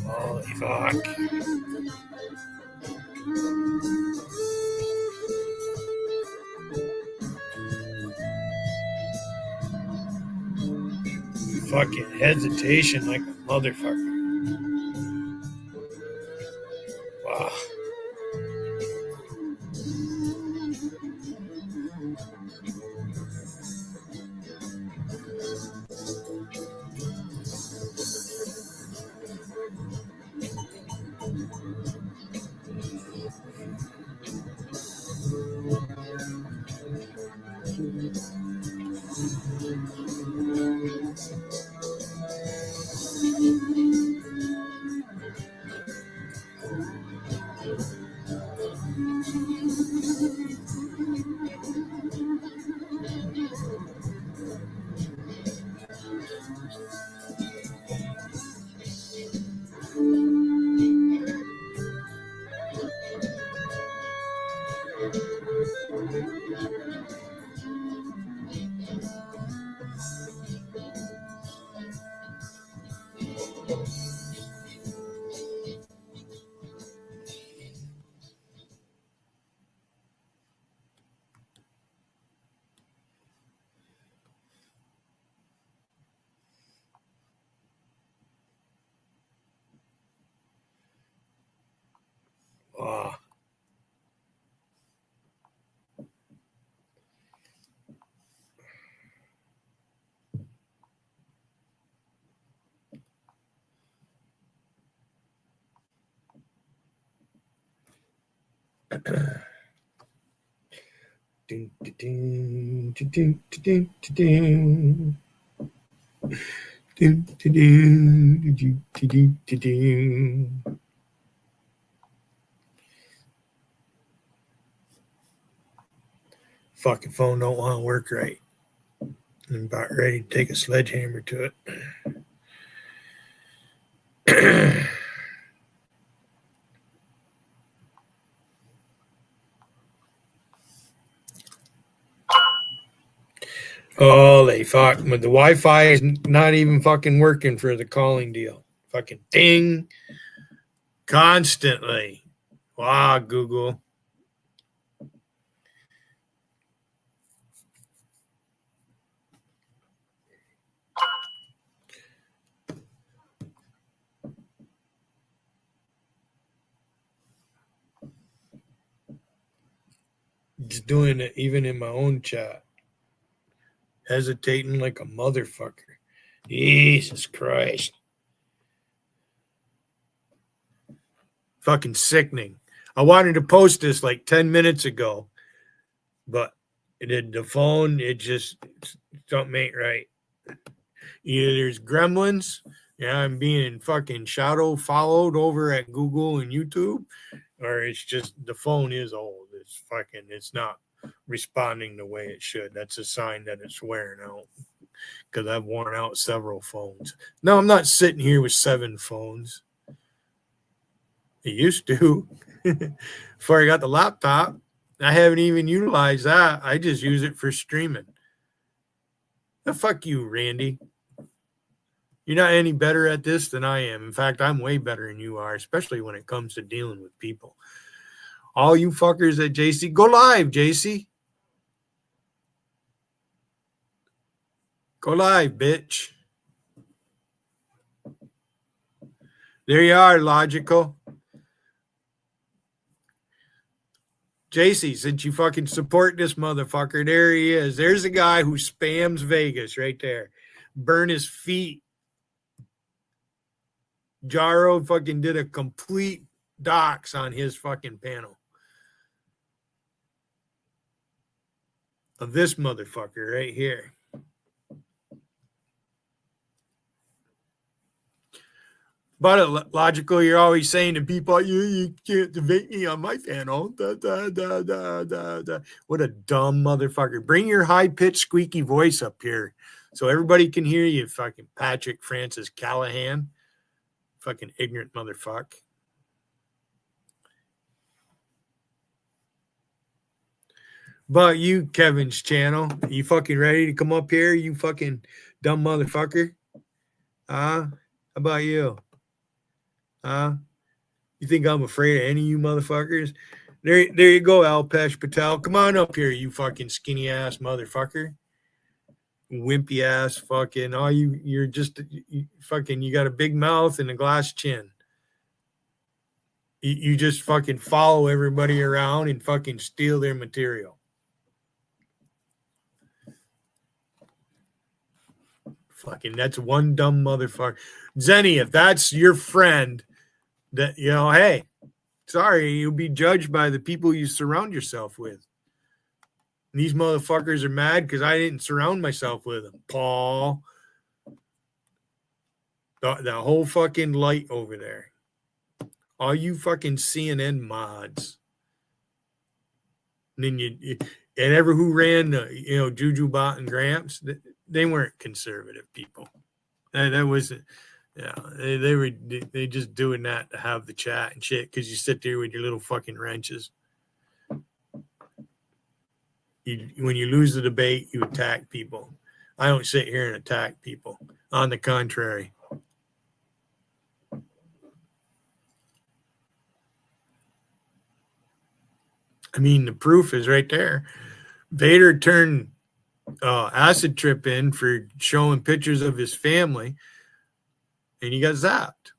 S5: Holy fuck. fucking hesitation like a motherfucker. Wow. Wow. Fucking phone don't want to work right. I'm about ready to take a sledgehammer to it. Holy fuck. The Wi-Fi is not even fucking working for the calling deal. Fucking ding. Constantly. Wow, Google. Just doing it even in my own chat. Hesitating like a motherfucker. Jesus Christ. Fucking sickening. I wanted to post this like 10 minutes ago, but the phone, it just something ain't right. Either there's gremlins, yeah, I'm being fucking shadow followed over at Google and YouTube, or it's just the phone is old. It's not responding the way it should. That's a sign that it's wearing out, because I've worn out several phones. No, I'm not sitting here with 7 phones. I used to. Before I got the laptop, I haven't even utilized that. I just use it for streaming. Now, fuck you, Randy. You're not any better at this than I am. In fact, I'm way better than you are, especially when it comes to dealing with people. All you fuckers at JC, go live, JC. Go live, bitch. There you are, Logical. JC, since you fucking support this motherfucker, there he is. There's a guy who spams Vegas right there. Burn his feet. Jaro fucking did a complete dox on his fucking panel. Of this motherfucker right here. But Logical, you're always saying to people, you can't debate me on my panel. Da, da, da, da, da, da. What a dumb motherfucker. Bring your high-pitched, squeaky voice up here so everybody can hear you, fucking Patrick Francis Callahan. Fucking ignorant motherfucker. But you, Kevin's channel, you fucking ready to come up here, you fucking dumb motherfucker? How about you? You think I'm afraid of any of you motherfuckers? There you go, Alpesh Patel. Come on up here, you fucking skinny ass motherfucker. wimpy ass fucking, you're just fucking, you got a big mouth and a glass chin. You just fucking follow everybody around and fucking steal their material. Fucking, that's one dumb motherfucker. Zenny, if that's your friend, that, hey, sorry, you'll be judged by the people you surround yourself with. And these motherfuckers are mad because I didn't surround myself with them. Paul, the whole fucking light over there. All you fucking CNN mods. And then and ever who ran, Juju Bot and Gramps, they weren't conservative people. That wasn't, they just doing that to have the chat and shit because you sit there with your little fucking wrenches. When you lose the debate, you attack people. I don't sit here and attack people. On the contrary. I mean, the proof is right there. Vader turned acid trip in for showing pictures of his family, and he got zapped.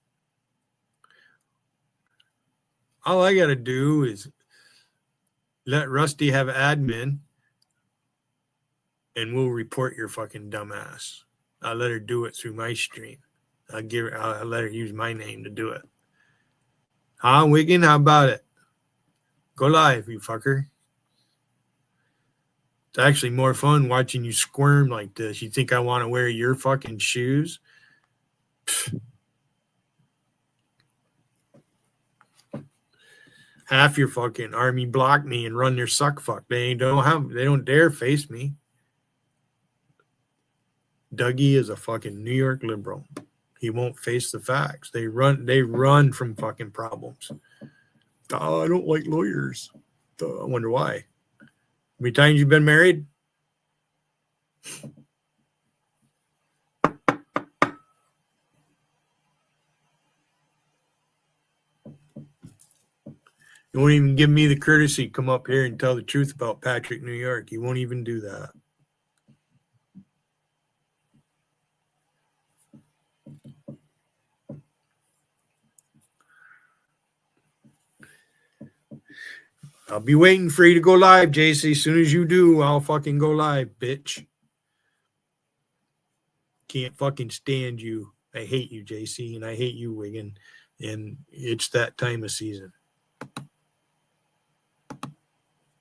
S5: All I got to do is let Rusty have admin, and we'll report your fucking dumbass. I'll let her do it through my stream. I'll let her use my name to do it. Huh, Wiggin? How about it? Go live, you fucker. It's actually more fun watching you squirm like this. You think I want to wear your fucking shoes? Pfft. Half your fucking army block me and run their suck fuck. They don't dare face me. Dougie is a fucking New York liberal. He won't face the facts. They run from fucking problems. Oh, I don't like lawyers. I wonder why. How many times you've been married? You won't even give me the courtesy to come up here and tell the truth about Patrick, New York. You won't even do that. I'll be waiting for you to go live, JC. As soon as you do, I'll fucking go live, bitch. Can't fucking stand you. I hate you, JC, and I hate you, Wiggin. And it's that time of season.